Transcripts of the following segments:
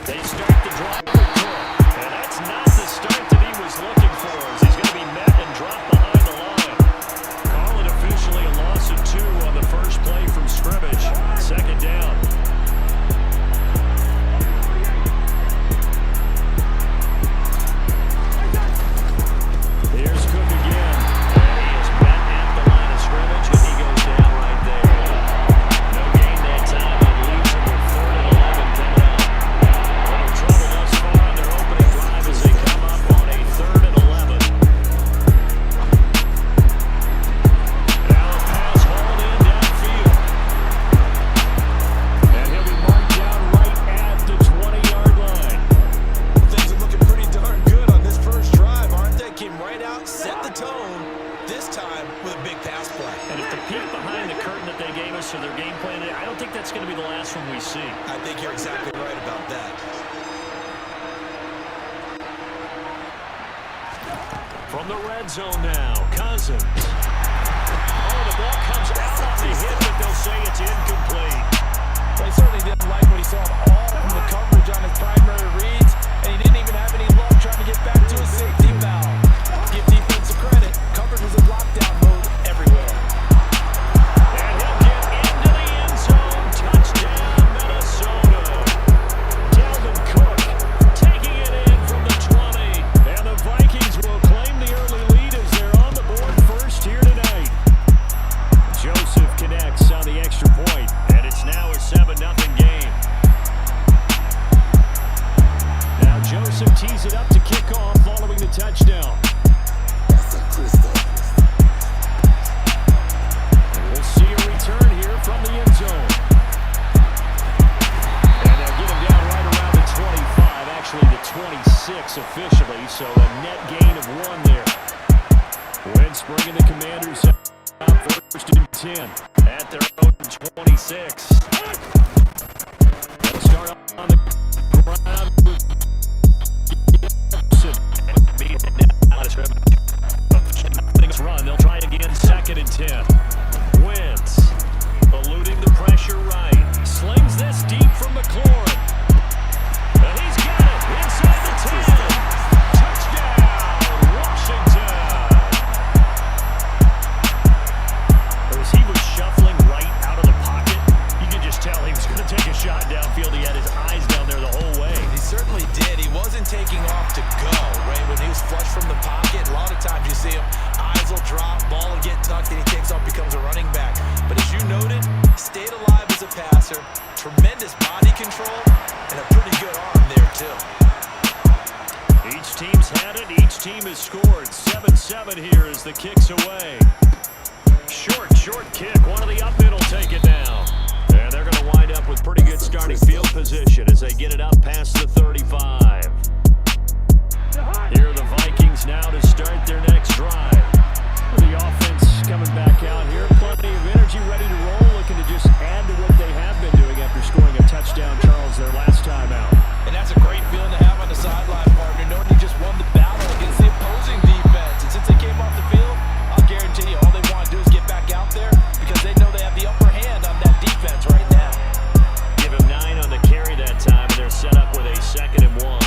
They start the drive for Cook. And that's not the start that he was looking for, as he's going to be met and dropped behind the line. Call it officially a loss of 2 on the first play from scrimmage. Second down. Here's Cook again. And he is met at the line of scrimmage, and he goes down right there. No gain that time. It leaves him with 3rd and 11 coming up. Little trouble thus far on their opening drive as they come up on a 3rd and 11. Now a pass hauled in downfield. And he'll be marked down right at the 20-yard line. Things are looking pretty darn good on this first drive, aren't they? Came right out, set the tone, this time with a big pass play. And if the peek behind the curtain that they gave us for their game plan, I don't think that's going to be the last one we see. I think you're exactly right about that. From the red zone now, Cousins. Oh, the ball comes out on the hit, but they'll say it's incomplete. He certainly didn't like what he saw all from the coverage on his primary reads, and he didn't even have any luck trying to get back to his safety valve. Give defensive credit. Coverage was in lockdown mode everywhere. And he'll get into the end zone. Touchdown, Minnesota. Dalvin Cook taking it in from the 20. And the Vikings will claim the early lead as they're on the board first here tonight. Joseph connects on the extra point, and it's now a 7-0 game. Now Joseph tees it up to kick off following the touchdown. We'll see a return here from the end zone. And they'll get him down right around the 25, actually the 26 officially, so a net gain of 1 there. Wentz bringing the Commanders out 1st and 10 at their own 26. They'll start on the ground with Gibson and beat it down to scrimmage. Run. They'll try again, 2nd and 10. Wentz eluding the pressure right. Slings this deep from McLaurin. And he's got it inside the 10. Touchdown, Washington. As he was shuffling right out of the pocket, you could just tell he was going to take a shot downfield. He had his eyes down there the whole way. He certainly did. He wasn't taking off to go, right? When he was flush from the pocket, a lot of times you see him, eyes will drop, ball will get tucked, and he takes off, becomes a running back. But as you noted, stayed alive as a passer, tremendous body control, and a pretty good arm there, too. Each team's had it. Each team has scored. 7-7 here as the kick's away. Short kick. One of the up mid will take it down. And they're going to wind up with pretty good starting field position as they get it up past the 35. Here are the Vikings now to start their next drive. The offense coming back out here. Plenty of energy, ready to roll, looking to just add to what they have been doing after scoring a touchdown, Charles, their last time out. And that's a great feeling to have on the sideline, partner, knowing you just won the battle against the opposing defense. And since they came off the field, I'll guarantee you all they want to do is get back out there because they know they have the upper hand on that defense right now. Give him 9 on the carry that time, and they're set up with a 2nd and 1.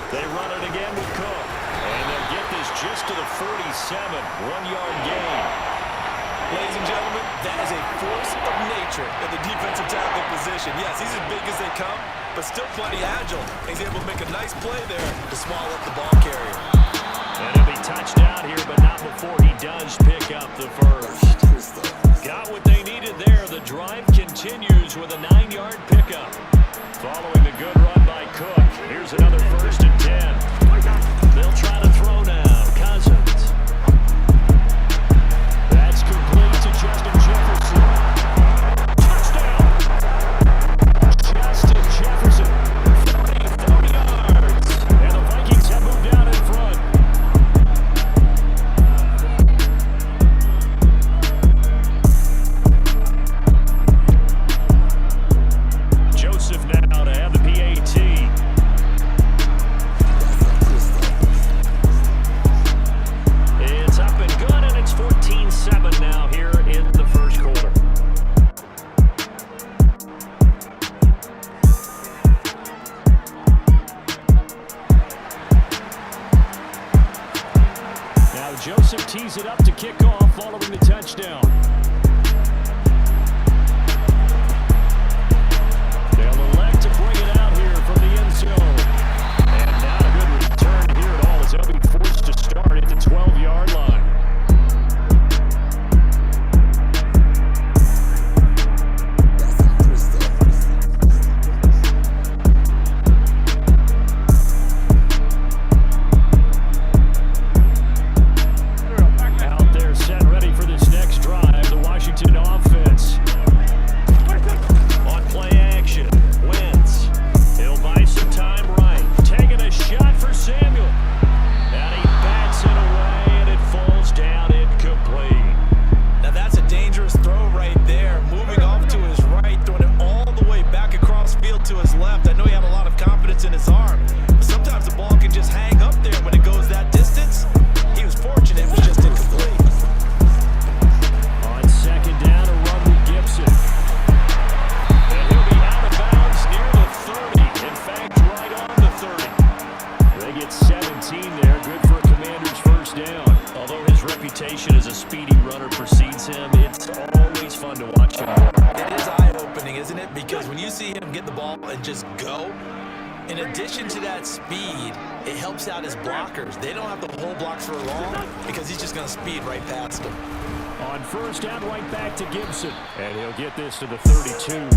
They run it again with Cook, and they'll get this just to the 47, 1-yard gain. Ladies and gentlemen, that is a force of nature in the defensive tackle position. Yes, he's as big as they come, but still plenty agile. He's able to make a nice play there to swallow up the ball carrier. And he'll be touchdown here, but not before he does pick up the first. Got what they needed there. The drive continues with a 9-yard pickup. Following the good run by Cook, here's another 1st and 10. They'll try to throw now. Cousins. That's complete to Justin Jefferson. Touchdown! Justin Jefferson, 30 yards. And the Vikings have moved out in front. Joseph now to have the PAT. tees it up to kick off following the touchdown. They'll elect to bring it out here from the end zone. And not a good return here at all as they'll be forced to start at the 12-yard line. Out there set ready for this next drive, the Washington offense. On play action, Wentz. He'll buy some time right. Taking a shot for Samuel. And he bats it away, and it falls down incomplete. Now that's a dangerous throw right there. Moving off to his right, throwing it all the way back across field to his left. I know he had a lot of confidence in his arm, but sometimes the ball can just hang up there when it goes that distance. He was fortunate, it was just incomplete. On second down, a run with Gibson. And he'll be out of bounds near the 30. In fact, right on the 30. They get 17 there. Good for a Commander's first down. Although his reputation as a speedy runner precedes him, it's always fun to watch him work. It is eye-opening, isn't it? Because when you see him get the ball and just go, in addition to that speed, it helps out his blockers. They don't have to hold blocks for long because he's just going to speed right past them. On first down, right back to Gibson. And he'll get this to the 32.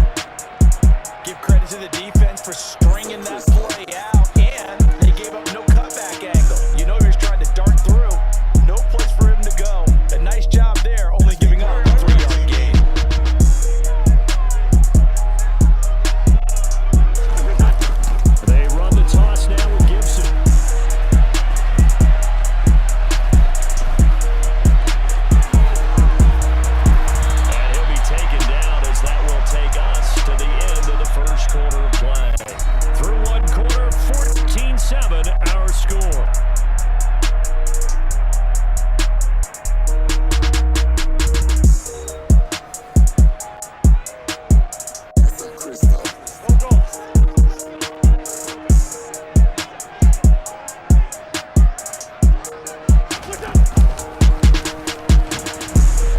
Give credit to the defense for stringing that play out, and they gave up no cutback angle. You know he was trying to dart through. No place for him to go. A nice job there, only giving up a 3-yard gain. They run the toss now with Gibson. And he'll be taken down as that will take us to the end of the first quarter of play. Through one quarter, 14-7, our score.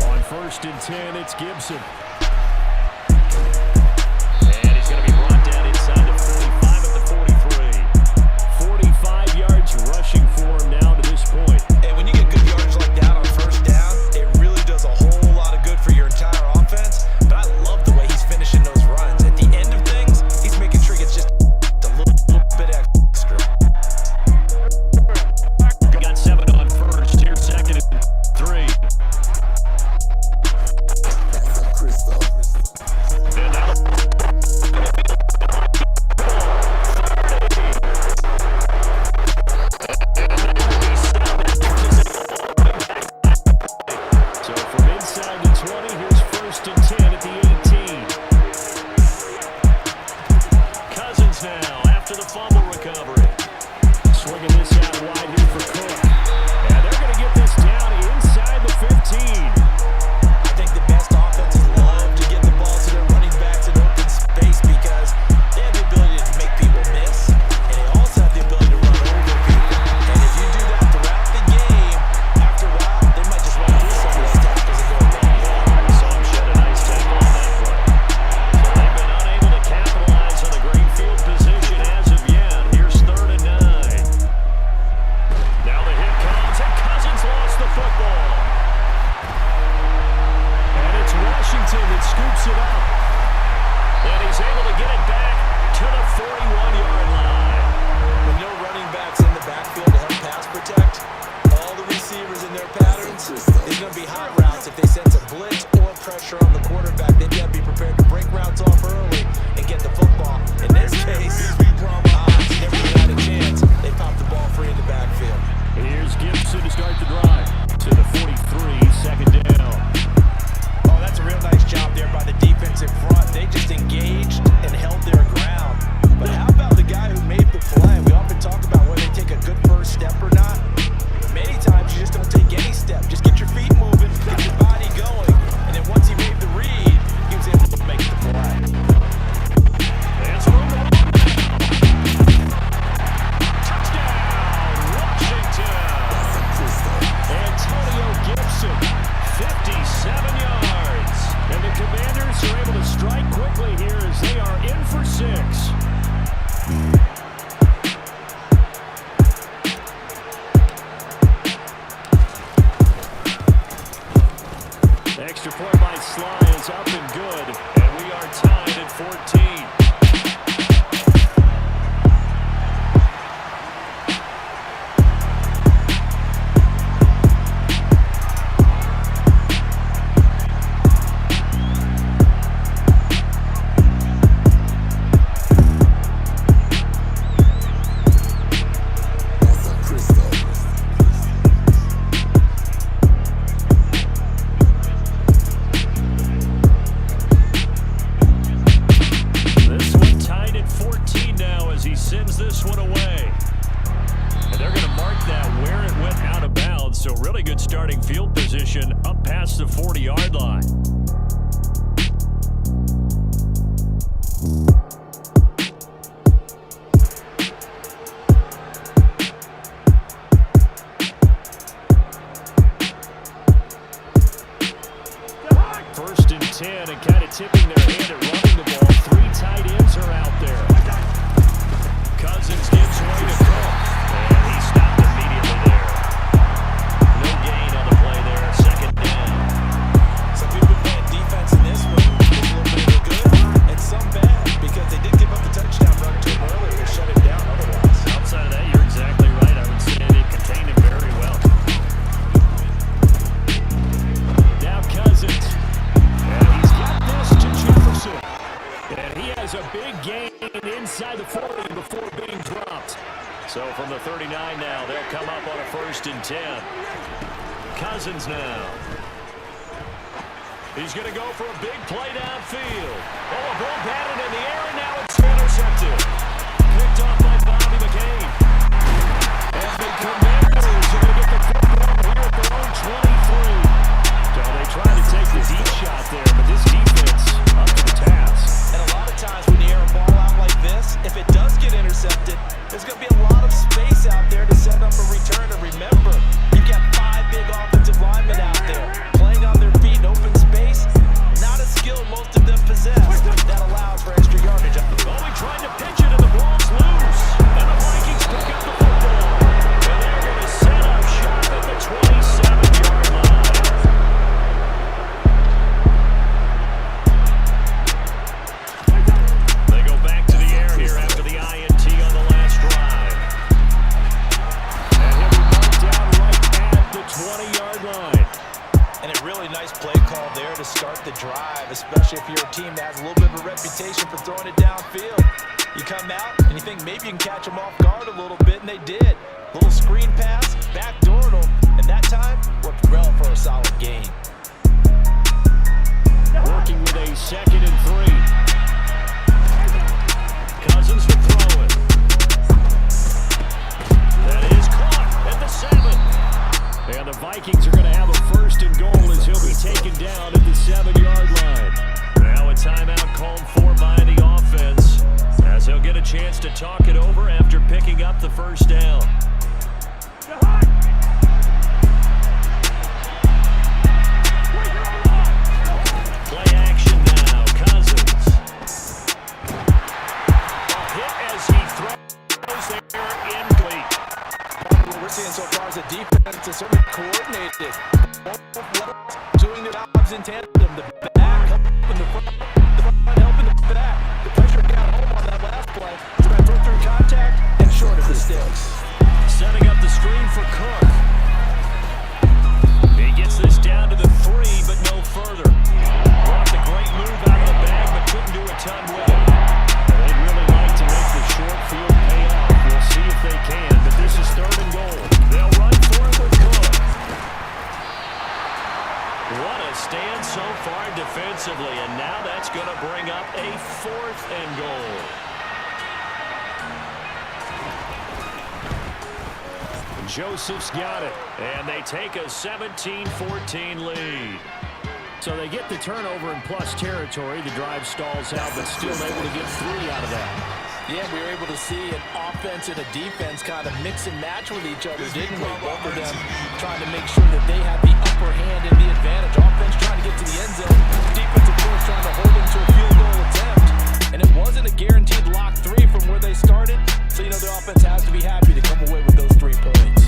On first and 10, it's Gibson. And he's going to be brought down inside the 45 at the 43. 45 yards rushing for him now to this point. And when you get good yards like that on first down, it really does a whole lot of good for your entire offense. But I love the way he's finishing those runs. At the end of things, he's making sure he gets just a little bit extra. Got 7 on first. Here, second and 3. Crystal. extra point by Sly is up and good, and we are tied at 14. Starting field position up past the 40-yard line. First and 10, and kind of tipping their hand at running the ball. 3 tight ends are out there. Cousins gives way to Cook, and he stopped immediately there. No gain on the play there. Second down. Some people playing defense in this one. There's a little bit of good and some bad because they did give up the touchdown run to him earlier to shut it down otherwise. Outside of that, you're exactly right. I would say they contained him very well. Now Cousins. And he's got this to Jefferson. And he has a big gain inside the 40 before being dropped. So from the 39 now, they'll come up on a 1st and 10. Cousins now. He's going to go for a big play downfield. Oh, a ball batted in the air, and now it's intercepted. Picked off by Bobby McCain. And the Commanders are going to get the football here at their own 23. So they tried to take the deep shot there, but this defense up to the task. And a lot of times when you air a ball out like this, if it does get intercepted, there's going to be a lot of space out there to set up a return. And remember, you've got 5 big offensive linemen out there playing on their feet in open space. Not a skill most of them possess. That allows for extra yardage. Oh, he tried to pitch it, and the ball's loose. And the Vikings pick up the football. And they're going to set up shop at the 27-yard line. They go back to the air here after the INT on the last drive. And he'll be marked down right at the 20-yard line. And a really nice play call there to start the drive, especially if you're a team that has a little bit of a reputation for throwing it downfield. You come out and you think maybe you can catch them off guard a little bit, and they did. Little screen pass, backdoored them, and that time worked well for a solid gain. Working with a 2nd and 3. Cousins will throw it. That is caught at the 7. And the Vikings are going to have a 1st and goal as he'll be taken down at the 7-yard line. Now a timeout called for by the offense as he'll get a chance to talk it over after picking up the 1st down. Play action now. Cousins. A hit as he throws there incomplete. What we're seeing so far is a defense is certainly coordinated. Both levels doing their jobs in tandem. The back helping the front helping the back. The pressure got home on that last play. Trying to throw through contact and short of the sticks. Setting up the screen for Cook. He gets this down to the 3, but no further. Brought the great move out of the bag, but couldn't do a ton with it. They'd really like to make the short field pay off. We'll see if they can, but this is 3rd and goal. They'll run for it with Cook. What a stand so far defensively, and now that's going to bring up a 4th and goal. Joseph's got it, and they take a 17-14 lead. So they get the turnover in plus territory. The drive stalls out, but still able to get 3 out of that. Yeah, we were able to see an offense and a defense kind of mix and match with each other, didn't we? Both of them trying to make sure that they had the upper hand and the advantage. Offense trying to get to the end zone. Defense, of course, trying to hold them to a field goal attempt. And it wasn't a guaranteed lock 3 from where they started. So, you know, their offense has to be happy to come away with those 3 points.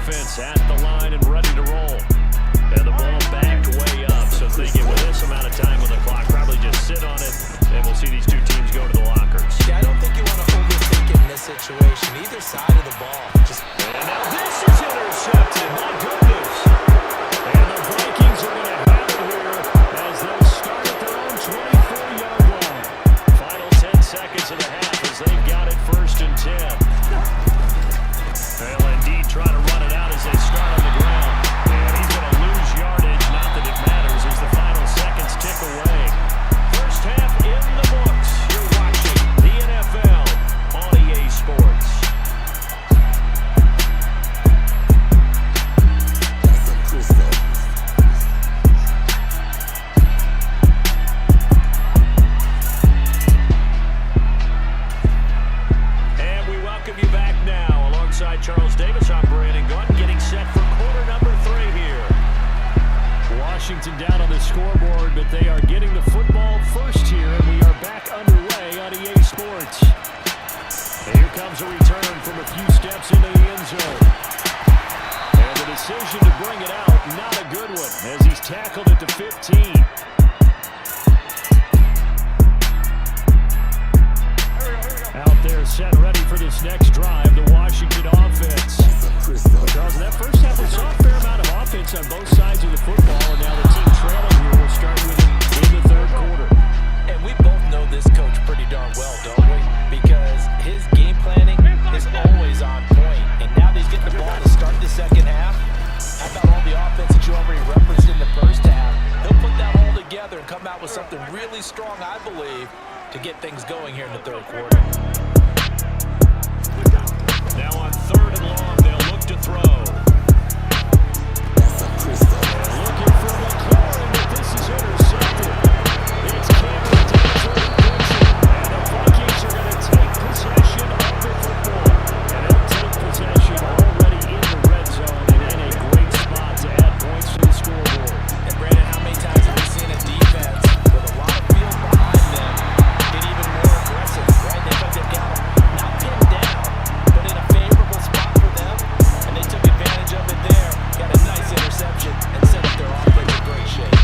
offense at the line and ready to roll. And the ball backed way up, so thinking with this amount of time on the clock, probably just sit on it, and we'll see these two teams go to the lockers. Yeah, I don't think you want to overthink it in this situation. Either side of the ball. And now this is intercepted. My goodness. And the Vikings are going to have it here as they start at their own 24-yard line. Final 10 seconds of the half as they've got it 1st and 10. They'll indeed try to run it out as they start on the ground. And he's going to lose yardage. Not that it matters as the final seconds tick away. First half in the books. You're watching the NFL on EA Sports. And we welcome you back now. Alongside Charles Davis, I'm Brandon Gordon, getting set for quarter number 3 here. Washington down on the scoreboard, but they are getting the football first here, and we are back underway on EA Sports. And here comes a return from a few steps into the end zone. And the decision to bring it out, not a good one, as he's tackled at the 15. Out there set ready for this next drive, the Washington offense. Charles, in that first half, we saw a fair amount of offense on both sides of the football, and now the team trailing here will start with it in the 3rd quarter. And we both know this coach pretty darn well, don't we? Because his game planning is always on point. And now that he's getting the ball to start the second half, how about all the offense that you already referenced in the first half? He'll put that all together and come out with something really strong, I believe, to get things going here in the 3rd quarter. Now on 3rd and long, they'll look to throw. Looking for McLaurin, but this is intercepted. It's Cameron Dexter who gets it. And the Vikings are going to take possession of the football. And they'll take possession already in the red zone and in a great spot to add points to the scoreboard. And Brandon, how many times have we seen a defense with a lot of field behind them get even more aggressive, right? They've got them not pinned down, but in a favorable spot for them, and they took advantage of it there. Got a nice interception and set up their offense in great shape.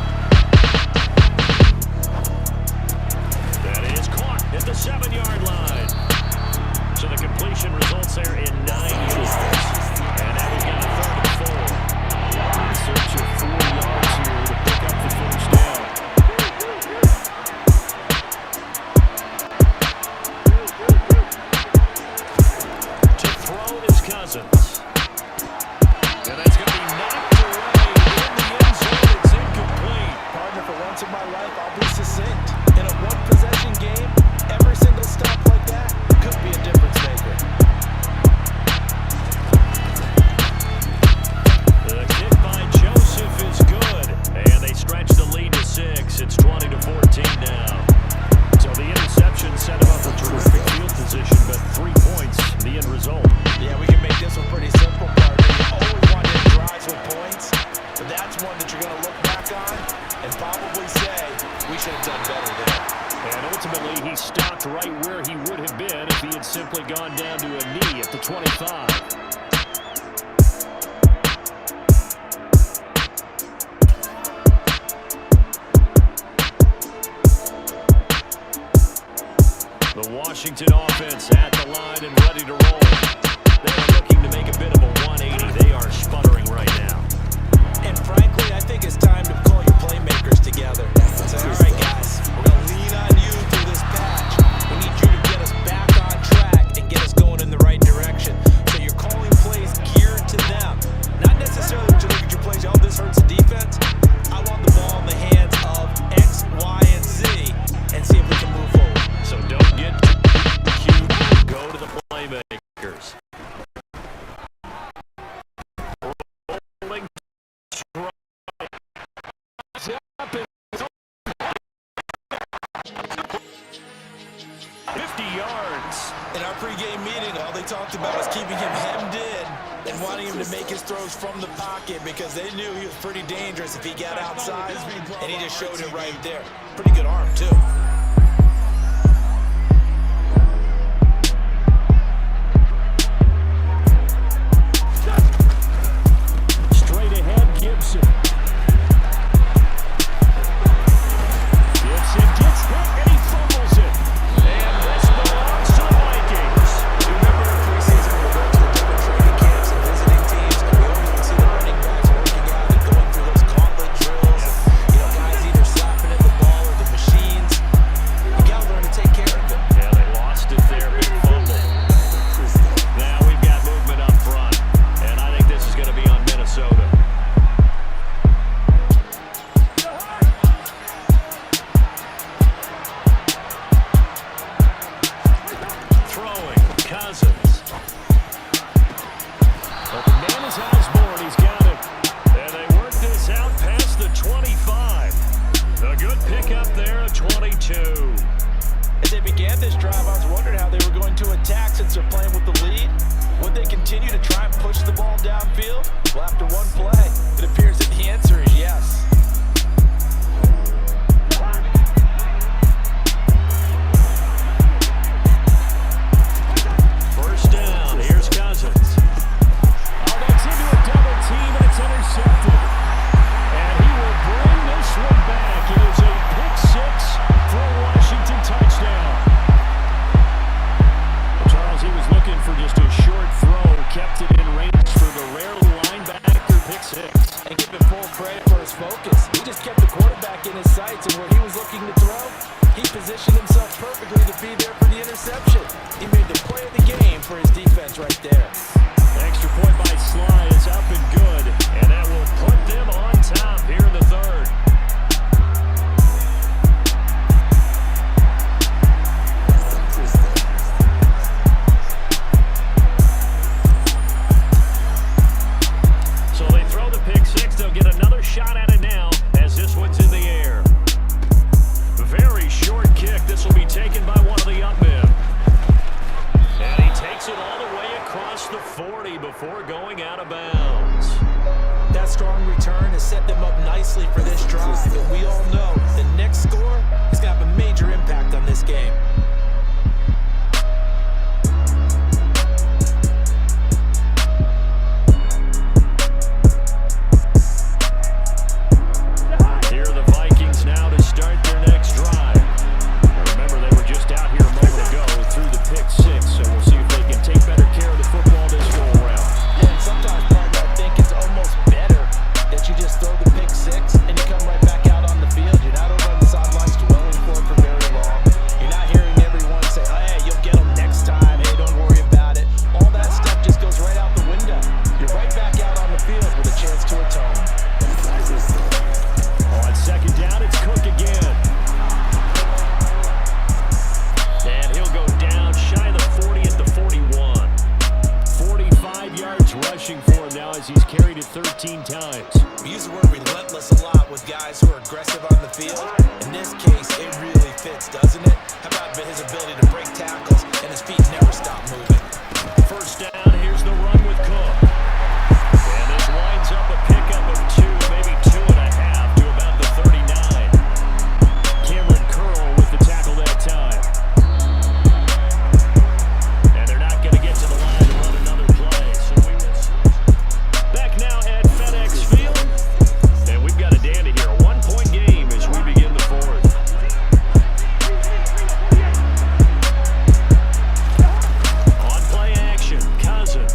That is caught at the 7-yard line. So the completion results there in 9 yards. And now we've got a 3rd and 4. In search of 4 yards here to pick up the first down. To throw is Cousins. And that's going to be knocked away in the end zone. It's incomplete. Partner, for once in my life, I'll be succinct. In a one-possession game, every single stop like that could be a difference maker. The kick by Joseph is good, and they stretch the lead to 6. It's 20-14 now. So the interception set him up for terrific field position, but 3 points, the end result. Yeah, we can make this one pretty simple, partner. You always want to end drives with points, but that's one that you're going to look back on and probably say, we should have done better there. And ultimately, he stopped right where he would have been if he had simply gone down to a knee at the 25. The Washington offense at the line and ready to roll. They are looking to make a bit of a 180. They are sputtering right now. And frankly, I think it's time to call your playmakers together. Say, all right, guys, we're going to lean on you through this patch. We need you to get us back on track and get us going in the right direction. So you're calling plays geared to them. Not necessarily to look at your plays, oh, this hurts the defense. I want the ball in the hands of X, Y, and Z and see if we can move forward. So don't get cute. Go to the playmakers. Rolling strike. Up and 50 yards. In our pregame meeting, all they talked about was keeping him hemmed in and wanting him to make his throws from the pocket because they knew he was pretty dangerous if he got outside, and he just showed it right there. Pretty good arm, too. this drive, I was wondering how they were going to attack since they're playing with the lead. Would they continue to try and push the ball downfield? Well, after one play, it appears that the answer is yes. First down, here's Cousins. Oh, that's into a double team, and it's intercepted. And he will bring this one back. It is a pick six for a Washington touchdown. Well, Charles, he was looking for just a short throw, kept it in range for the rare linebacker pick six. And give him full credit for his focus. He just kept the quarterback in his sights, and where he was looking to throw, he positioned himself perfectly to be there for the interception. He made the play of the game for his defense right there. Extra point by Sly is up and good, and that will put them on top here in the third. So they throw the pick six. They'll get another shot at it now as this one's in the air. Very short kick. This will be taken by one of the up men. And he takes it all the way across the 40 before going out of bounds. That strong return has set them up nicely for this drive, and we all know the next score is going to have a major impact on this game. Here are the Vikings now to start their next drive. Now remember, they were just out here a moment ago through the pick six, so we'll see if they can take better care of the football this go around. And sometimes, partner, I think it's almost better that you just throw the pick six and you come right back out on the field. You're not over on the sidelines dwelling for it for very long. You're not hearing everyone say, oh, hey, you'll get them next time. Hey, don't worry about it. All that stuff just goes right out the window. You're right back out on the field with a chance to atone. On second down, it's Cook again. And he'll go down shy of the 40 at the 41. 45 yards rushing for him now as he's carried it 13 times. We use the word relentless a lot with guys who are aggressive on the field. In this case, it really fits, doesn't it? How about his ability to break tackles and his feet never stop moving? First down, here's the run with Cook. And this winds up a pickup of 2, maybe 2.5 to about the 39. Cameron Curl with the tackle that time. And they're not going to get to the line to run another play. So we will back now at FedEx Field. And we've got a dandy here. A 1-point game as we begin the fourth. On play action, Cousins.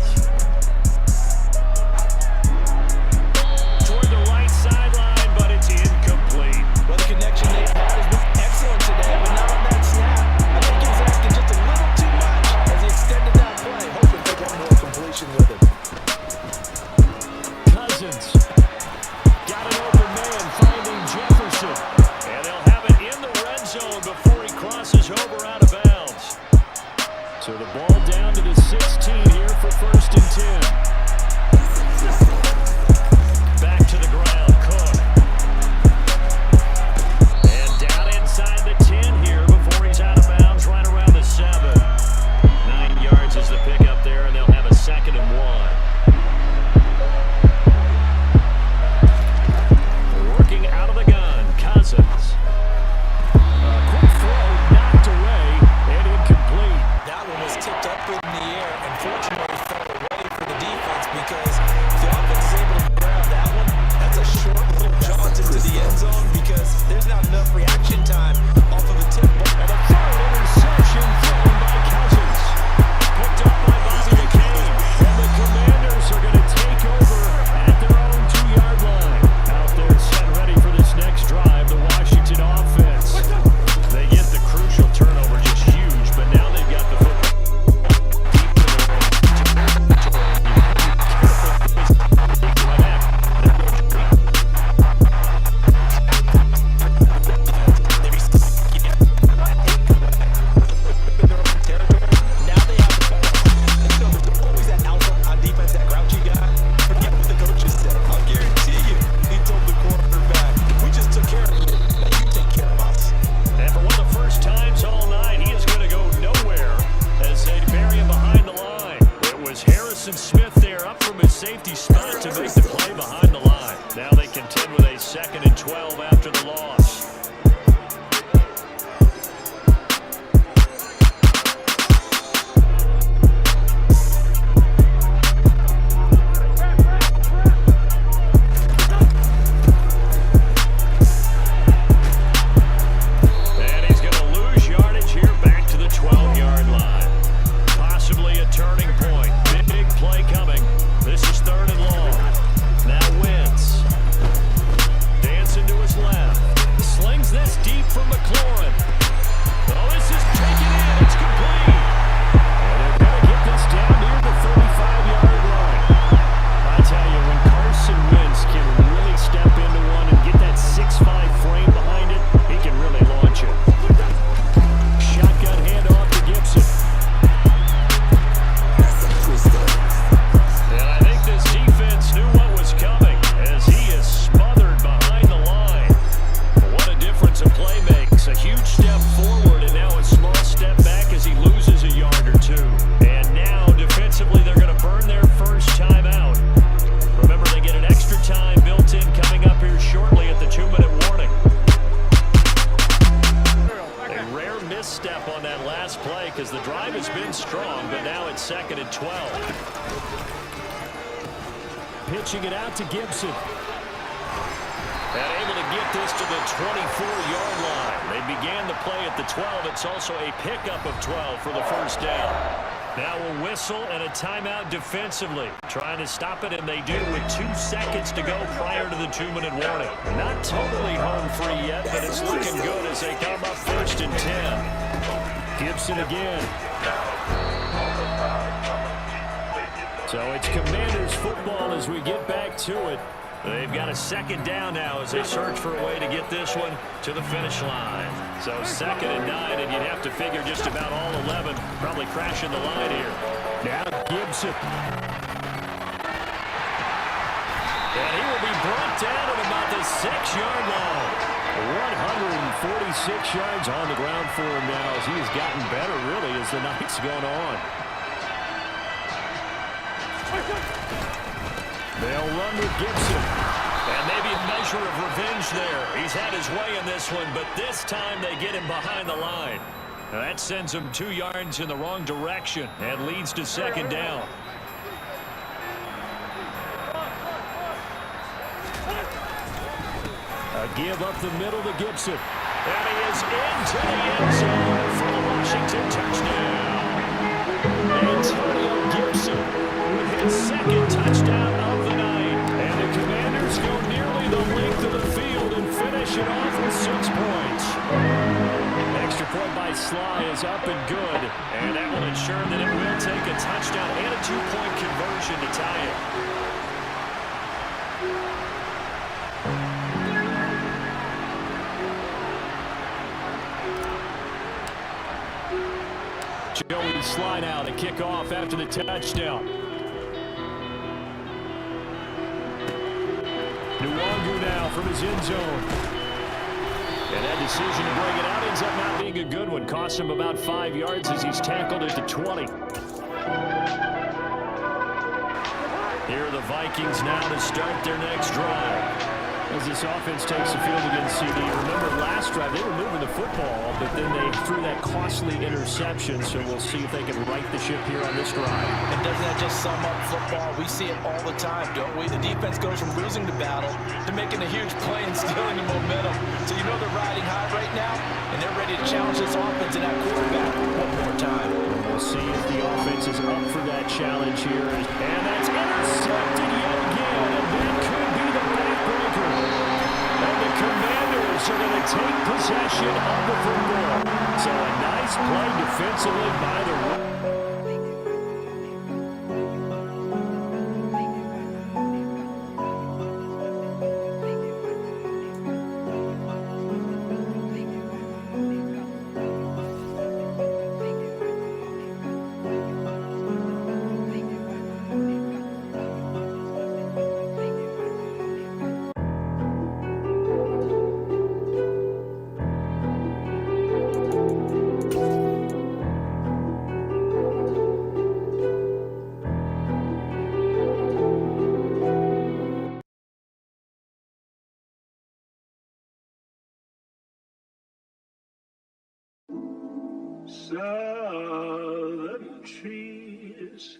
Toward the right sideline, but it's incomplete. Well, the connection they've had has been excellent today, but not on that snap. I think he was asking just a little too much as they extended that play, hoping for one more completion with it. Cousins got an open man, finding Jefferson. And they'll have it in the red zone before he crosses over out of bounds. So the ball down to the 16 here for first and 10. Back to the ground, Cook. And down inside the 10 here before he's out of bounds, right around the 7. 9 yards is the pickup there, and they'll have a 2nd and 1. Working out of the gun, Cousins. Quick throw, knocked away, and incomplete. That one was tipped up in the air and fortunately fell away for the defense because if the offense is able to grab that one, that's a short little jaunt into the end zone because there's not enough reaction time off of a tip ball. And a third interception thrown by Cousins. Picked up by Bobby McCain. And the Commanders are going to take over at their own 2-yard line. Out there set ready for this next drive, the Washington offense. They get the crucial turnover, just huge, but now they've got the football deep in the spot to make the play behind the line. Now they contend with a 2nd and 12 after the loss. Because the drive has been strong, but now it's 2nd and 12. Pitching it out to Gibson. And able to get this to the 24-yard line. They began the play at the 12. It's also a pickup of 12 for the first down. Now a whistle and a timeout defensively. Trying to stop it, and they do with 2 seconds to go prior to the 2-minute warning. Not totally home free yet, but it's looking good as they come up 1st and 10. Gibson again. So it's Commanders football as we get back to it. They've got a 2nd down now as they search for a way to get this one to the finish line. So 2nd and 9, and you'd have to figure just about all 11 probably crashing the line here. Now Gibson. And he will be brought down at about the 6-yard line. 146 yards on the ground for him now as he's gotten better, really, as the night's gone on. They'll run with Gibson. And maybe a measure of revenge there. He's had his way in this one, but this time they get him behind the line. Now that sends him 2 yards in the wrong direction and leads to 2nd down. A give up the middle to Gibson. And he is into the end zone for the Washington touchdown. Antonio Gibson with his 2nd touchdown of the night. And the Commanders go nearly the length of the field and finish it off with 6 points. Extra point by Sly is up and good. And that will ensure that it will take a touchdown and a 2-point conversion to tie it. Joey Sly now to kick off after the touchdown. Nwangu now from his end zone. And that decision to bring it out ends up not being a good one. Costs him about 5 yards as he's tackled at the 20. Here are the Vikings now to start their next drive. As this offense takes the field against CD. Remember last drive, they were moving the football, but then they threw that costly interception, so we'll see if they can right the ship here on this drive. And doesn't that just sum up football? We see it all the time, don't we? The defense goes from losing the battle to making a huge play and stealing the momentum. So you know they're riding high right now, and they're ready to challenge this offense and that quarterback one more time. And we'll see if the offense is up for that challenge here. And that's intercepted yet again, and that could be the backbreaker. And the Commanders are going to take possession of the football. So a nice play defensively by the southern trees.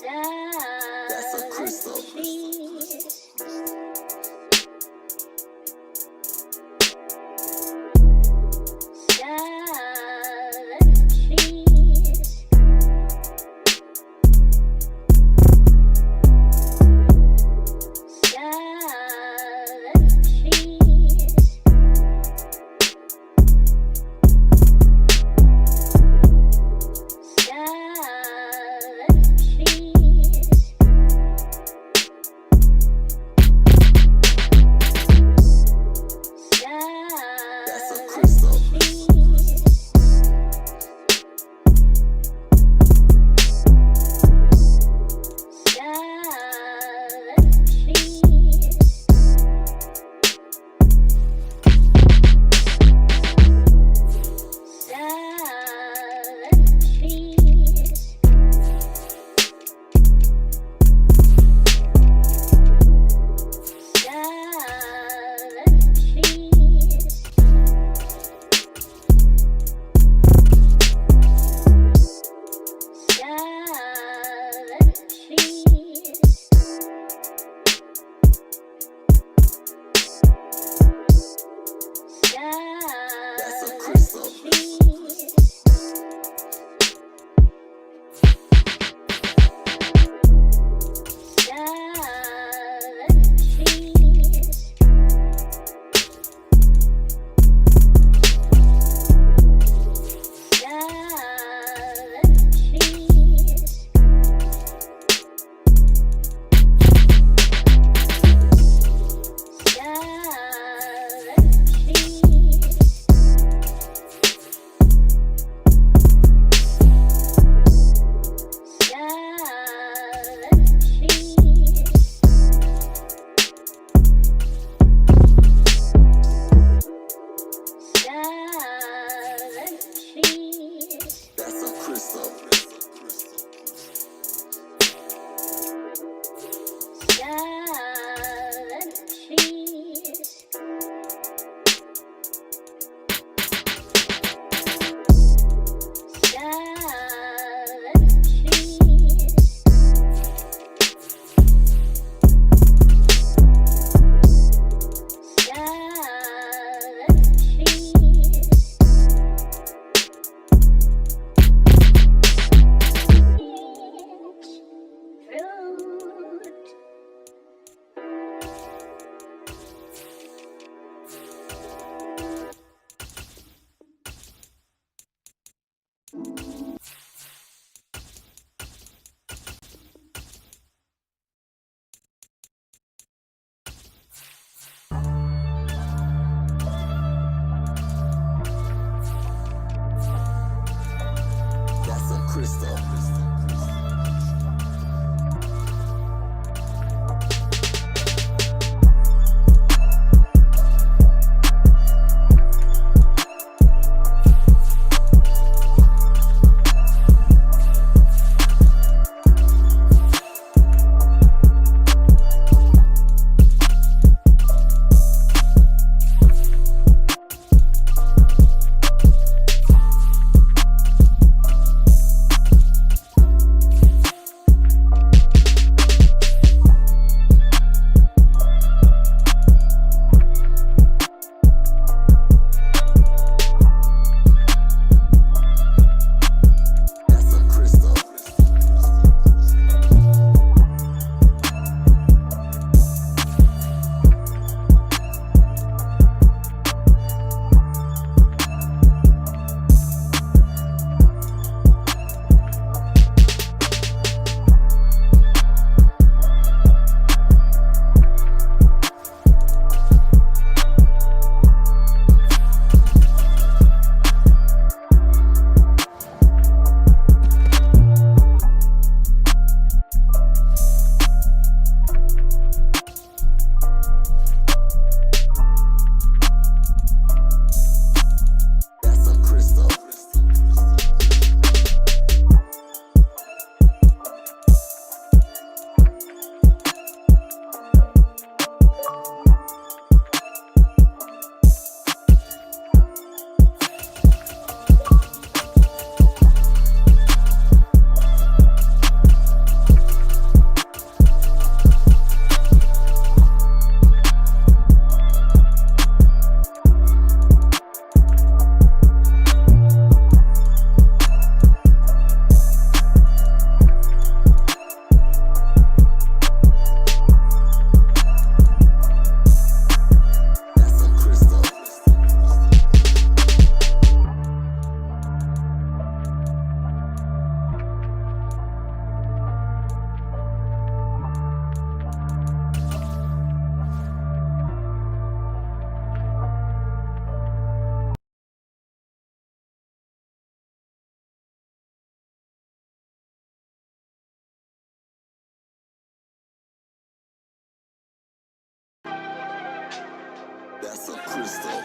That's a crystal. crystal.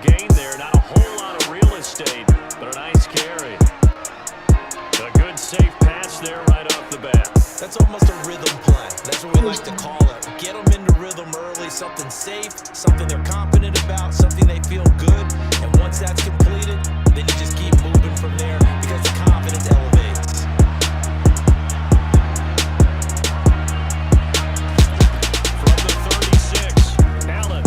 gain there. Not a whole lot of real estate, but a nice carry. rhythm early, something safe, something they're confident about, something they feel good. And once that's completed, then you just keep moving from there because the confidence elevates. From the 36, Allen.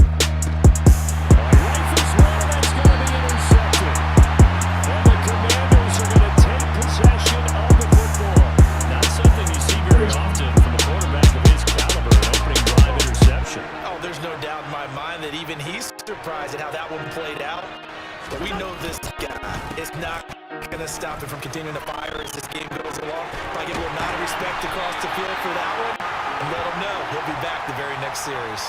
Life is one that's going to be intercepted. And the Commanders are going to take possession of the football. Not something you see very often from a quarterback of his caliber, an opening drive interception. Oh, there's no doubt in my mind that even he's surprised at how that one played out. But we know this guy is not going to stop him from continuing to fire as this game goes along. If I give a little nod of respect across the field for that one, and let him know he'll be back the very next series.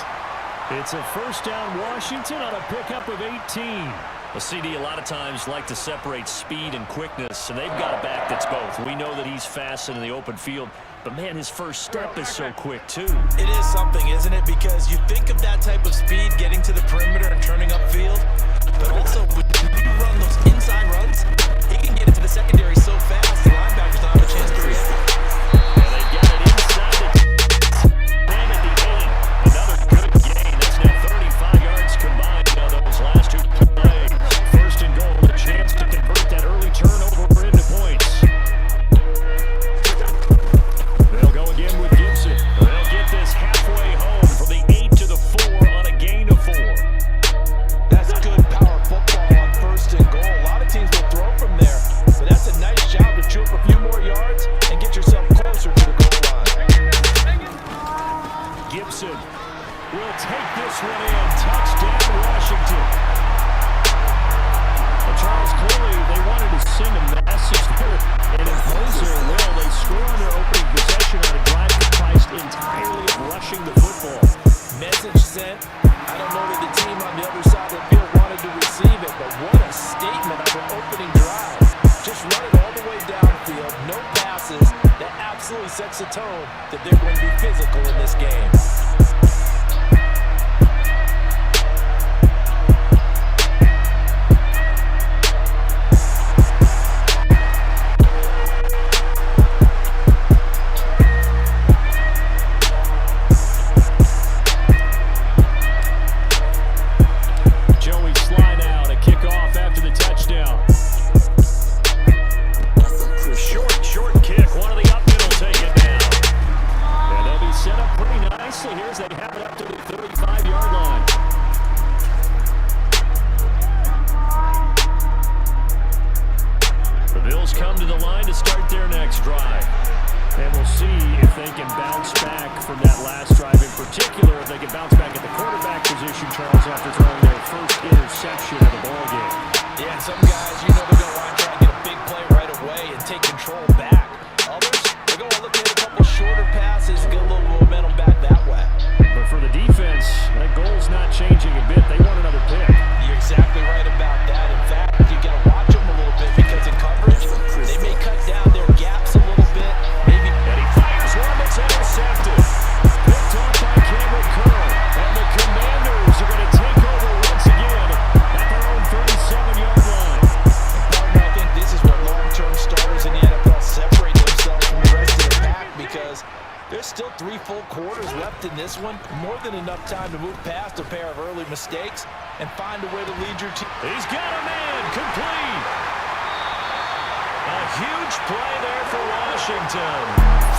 It's a first down Washington on a pickup of 18. Well, CD, a lot of times like to separate speed and quickness, and they've got a back that's both. We know that he's fast in the open field, but man, his first step is so quick too. It is something, isn't it? Because you think of that type of speed getting to the perimeter and turning upfield, but also when you run those inside runs, he can get into the secondary so fast the linebackers don't have a chance to react. And they got it inside the 10 at the 8. Another good gain. That's now 35 yards combined on those last two plays. First and goal, a chance to convert that early turnover into points. They'll go again with Gibson. They'll get this halfway home from the 8 to the 4 on a gain of 4. That's good power football on first and goal. A lot of teams will throw from there, but that's a nice job to chew up a few more yards and get yourself closer to the goal line. Gibson will take this one in. Touchdown, Washington. Well, Charles, clearly they wanted to send a message there and impose their will. They score on their opening possession on a drive comprised entirely of rushing the football. Message sent. I don't know that the team on the other side of the field wanted to receive it, but what a statement of an opening drive. Just run it all the way downfield, no passes. That absolutely sets the tone that they're going to be physical in this game. Joey slide out, a kickoff after the touchdown. Short kick, one of the up middle take it down. And they'll be set up pretty nicely here as they have it up to the 35-yard line. The Bills come to the line to start their next drive. And we'll see if they can bounce back from that last drive in particular, if they can bounce back at the quarterback position, Charles, after throwing their first interception of the ballgame. Yeah, and some guys, you know, they're going to want to try to get a big play right away and take control back. Others, they're going to look at a couple shorter passes and get a little momentum back that way. But for the defense, that goal's not changing a bit. They want another pick. You're exactly right about that. In fact, you got to watch them a little bit because in coverage, they may cut down their gaps a little bit. Maybe. And he fires one that's intercepted. Picked off by Cameron Curl. And the Commanders are going to take over once again at their own 37-yard line. Partner, I think this is where long-term starters in the NFL separate themselves from the rest of the pack because there's still 3 full quarters left in this one. More than enough time to move past a pair of early mistakes and find a way to lead your team. He's got a man complete. A huge play there for Washington.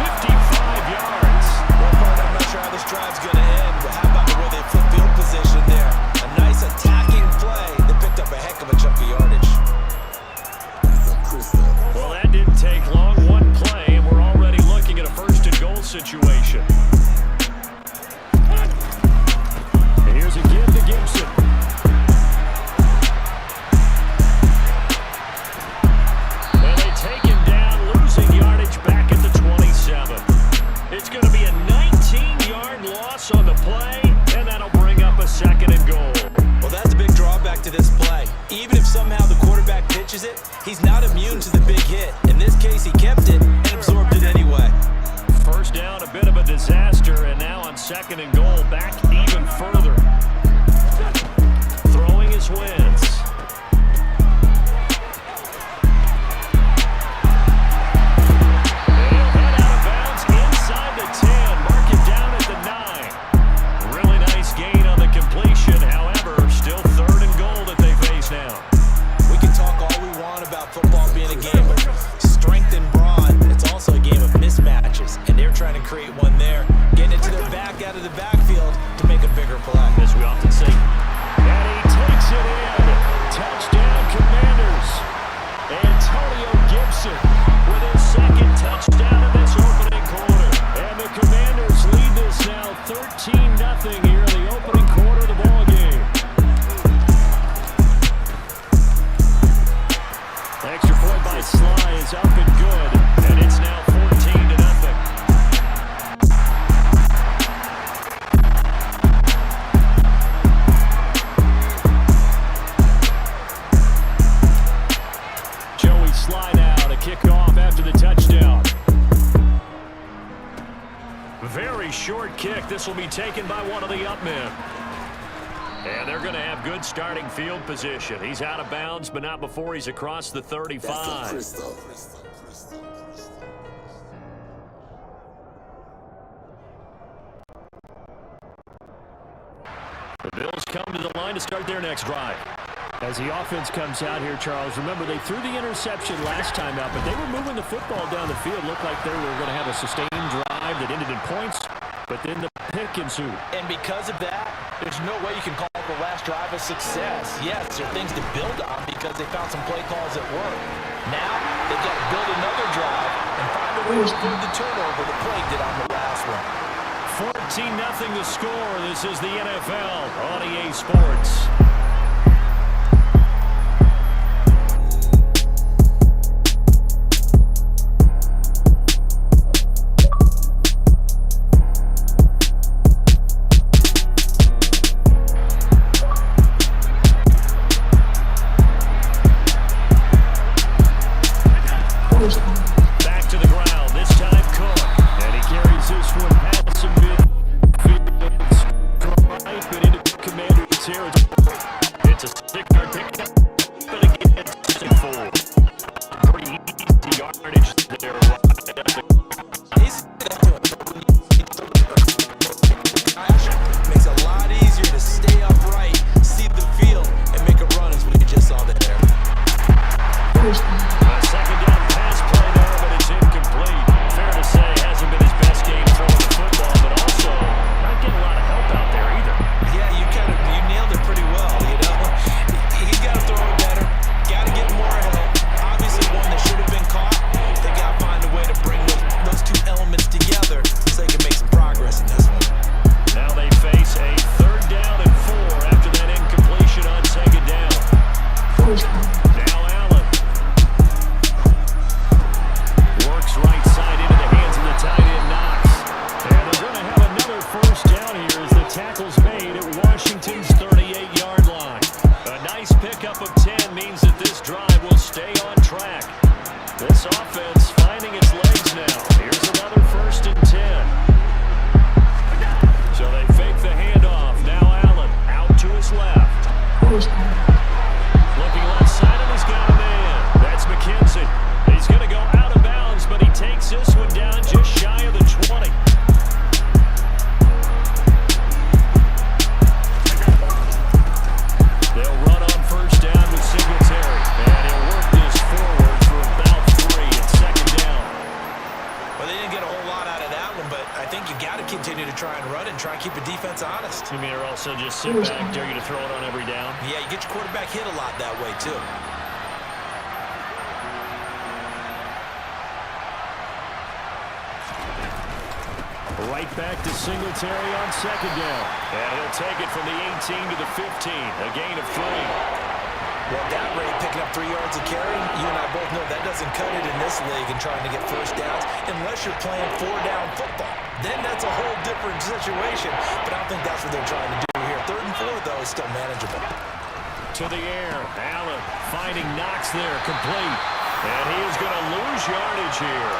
55 yards. Well, partner, I'm not sure how this drive's going to end, but how about the way they flip field position there? A nice attacking play that picked up a heck of a chunk of yardage. Well, that didn't take long. One play, and we're already looking at a first and goal situation. And here's a give to Gibson. And they take him down, losing yardage back at the 27. It's going to be a 19-yard loss on the play, and that'll bring up a second and goal. Well, that's a big drawback to this play. Even if somehow the quarterback pitches it, he's not immune to the big hit. In this case, he kept it and absorbed it anyway. First down, a bit of a disaster, and now on second and goal, back even further. Throwing his wins. They'll head out of bounds inside the 10, mark it down at the 9. Really 14-0 here in the opening quarter of the ball game. Extra point by Sly is up and good, and it's now 14-0. Joey Sly now to kick off after the touchdown. Very short kick. This will be taken by one of the up men. And they're going to have good starting field position. He's out of bounds, but not before he's across the 35. The Bills come to the line to start their next drive. As the offense comes out here, Charles, remember they threw the interception last time out, but they were moving the football down the field. Looked like they were going to have a sustained drive that ended in points, but then the pick ensued. And because of that, there's no way you can call the last drive a success. Yes, there are things to build on because they found some play calls that work. Now, they've got to build another drive and find a way to avoid the turnover that plagued it on the last one. 14-0 to score. This is the NFL on EA Sports. Back to the ground, this time Cook. And he carries this one past some midfield stripe and into Commander's territory. It's a 6-yard pickup, but again, it's a 4. Pretty easy yardage there. Makes it a lot easier to stay upright, see the field, and make a run as we just saw there. A second down pass play there, but it's incomplete. Fair to say, hasn't been his best game throwing the football, but also not getting a lot of help out there either. Yeah, you nailed it pretty well, you know. He's got to throw it better, got to get more help. Obviously one that should have been caught. They got to find a way to bring those two elements together so they can make some progress in this one. Now they face a 3rd down and 4 after that incompletion on 2nd down. Now Allen works right side into the hands of the tight end Knox. And they're going to have another 1st down here as the tackle's made at Washington's 38-yard line. A nice pickup of 10 means that this drive will stay on track. This offense finding its legs now. Here's another 1st and 10. So they fake the handoff. Now Allen out to his left. Looking left side, and he's got a man. That's McKenzie. He's going to go out of bounds, but he takes this one down just shy of the 20. They'll run on 1st down with Singletary. And he'll work this forward for about 3 at 2nd down. Well, they didn't get a whole lot out of that one, but I think you got to continue to try and run and try and keep the defense honest. You mean, or also just sit back, dare you to throw it on every down? Yeah, you get your quarterback hit a lot that way, too. Right back to Singletary on 2nd down. And he'll take it from the 18 to the 15. A gain of 3. Well, that rate, picking up 3 yards a carry, you and I both know that doesn't cut it in this league and trying to get 1st downs unless you're playing 4-down football. Then that's a whole different situation, but I don't think that's what they're trying to do here. 3rd and 4, though, is still manageable. To the air. Allen finding Knox there, complete. And he is going to lose yardage here.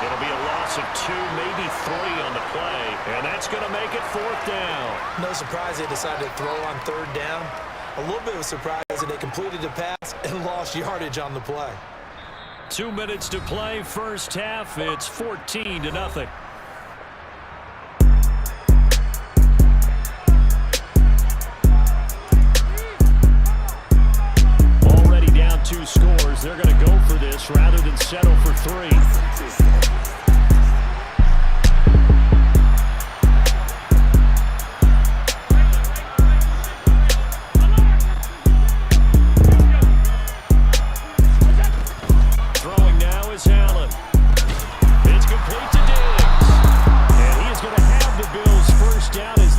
It'll be a loss of 2, maybe 3 on the play, and that's going to make it 4th down. No surprise they decided to throw on 3rd down. A little bit of a surprise that they completed the pass and lost yardage on the play. 2 minutes to play, 1st half. It's 14-0. Already down 2 scores. They're going to go for this rather than settle for 3. It's complete to Diggs. And he is going to have the Bills' 1st down as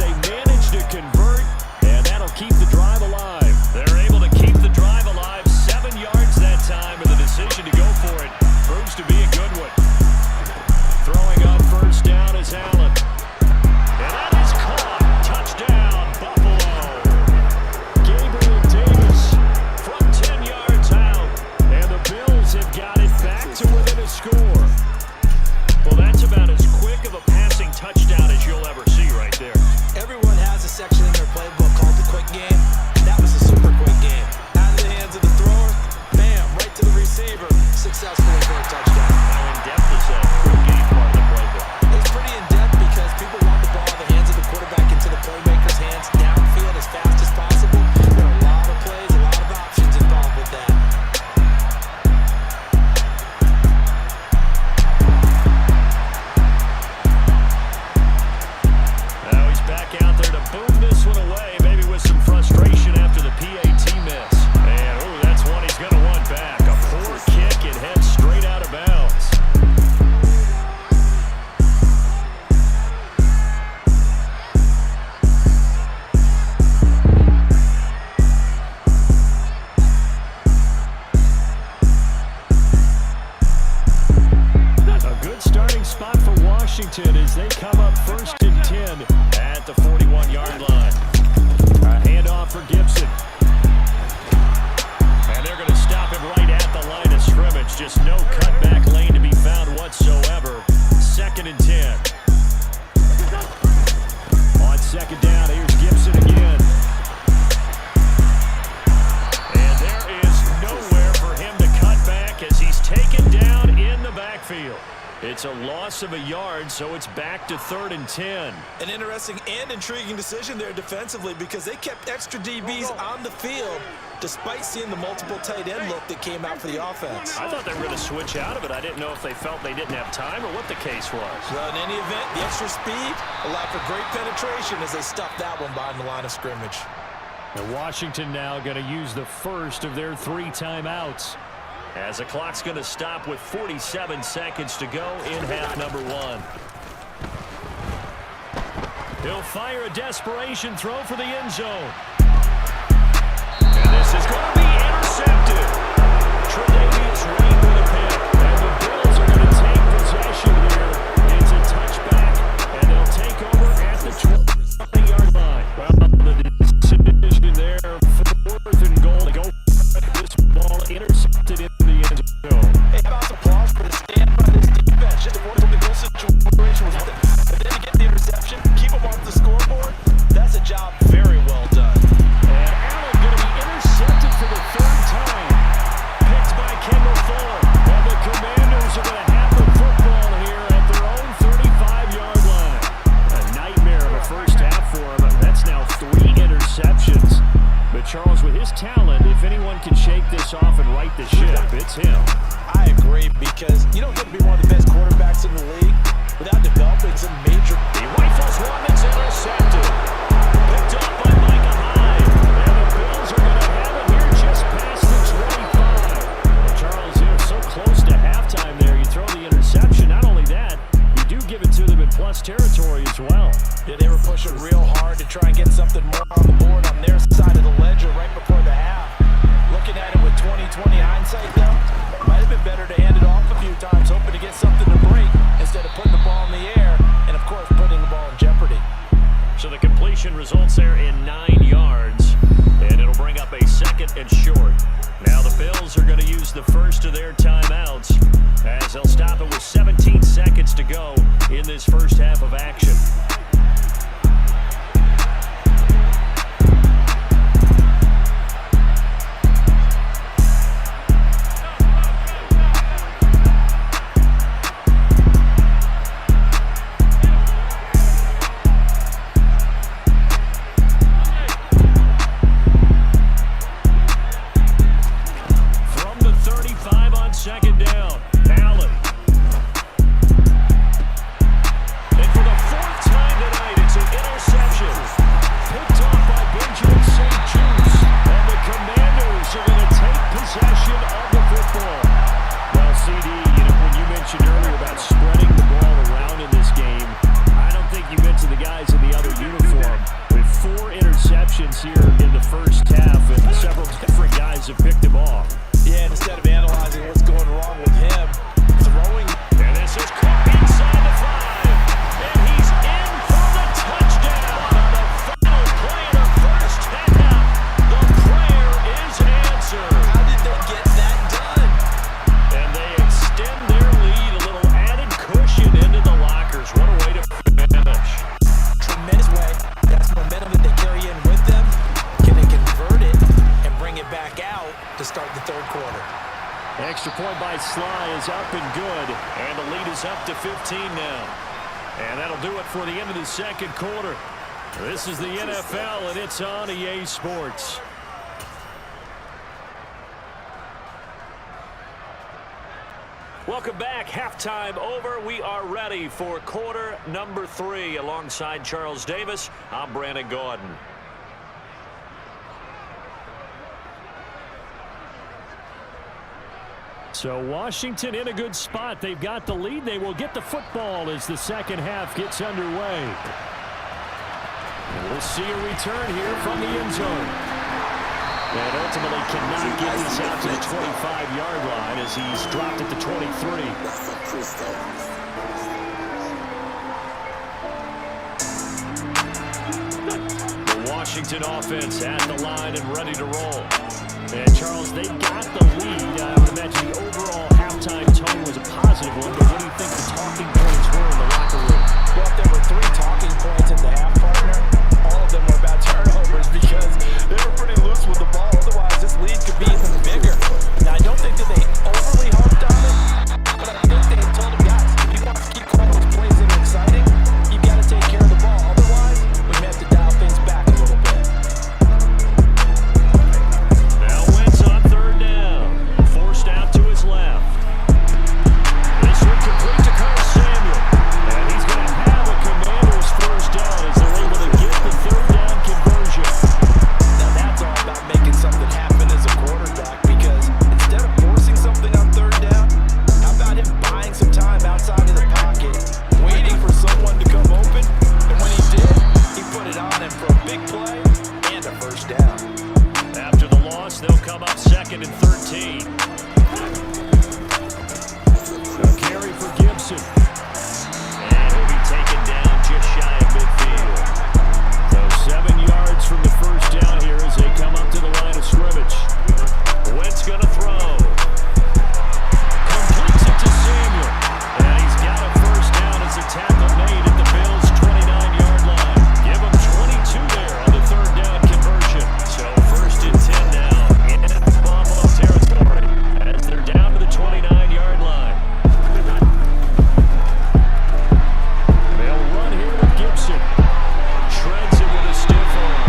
back out there to boom this one away, maybe with some frustration after the PAT miss. And, ooh, that's one he's going to want back. A poor kick, it heads straight out of bounds. Spot for Washington as they come up 1st and 10 at the 41-yard line. A handoff for Gibson. And they're going to stop him right at the line of scrimmage. Just no cutback lane to be found whatsoever. 2nd and 10. On 2nd down, here's Gibson again. And there is nowhere for him to cut back as he's taken down in the backfield. It's a loss of a yard, so it's back to 3rd and 10. An interesting and intriguing decision there defensively because they kept extra DBs on the field despite seeing the multiple tight end look that came out for the offense. I thought they were going to switch out of it. I didn't know if they felt they didn't have time or what the case was. Well, in any event, the extra speed allowed for great penetration as they stuffed that one behind the line of scrimmage. And Washington now going to use the first of their 3 timeouts, as the clock's going to stop with 47 seconds to go in half number 1. He'll fire a desperation throw for the end zone. And this is going to be intercepted. Tre'Davious Wayne with a pick. And the Bills are going to take possession here. It's a touchback, and they'll take over at the 20-yard line. Well, the decision there for 4th and goal to go this ball intercepted in the end zone. Hey, how about applause for the stand by this defense? Just avoiding the goal situation was one. But then to get the interception, keep them off the scoreboard, that's a job very well done. And Allen going to be intercepted for the 3rd time. Picked by Kendall Fuller. And the Commanders are going to have the football here at their own 35-yard line. A nightmare of a first half for him. That's now 3 interceptions. But Charles, with his talent, if anyone can shake this off and right the ship, it's him. I agree, because you don't get to be one of the best quarterbacks in the league without developing some major. He rifles one that's intercepted. Picked up by Micah Hyde. And the Bills are going to have it here just past the 25. And Charles, you're so close to halftime there. You throw the interception. Not only that, you do give it to them in plus territory as well. Yeah, they were pushing real hard to try and get something more on the board on their side of the ledger right before the half. Looking at it with 20/20 hindsight, though, might have been better to hand it off a few times, hoping to get something to break instead of putting the ball in the air and, of course, putting the ball in jeopardy. So the completion results there in 9 yards, and it'll bring up a 2nd and short. Now the Bills are going to use the first of their timeouts as they'll stop it with 17 seconds to go in this first half of action. Extra point by Sly is up and good, and the lead is up to 15 now. And that'll do it for the end of the 2nd quarter. This is the NFL, and it's on EA Sports. Welcome back. Halftime over. We are ready for quarter number 3. Alongside Charles Davis, I'm Brandon Gordon. So Washington in a good spot. They've got the lead. They will get the football as the second half gets underway. And we'll see a return here from the end zone. And ultimately cannot get this out to the 25-yard line as he's dropped at the 23. That's a crystal. The Washington offense at the line and ready to roll. And Charles, they got the lead. I would imagine the overall halftime tone was a positive one, but what do you think the talking points were in the locker room? Well, if there were 3 talking points at the half, partner, all of them were about turnovers because they were pretty loose with the ball. Otherwise, this lead could be even bigger. Now, I don't think that they overly harped on it, but I think they told them, guys, if you want to keep calling those plays that are exciting, you've got to take care of the ball. Otherwise, we may have to dial things back a little bit. Now Wentz on third down. Forced out to his left. This one complete to Curtis Samuel. And he's going to have a Commander's first down as they're able to get the third down conversion. Now that's all about making something happen as a quarterback, because instead of forcing something on third down, how about him buying some time outside of the pocket, waiting for someone to come open, and when he did, he put it on him for a big play and a first down. After the loss, they'll come up second and 13. A carry for Gibson. And he'll be taken down just shy of midfield. So 7 yards from the first down here as they come up to the line of scrimmage. Wentz going to throw. Completes it to Samuel. And he's got a first down as the tackle made at the Bills' 29-yard line. Give him 22 there on the third down conversion. So first and 10 now in Buffalo territory as they're down to the 29-yard line. They'll run here with Gibson. Shreds it with a stiff arm.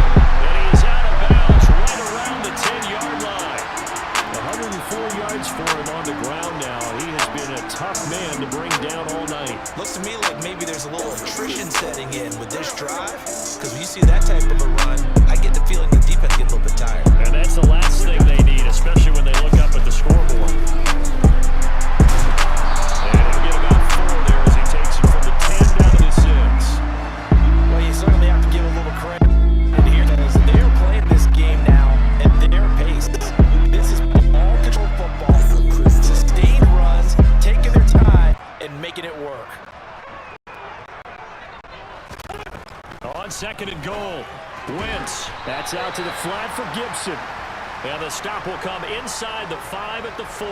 And he is out of bounds right around the 10-yard line. 104 yards for him on the ground now. He has been a tough man to bring down all night. Looks to me like maybe there's a little attrition setting in with this drive, because when you see that type of a run, I get the feeling the defense gets a little bit tired. And that's the last thing they need, especially when they look up at the scoreboard. And he'll get about 4 there as he takes it from the 10 down to the 6. Well, you certainly have to give a little credit here, because they are playing this game now at their pace. This is all control football, sustained runs, taking their time, and making it work. On second and goal, Wentz. That's out to the flat for Gibson. And the stop will come inside the 5 at the 4.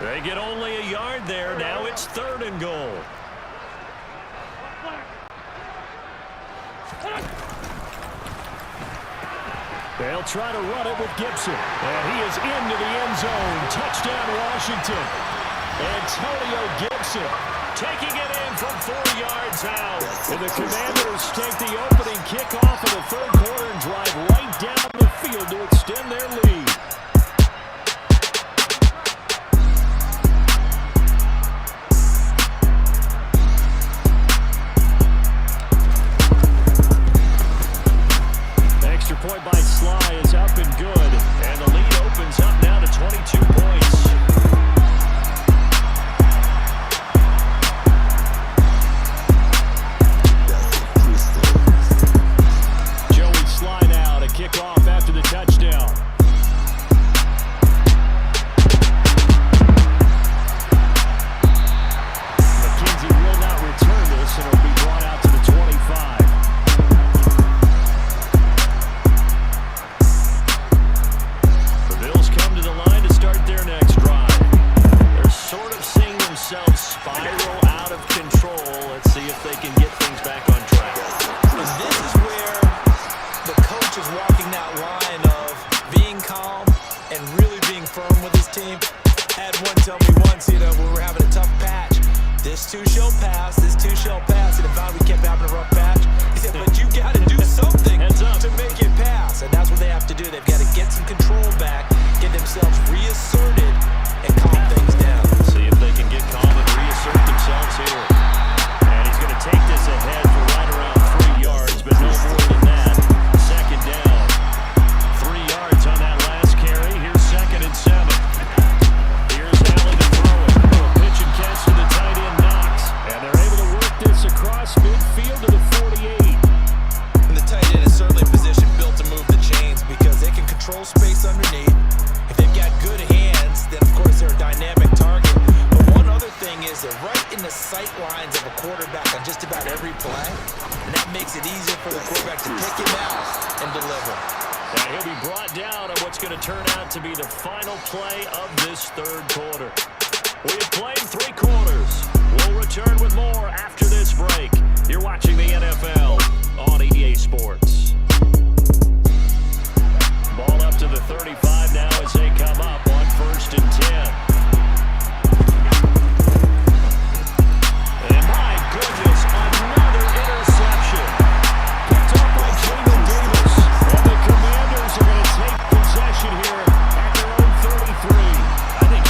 They get only a yard there. Now it's third and goal. They'll try to run it with Gibson. And he is into the end zone. Touchdown, Washington. Antonio Gibson Taking it in from 4 yards out. And the Commanders take the opening kickoff of the third quarter and drive right down the field to extend their lead. Extra point by Sly is up and good. And the lead opens up now to 22 points. Kickoff after the touchdown. McKenzie will not return this, and it'll be brought out to the 25. The Bills come to the line to start their next drive. They're sort of seeing themselves spiral out of control. Let's see if they can get things back on track. And this is where the coach is walking that line of being calm and really being firm with his team. Had one tell me once, when we were having a tough patch, this too shall pass, this too shall pass. And if we kept having a rough patch, he said, but you got to do something to make it pass. And that's what they have to do. They've got to get some control back, get themselves reasserted, and calm things down. See if they can sight lines of a quarterback on just about every play, and that makes it easier for the quarterback to pick him out and deliver. And he'll be brought down on what's going to turn out to be the final play of this third quarter. We have played 3 quarters. We'll return with more after this break. You're watching the NFL on EA Sports. Ball up to the 35 now as they come up on 1st and 10. And my goodness, another interception. Picked up by Jamin Davis. And the Commanders are going to take possession here at their own 33. I think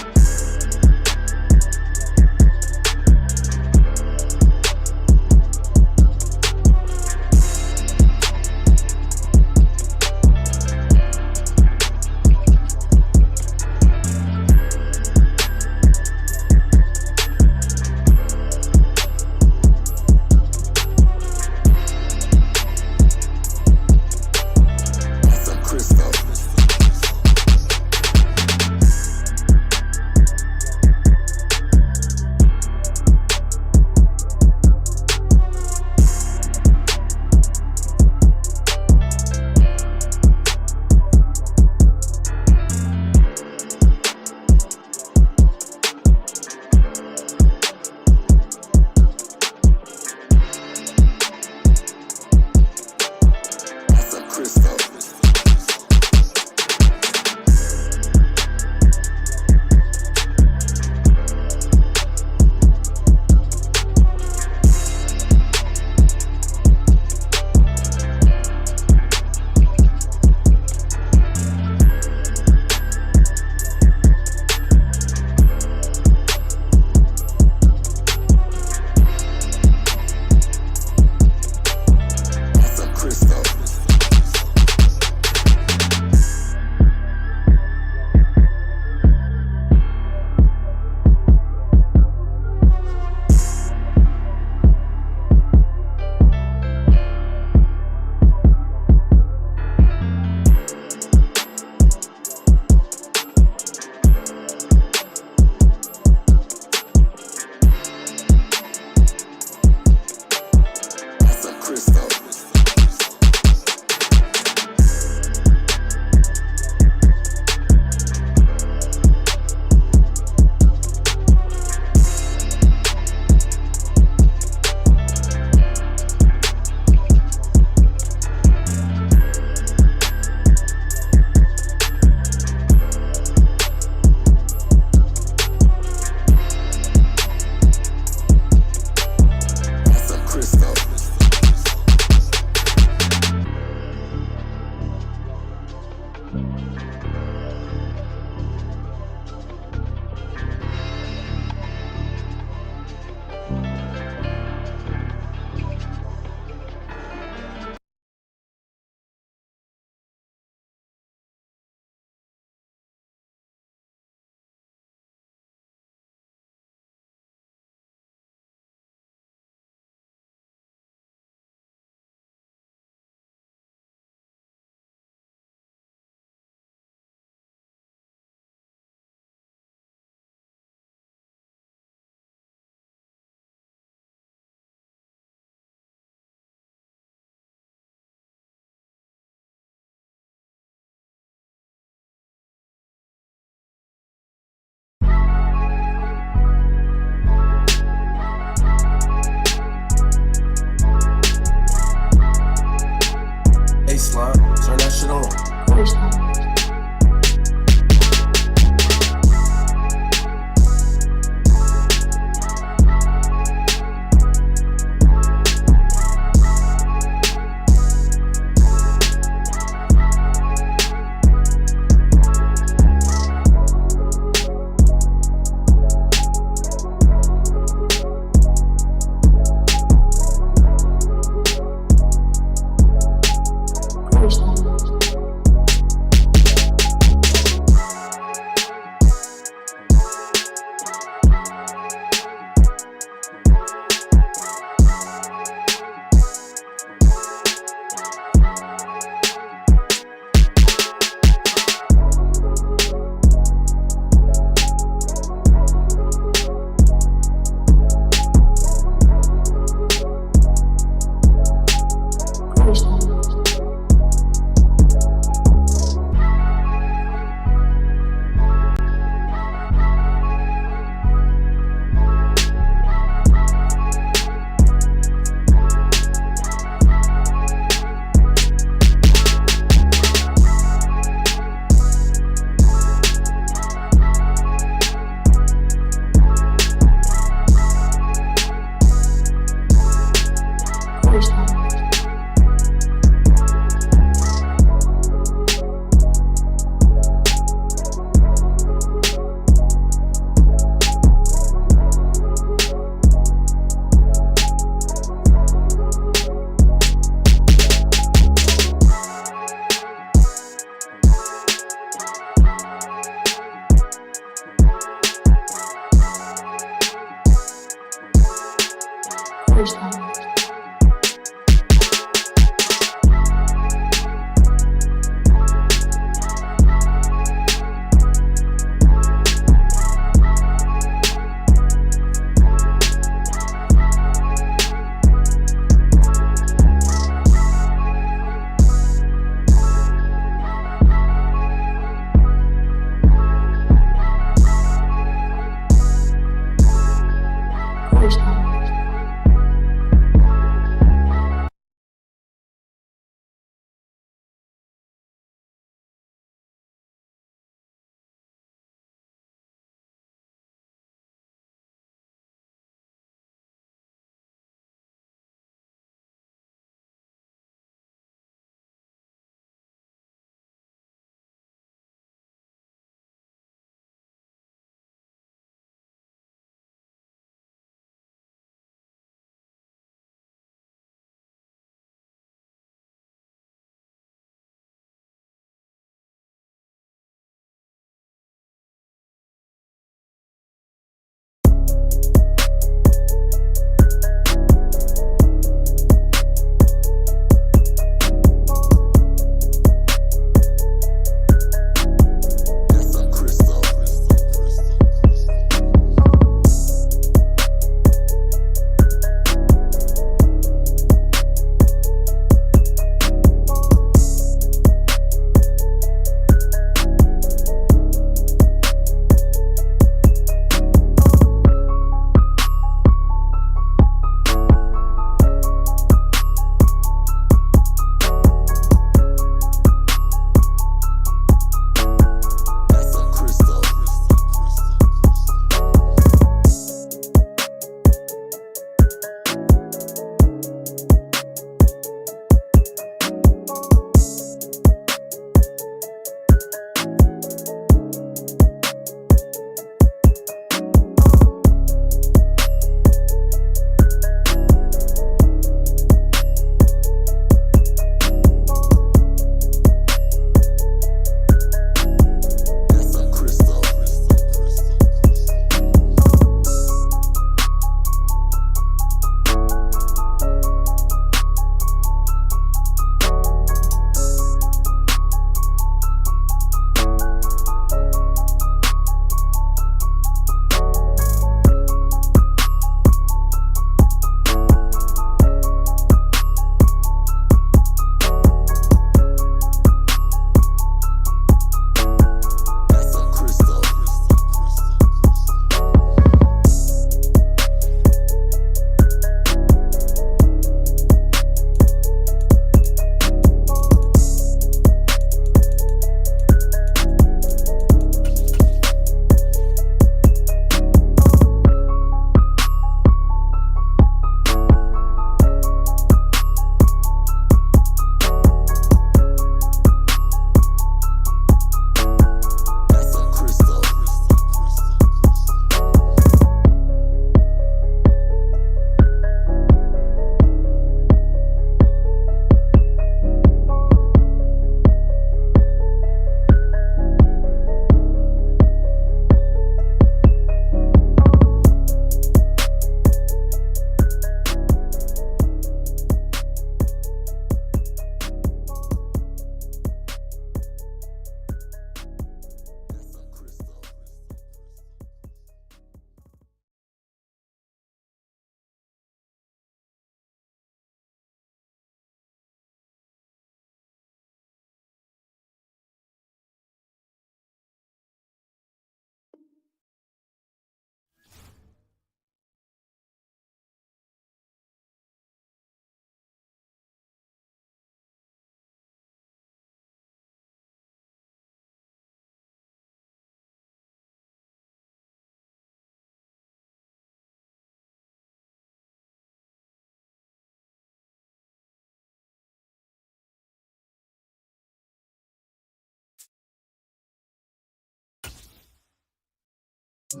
It's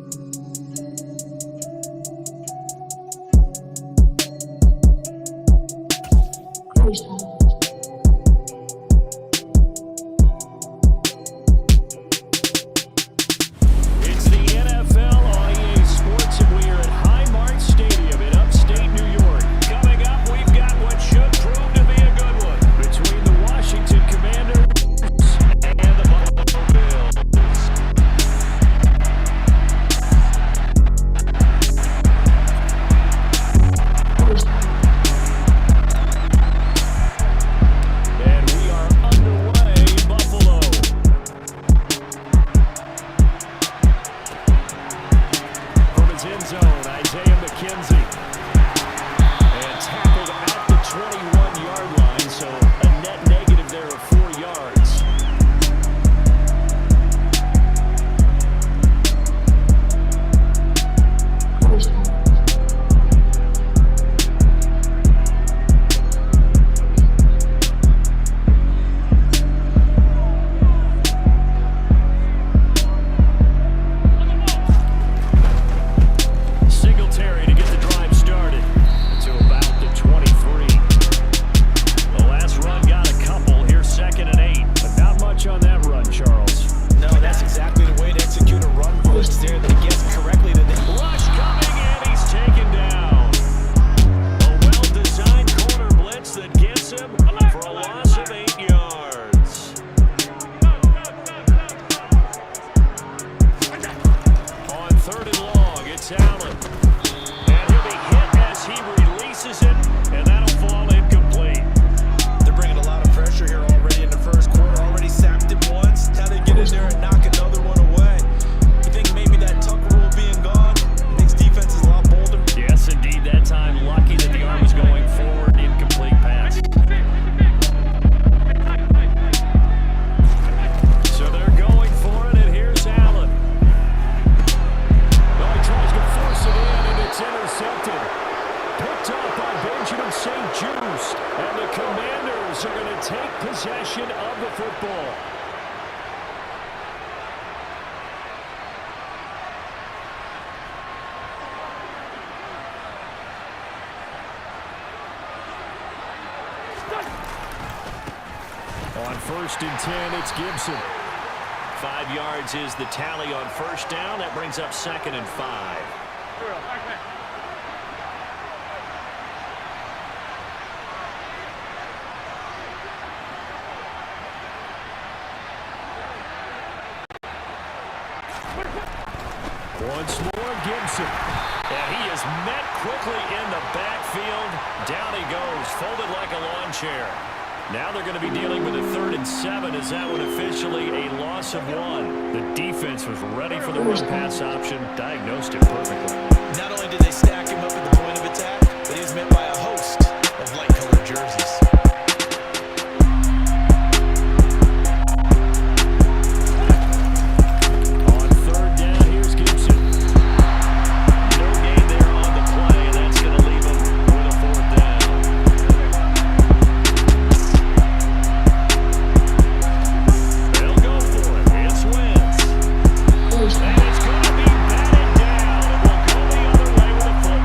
the NFL on EA Sports, and we are at Highmark Stadium in upstate New York. Coming up, we've got what should prove to be a good one between the Washington Commanders and the Buffalo Bills. And we are underway in Buffalo. From his end zone, Isaiah McKenzie. And tackled at the 21-yard line, so a net negative there of 4 yards. Singletary to get the drive started to about the 23. The last run got a couple. Here's 2nd and 8, but not much on that run, Charles. No, that's exactly the way to execute a run blitz there. That he gets correctly to the Rush coming, and he's taken down. A well-designed corner blitz that gets him for a loss of 8 yards. On 3rd and long, it's Allen. And he'll be hit as he releases it, and that'll fall incomplete. They're bringing a lot of pressure here already in the first quarter. Already sacked him once. Now they get in there and knock another one away. You think maybe that Tucker rule being gone makes defenses a lot bolder? Yes, indeed, that time lucky that the arm was going forward. Incomplete pass. So they're going for it, and here's Allen. Well, he tries to force it in, and it's intercepted. Picked up by Benjamin St. Just, and the Commanders are going to take possession of the football. On 1st and 10, it's Gibson. 5 yards is the tally on 1st down. That brings up 2nd and 5. Once more, Gibson. And he is met quickly in the backfield. Down he goes, folded like a lawn chair. Now they're going to be dealing with a 3rd and 7. Is that one officially a loss of 1? The defense was ready for the run-pass option, diagnosed it perfectly. Not only did they stack him up at the point of attack, but he was met by a host of light-colored jerseys. On 3rd down, here's Gibson. No gain there on the play, and that's going to leave him with a 4th down. They'll go for it. It's Wentz. And it's going to be batted down, and we'll go the other way with a football.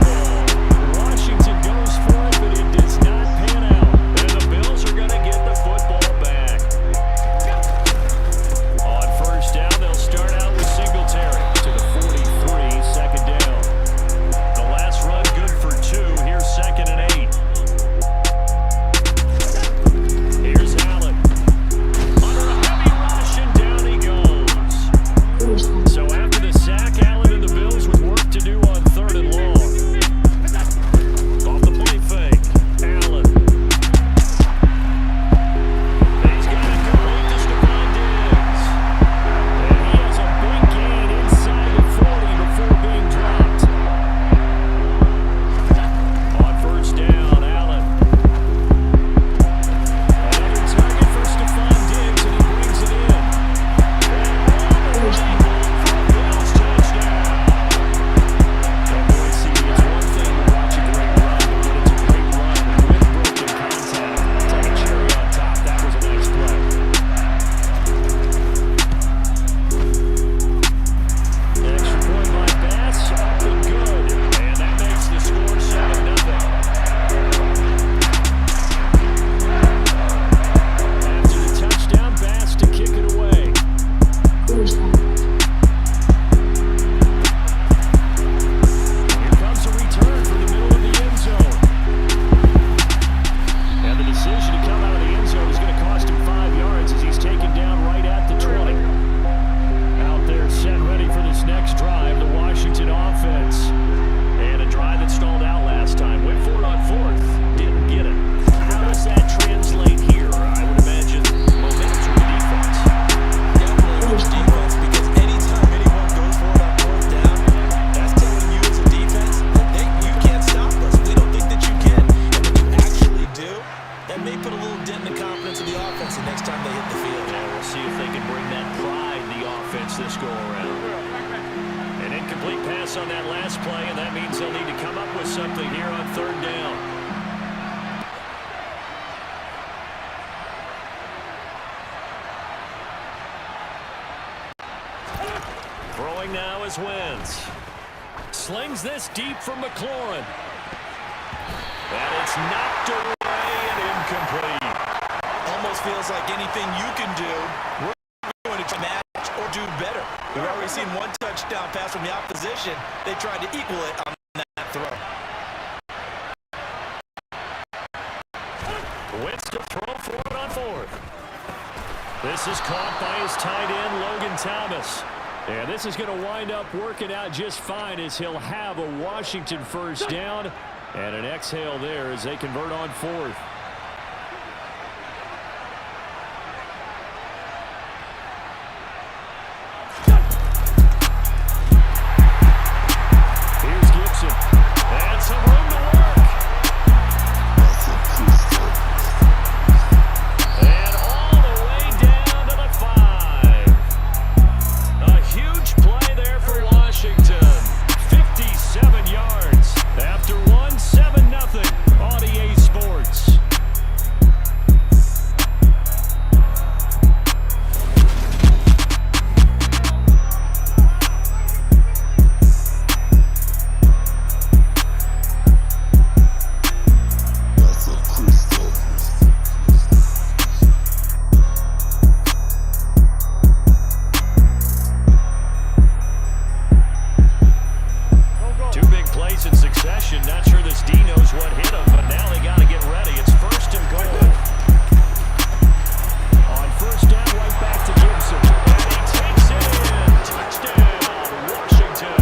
the offense the next time they hit the field. Yeah, we'll see if they can bring that pride in the offense this go-around. An incomplete pass on that last play, and that means they'll need to come up with something here on third down. Throwing now is Wentz. Slings this deep from McLaurin. And it's knocked away and incomplete. Almost feels like anything you can do, we're going to match or do better. We've already seen one touchdown pass from the opposition. They tried to equal it on that throw. Wentz to throw for it on fourth. This is caught by his tight end, Logan Thomas. And this is going to wind up working out just fine as he'll have a Washington first down. And an exhale there as they convert on fourth. Here's Gibson. And some room to work. And all the way down to the 5. A huge play there for Washington. 57 yards after 7-0 on EA Sports. Two big plays in succession. Not sure this D knows what hit him, but now they got to get ready. It's first and goal. On first down, right back to Gibson. And he takes it in. Touchdown, Washington.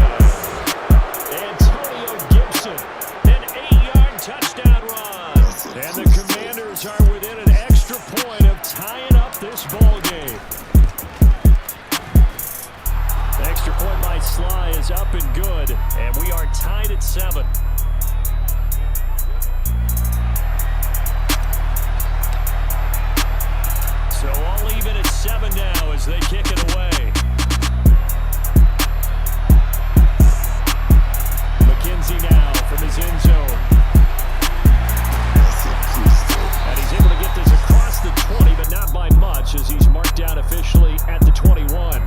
Antonio Gibson, an 8-yard touchdown run. And the Commanders are within an extra point of tying up this ball game. Extra point by Sly is up and good, and we are tied at 7. So all even at 7 now as they kick it away. McKenzie now from his end zone. And he's able to get this across the 20, but not by much as he's marked out officially at the 21.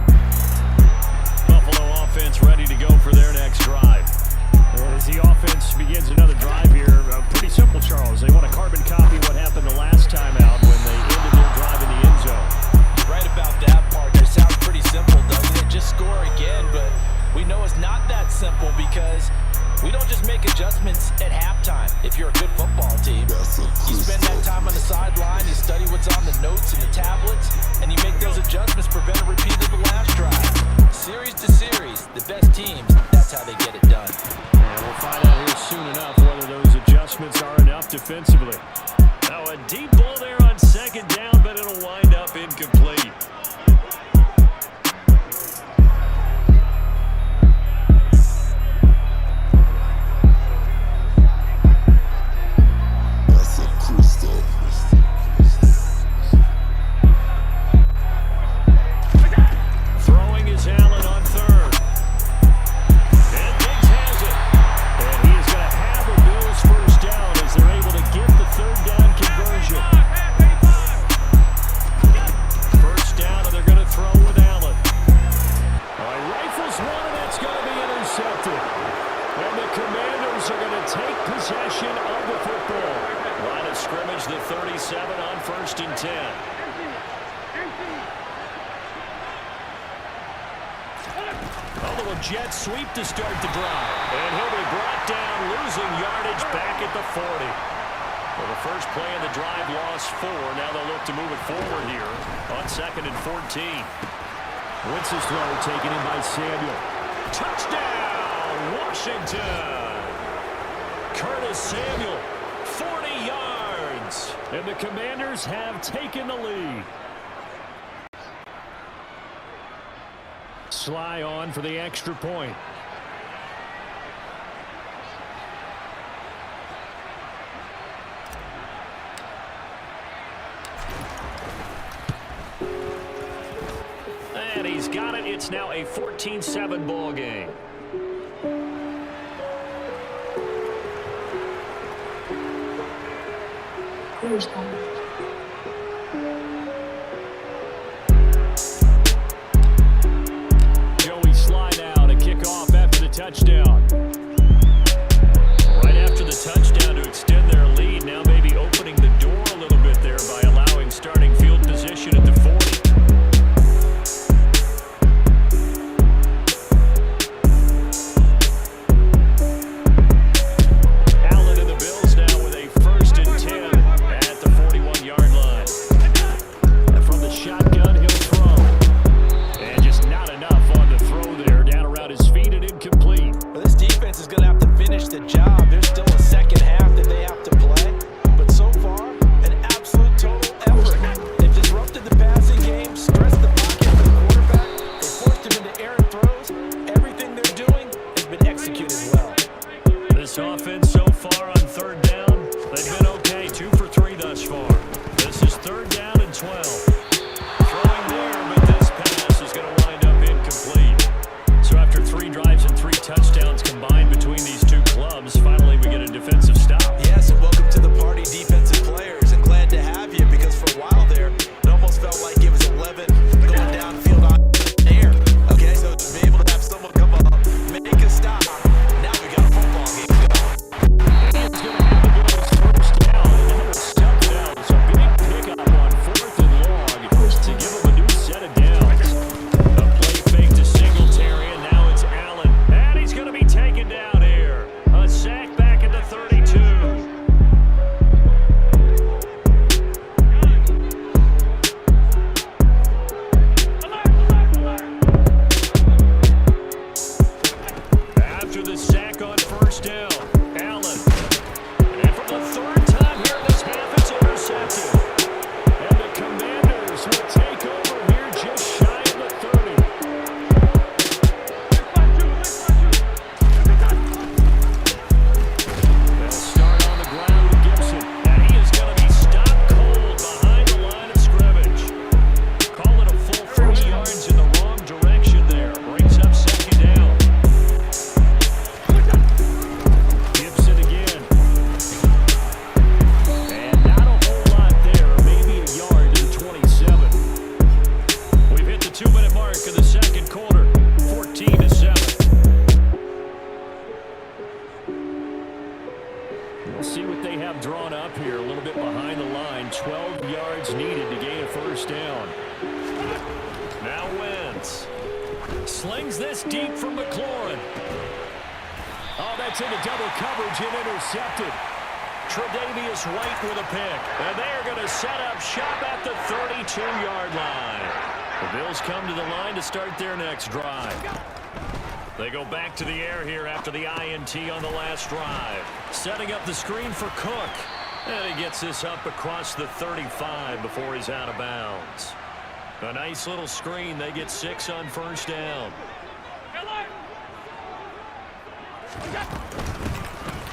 Buffalo offense ready to go for their next drive. And as the offense begins another drive here, pretty simple, Charles. They want to carbon copy what happened the last time out when they ended their drive in the end zone. You're right about that, partner. Sounds pretty simple, doesn't it? Just score again, but we know it's not that simple because we don't just make adjustments at halftime. If you're a good football team, you spend that time on the sideline, you study what's on the notes and the tablets, and you make those adjustments, prevent a repeat of the last drive. Series to series, the best teams, that's how they get it done. And we'll find out here soon enough whether those adjustments are enough defensively. Now a deep ball there on second down, but it'll wind up incomplete. Throwing is Allen on third. And Diggs has it. And he is going to have a Bills first down as they're able to get the third down conversion. First down, and they're going to throw with Allen. Rifles one, and that's going to be intercepted. And the Commanders are going to take possession of the football. Line of scrimmage, the 37 on first and 10. A little jet sweep to start the drive. And he'll be brought down, losing yardage back at the 40. Well, the first play of the drive lost 4. Now they'll look to move it forward here on second and 14. Wentz's throw taken in by Samuel. Touchdown, Washington! Curtis Samuel, 40 yards. And the Commanders have taken the lead. Sly on for the extra point. It's now a 14-7 ball game. Joey Sly now to kick off after the touchdown. Right after the touchdown to extend their lead, now maybe opening the door a little bit there by allowing starting field position at the 40. They go back to the air here after the INT on the last drive. Setting up the screen for Cook. And he gets this up across the 35 before he's out of bounds. A nice little screen. They get 6 on first down.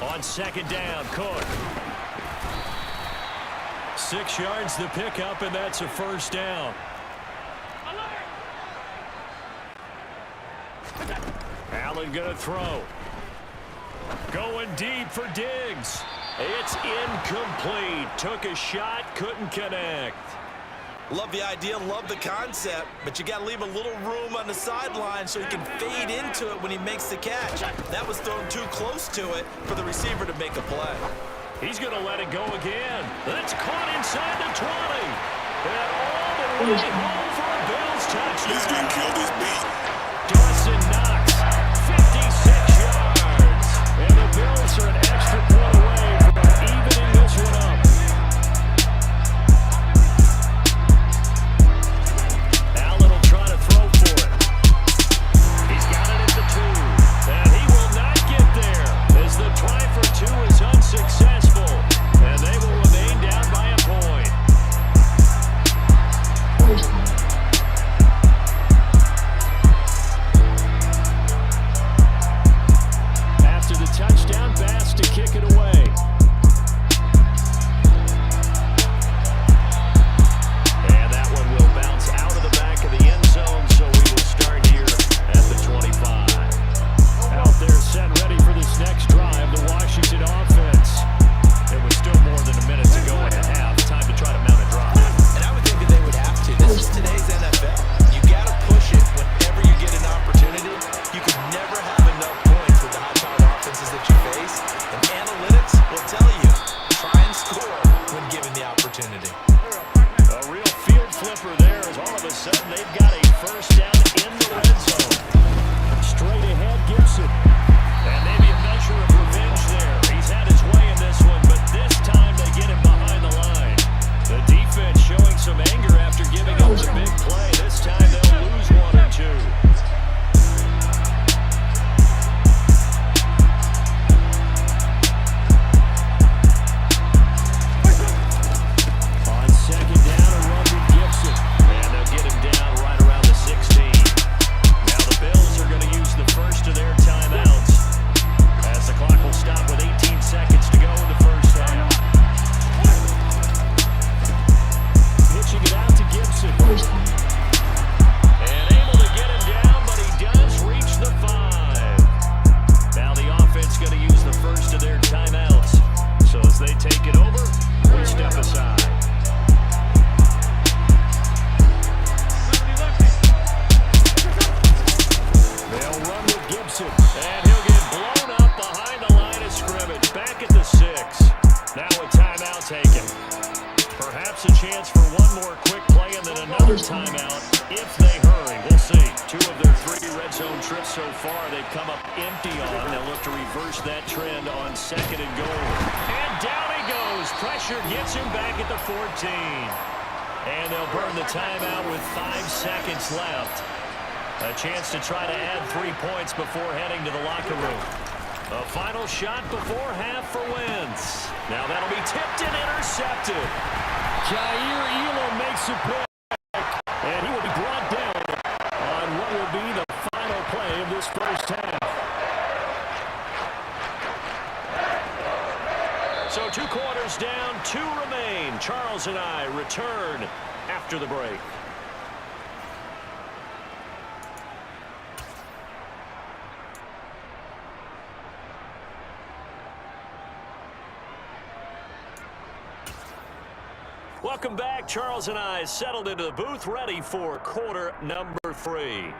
On second down, Cook. 6 yards the pickup, and that's a first down. Allen gonna throw. Going deep for Diggs. It's incomplete. Took a shot, couldn't connect. Love the idea, love the concept, but you got to leave a little room on the sideline so he can fade into it when he makes the catch. That was thrown too close to it for the receiver to make a play. He's going to let it go again. That's caught inside the 20. And all the way home for a Bills touchdown. He's going to kill this beat. Dawson Knox, 56 yards. And the Bills are an extra point away from evening this one up. Allen will try to throw for it. He's got it at the 2. And he will not get there as the try for 2 is unsuccessful. And they will remain down by a point. a sudden they've got a first down in the red zone. Straight ahead, Gibson. And maybe a measure of revenge there. He's had his way in this one, but this time they get him behind the line. The defense showing some anger after giving up the big play. This time they'll lose one or two. On second down, a run with Gibson. And they'll get him down right around the 16. Now the Bills are going to use the first of their timeouts, as the clock will stop with 18 seconds to go in the first half. Pitching it out to Gibson. And able to get him down, but he does reach the 5. Now the offense going to use the first of their timeouts. So as they take it over, we step aside. They'll run with Gibson, and he'll get blown up behind the line of scrimmage. Back at the 6. Now a timeout taken. Perhaps a chance for one more quick play and then another timeout if they hurry. We'll see. 2 of their 3 red zone trips so far they've come up empty on. They'll look to reverse that trend on second and goal. And down he goes. Pressure gets him back at the 14. And they'll burn the timeout with 5 seconds left. A chance to try to add 3 points before heading to the locker room. A final shot before half for Wentz. Now that'll be tipped and intercepted. Jair Elam makes a pick, and he will be brought down on what will be the final play of this first half. So 2 quarters down, 2 remain. Charles and I return after the break. Welcome back. Charles and I settled into the booth, ready for quarter number 3.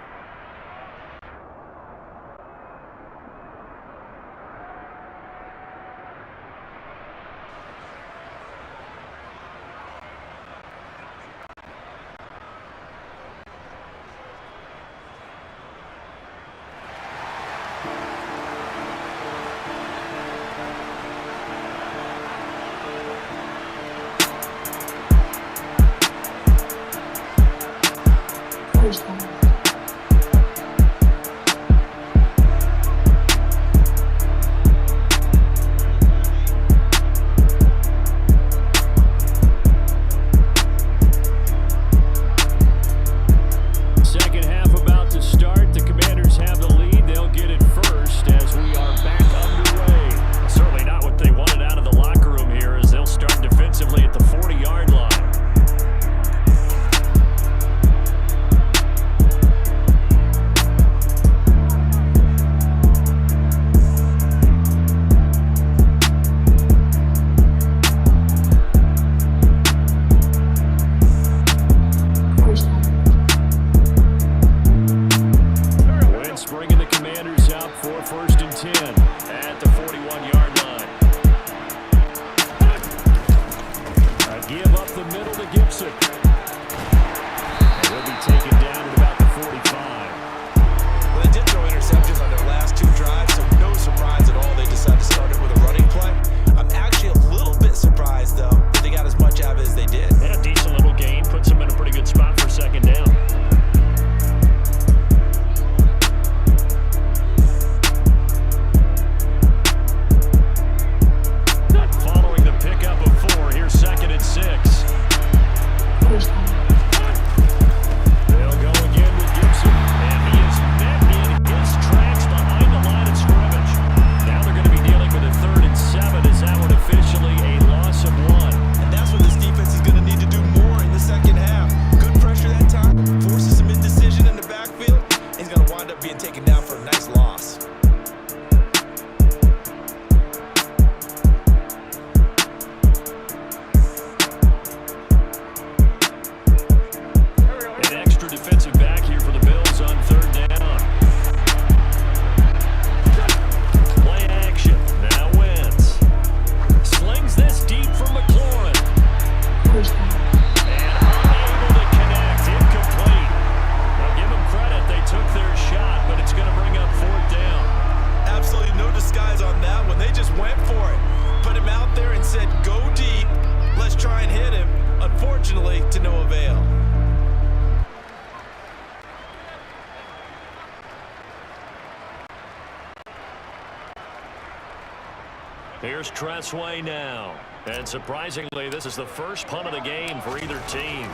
Tressway now. And surprisingly, this is the first punt of the game for either team.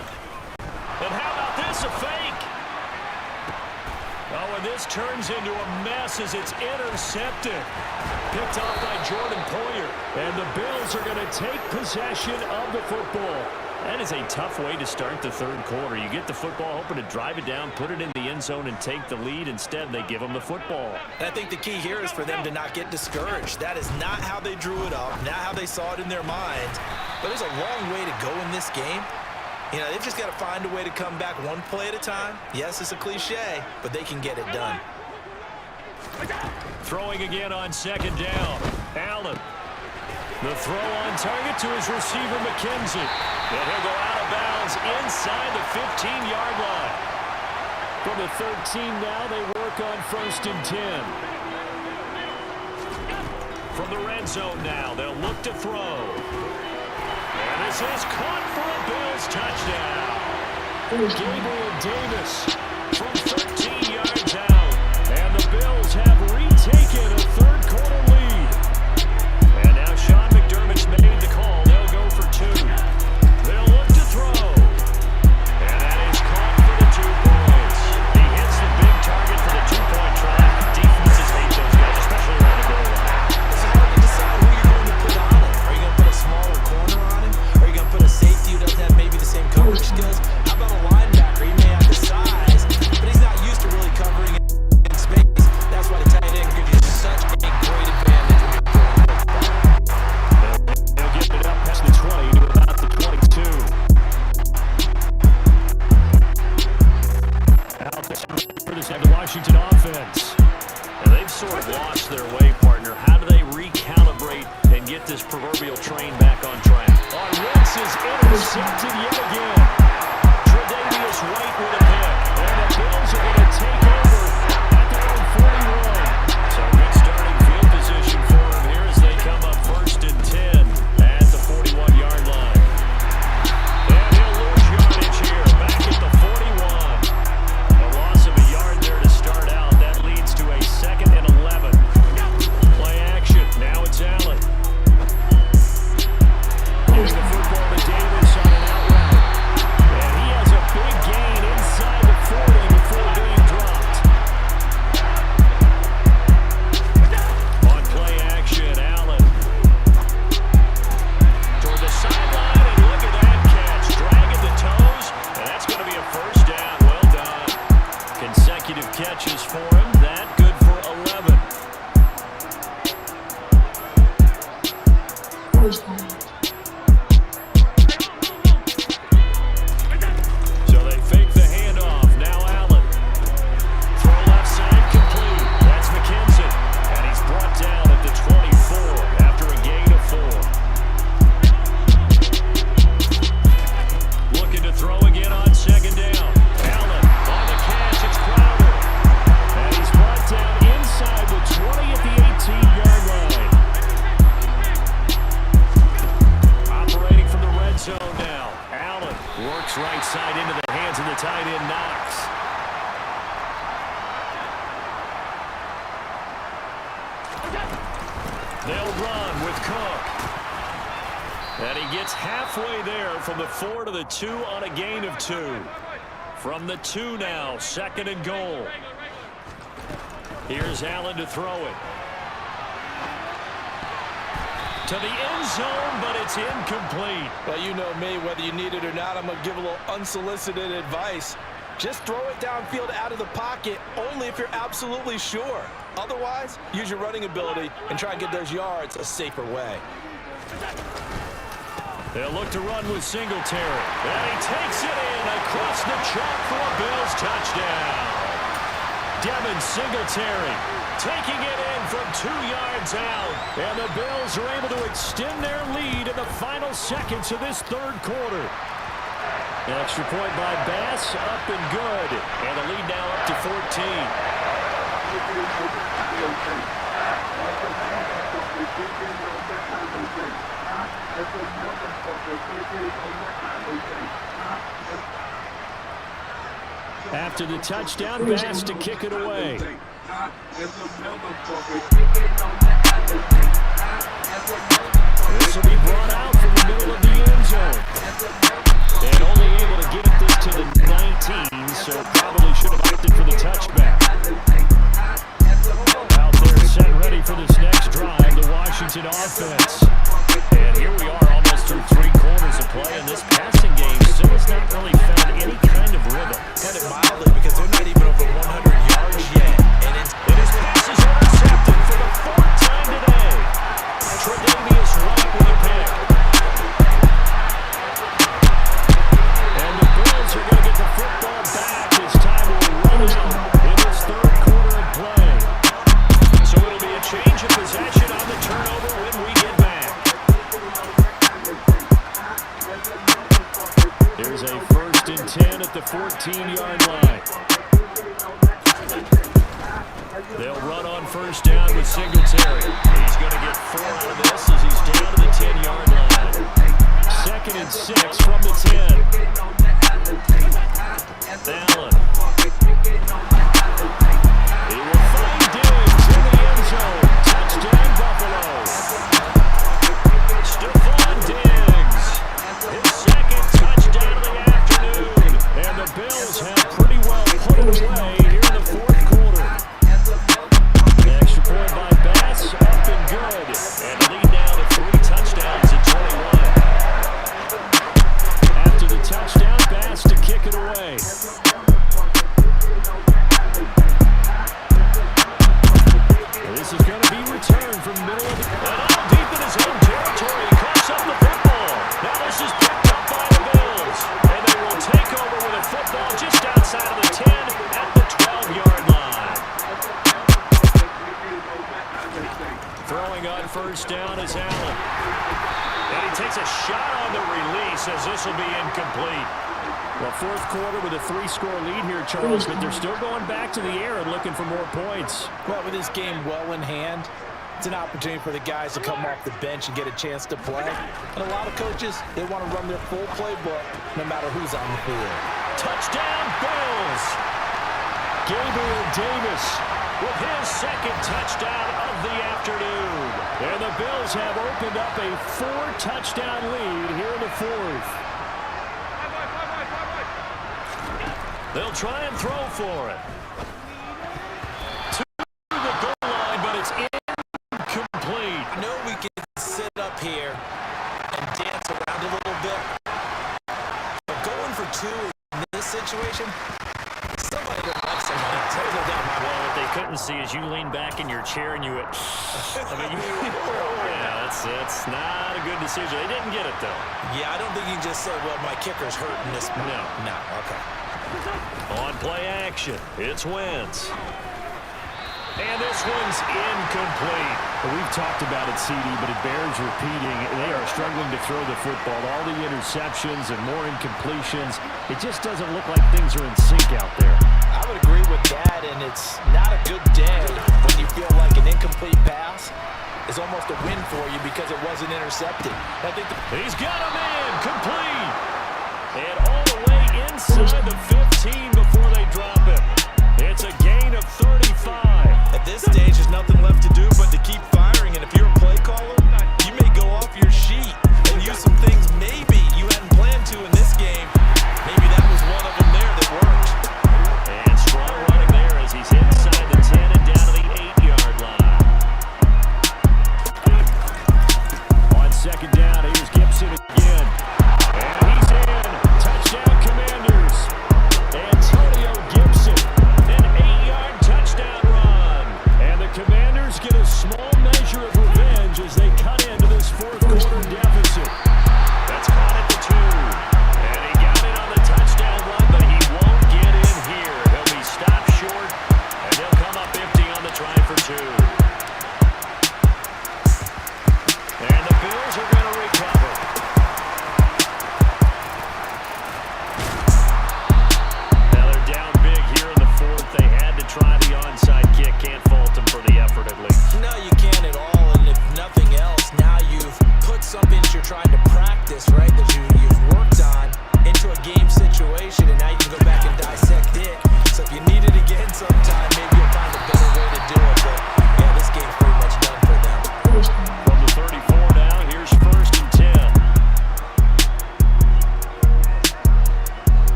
And how about this, a fake? Oh, and this turns into a mess as it's intercepted. Picked off by Jordan Poyer. And the Bills are going to take possession of the football. That is a tough way to start the third quarter. You get the football, hoping to drive it down, put it in the end zone, and take the lead. Instead, they give them the football. And I think the key here is for them to not get discouraged. That is not how they drew it up, not how they saw it in their minds. But there's a long way to go in this game. You know, they've just got to find a way to come back one play at a time. Yes, it's a cliche, but they can get it done. Throwing again on second down. Allen. The throw on target to his receiver, McKenzie. And he'll go out of bounds inside the 15-yard line. From the 13 now, they work on 1st and 10. From the red zone now, they'll look to throw. And this is caught for a Bills touchdown. Gabriel Davis from 13 yards out. And the Bills have retaken a third quarter lead. And now Sean McDermott's made the call. They'll go for 2. They'll look to throw. And that is caught for the 2 points. He hits the big target for the 2-point try. Defenses hate those guys, especially around the goal line. It's hard to decide who you're going to put on him. Are you going to put a smaller corner on him? Are you going to put a safety who doesn't have maybe the same coverage skills? How about a linebacker? He may have the size, but he's not used to really covering in space. That's why the tight end gives you such a great advantage when you're throwing those balls. They'll get it up past the 20 to about the 22. Out there for this the Washington offense. And they've sort of lost their way, partner. How do they recalibrate and get this proverbial train back on track? On Wentz is intercepted yet again. Tre'Davious White with a pick. And the Bills are going to take over at their own 41. So good starting field position for them here as they come up 1st and 10 at the 41-yard line. And he'll lose yardage here back at the 41. A loss of a yard there to start out. That leads to a 2nd and 11. Play action. Now it's Allen. Giving the football to Davis on an out route. And he has a big gain inside the 40 before being dropped. On play action, Allen. Toward the sideline, and look at that catch. Dragging the toes, and that's going to be a 1st down. Well done. Consecutive catches for him. That good for 11. So they fake the handoff. Now Allen. Throw left side complete. That's McKenzie. And he's brought down at the 24 after a gain of 4. Looking to throw again on 2nd down. Allen on the catch. It's Crowder. And he's brought down inside the 20 at the 18-yard line. Operating from the red zone now. Allen works right side into the hands of the tight end, Knox. They'll run with Cook. And he gets halfway there from the 4 to the 2 on a gain of 2. From the 2 now, 2nd and goal. Here's Allen to throw it. To the end zone, but it's incomplete. Well, you know me, whether you need it or not, I'm going to give a little unsolicited advice. Just throw it downfield out of the pocket only if you're absolutely sure. Otherwise, use your running ability and try and get those yards a safer way. They'll look to run with Singletary. And he takes it in across the chalk for a Bills touchdown. Devin Singletary taking it in from 2 yards out. And the Bills are able to extend their lead in the final seconds of this third quarter. An extra point by Bass, up and good. And the lead now up to 14. After the touchdown, Bass to kick it away. This will be brought out from the middle of the end zone. And only able to get this to the 19, so probably should have opted for the touchback. Out there set ready for this next drive, the Washington offense. And here we are almost through 3 quarters of play, and this passing game still has not really found any kind of rhythm. Put it mildly, because they're not even over 100 yards yet. And his pass is intercepted for the 4th time today. Tre'Davious White with a pick. And the Bills are going to get the football back as time will run out in this 3rd quarter of play. So it'll be a change of possession on the turnover when we get back. Here's a 1st and 10 at the 14-yard line. They'll run on 1st down with Singletary. He's going to get 4 out of this as he's down to the 10-yard line. 2nd and 6 from the 10. Allen. He will find Diggs in the end zone. Touchdown, Buffalo. Stephon Diggs. His 2nd touchdown of the afternoon. And the Bills have pretty well put it away here in the 4th quarter. The extra point by Bass, up and good. And the lead now to 3 touchdowns at 21. After the touchdown, Bass to kick it away. This is going to be returned from the middle of the... And all deep in his own territory, he coughs up the football. Now this is picked up by the Bills. And they will take over with a football just outside of the 10 at the 12-yard line. Throwing on 1st down is Allen. And he takes a shot on the release as this will be incomplete. Well, 4th quarter with a 3-score lead here, Charles, but they're still going back to the air and looking for more points. Well, with this game well in hand, it's an opportunity for the guys to come off the bench and get a chance to play. And a lot of coaches, they want to run their full playbook no matter who's on the field. Touchdown, Bills! Gabriel Davis with his 2nd touchdown of the afternoon. And the Bills have opened up a 4-touchdown lead here in the 4th. They'll try and throw for it. To the goal line, but it's incomplete. I know we can sit up here and dance around a little bit, but going for 2 in this situation, somebody don't like someone else. Well, what they couldn't see is you lean back in your chair and you went, I mean, yeah, that's not a good decision. They didn't get it, though. Yeah, I don't think you can just say, well, my kicker's hurting this. No, okay. On play action, it's Wentz. And this one's incomplete. Well, we've talked about it, CD, but it bears repeating. They are struggling to throw the football. All the interceptions and more incompletions. It just doesn't look like things are in sync out there. I would agree with that, and it's not a good day when you feel like an incomplete pass is almost a win for you because it wasn't intercepted. I think he's got him in, complete. And all the way inside the 15 before they drop it. It's a gain of 35. At this stage, there's nothing left to do but to keep firing. And if you're a play caller, you may go off your sheet and use some things maybe you hadn't planned to in this game. Maybe that was one of them there that worked. And strong running there as he's inside the 10 and down to the 8-yard line. On 2nd down, here's Gibson again. And he's in. Touchdown, Commanders.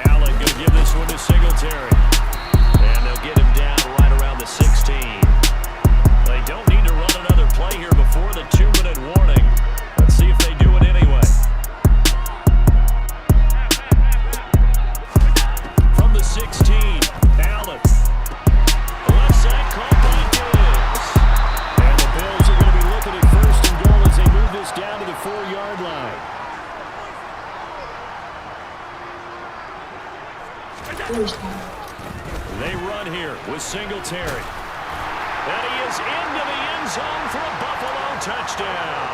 Allen going to give this one to Singletary. And they'll get him down right around the 16. They don't need to run another play here before the 2-minute warning. Let's see if they do it anyway. From the 16, Allen. The left side caught by Diggs. And the Bills are going to be looking at 1st and goal as they move this down to the 4-yard line. They run here with Singletary. And he is into the end zone for a Buffalo touchdown.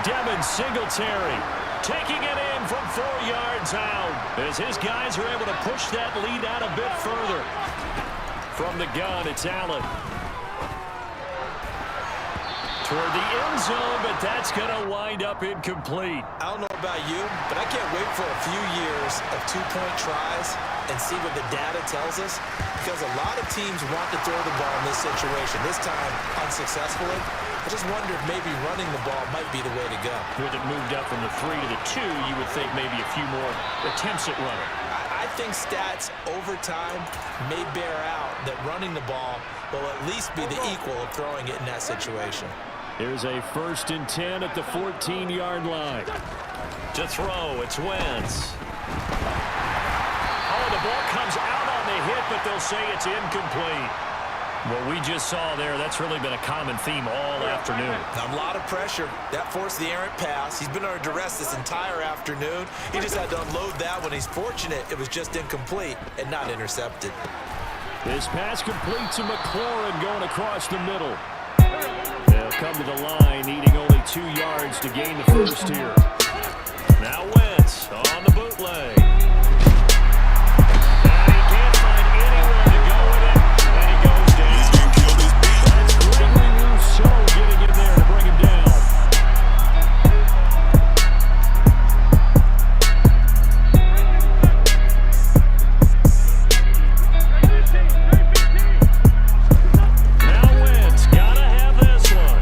Devin Singletary taking it in from 4 yards out as his guys are able to push that lead out a bit further. From the gun, it's Allen. Toward the end zone, but that's going to wind up incomplete. I don't know about you, but I can't wait for a few years of 2-point tries and see what the data tells us, because a lot of teams want to throw the ball in this situation, this time unsuccessfully. I just wonder if maybe running the ball might be the way to go. With it moved up from the 3 to the 2, you would think maybe a few more attempts at running. I think stats over time may bear out that running the ball will at least be the equal of throwing it in that situation. Here's a 1st and 10 at the 14-yard line. To throw, it's Wentz. Oh, the ball comes out on the hit, but they'll say it's incomplete. What we just saw there, that's really been a common theme all afternoon. A lot of pressure. That forced the errant pass. He's been under duress this entire afternoon. He just had to unload that when he's fortunate it was just incomplete and not intercepted. This pass complete to McLaurin going across the middle. They'll come to the line, needing only 2 yards to gain the 1st here. Now Wentz on the bootleg. And he can't find anywhere to go with it, and he goes down. That's Gregory Rousseau getting in there to bring him down. Now Wentz, gotta have this one.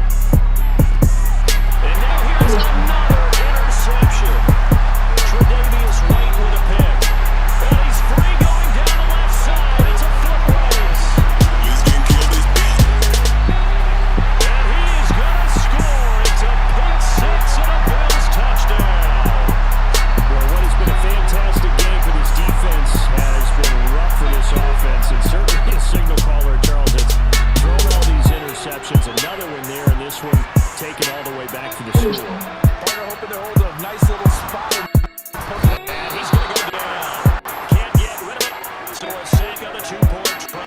And now here's another interception. Tre'Davious White with a pick. And he's free going down the left side. It's a foot race. And he's going to score. It's a pick 6 and a Bills touchdown. Well, what has been a fantastic game for this defense has been rough for this offense. And certainly a signal caller, Charles, that's thrown all these interceptions. Another one there, and this one taken all the way back to the score. Partner hoping to hold a nice little spot. And he's going to go down. Can't get rid of it. So a sack on the 2-point try.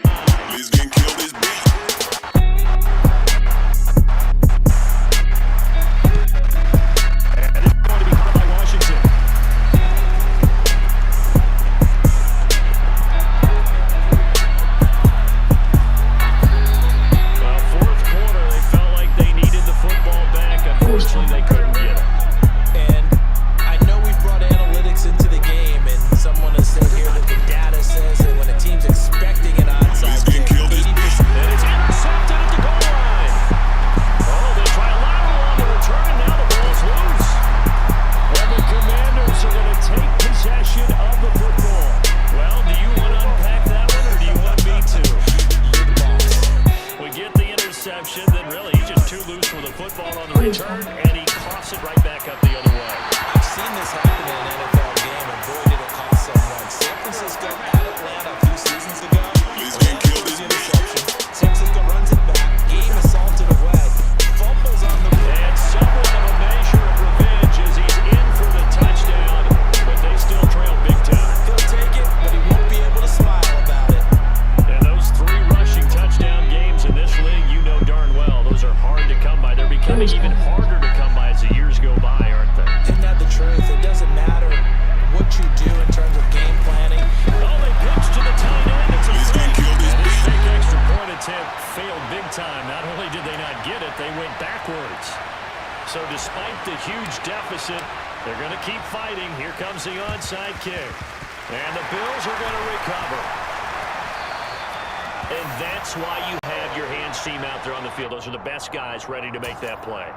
Please get killed this beat. And it's going to be caught by Washington. Well, 4th quarter, they felt like they needed the football back. Unfortunately, they couldn't get it. And I know we've brought analytics into the game, and someone has said here that the data says that when a team's expecting an onside kick, 80%. And it's intercepted at the goal line. Oh, they try a lateral on the return, and now the ball's loose. And the Commanders are going to take possession of the football. Well, do you want to unpack that one, or do you want me to? You're the boss. We get the interception, then really he's just too loose with the football on the return, and he coughs it right back up the other way. I've seen this happen in an NFL game, and boy, did it cost someone. San Francisco at Atlanta a few seasons ago. Atlanta throws the interception. San Francisco runs it back. Game assaulted away. Fumbles on the And somewhat of a measure of revenge as he's in for the touchdown, but they still trail big time. He'll take it, but he won't be able to smile about it. And those 3 rushing touchdown games in this league, you know darn well, those are hard to come by. They're becoming even harder to come by as the years go by, aren't they? Isn't that the truth? It doesn't matter what you do in terms of game planning. Oh, they pitch to the tight end. It's a fake. And his fake extra point attempt failed big time. Not only did they not get it, they went backwards. So despite the huge deficit, they're going to keep fighting. Here comes the onside kick. And the Bills are going to recover. And that's why you have your hands team out there on the field. Those are the best guys ready to make that play.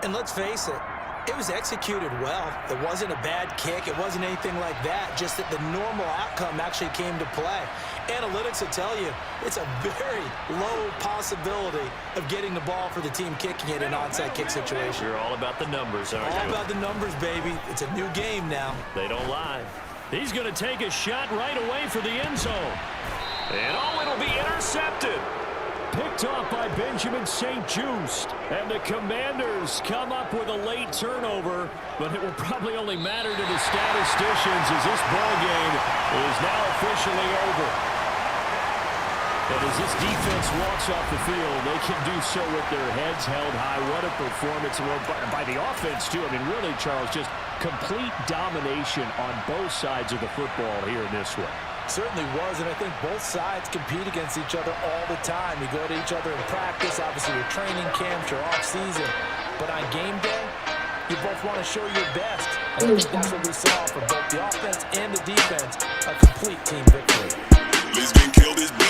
And let's face it, it was executed well. It wasn't a bad kick. It wasn't anything like that, just that the normal outcome actually came to play. Analytics will tell you it's a very low possibility of getting the ball for the team kicking it in an onside kick situation. You're all about the numbers, aren't you? All about the numbers, baby. It's a new game now. They don't lie. He's going to take a shot right away for the end zone. And it'll be intercepted. Picked off by Benjamin St-Juste. And the Commanders come up with a late turnover, but it will probably only matter to the statisticians as this ball game is now officially over. And as this defense walks off the field, they can do so with their heads held high. What a performance by the offense, too. I mean, really, Charles, just complete domination on both sides of the football here in this one. Certainly was, and I think both sides compete against each other all the time. You go to each other in practice, obviously your training camps, your off-season. But on game day, you both want to show your best. And I think that's what we saw for both the offense and the defense, a complete team victory. Let's get killed this beat.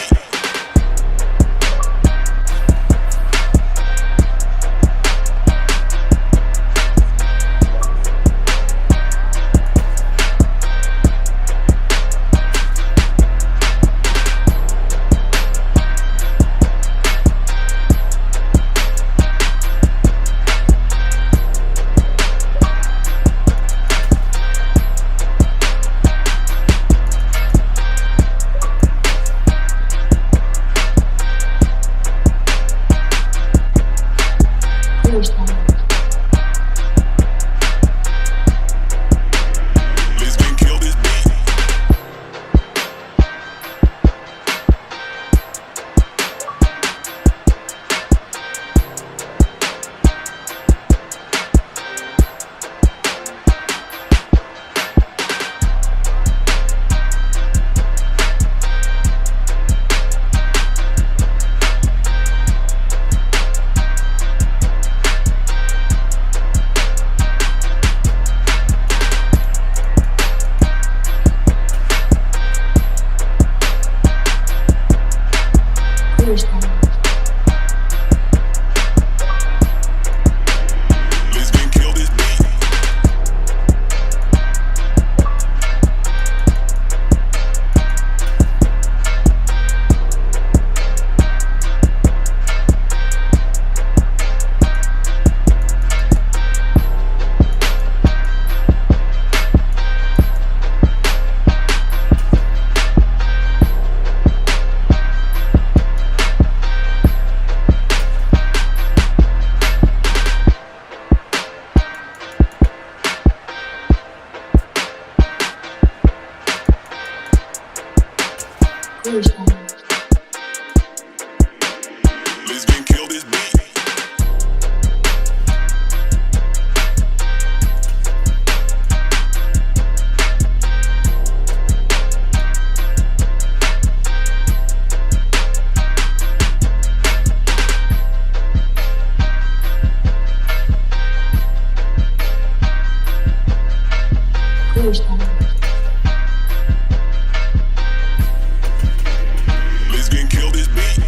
Let's get killed this beat. Let's get killed this beat.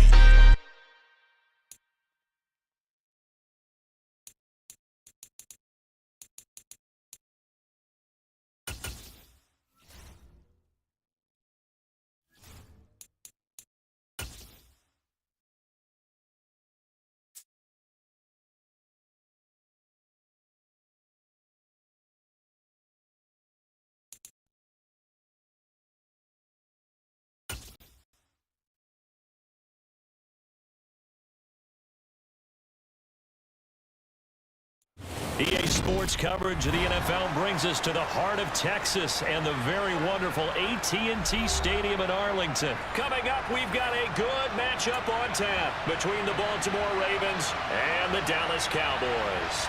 EA Sports coverage of the NFL brings us to the heart of Texas and the very wonderful AT&T Stadium in Arlington. Coming up, we've got a good matchup on tap between the Baltimore Ravens and the Dallas Cowboys.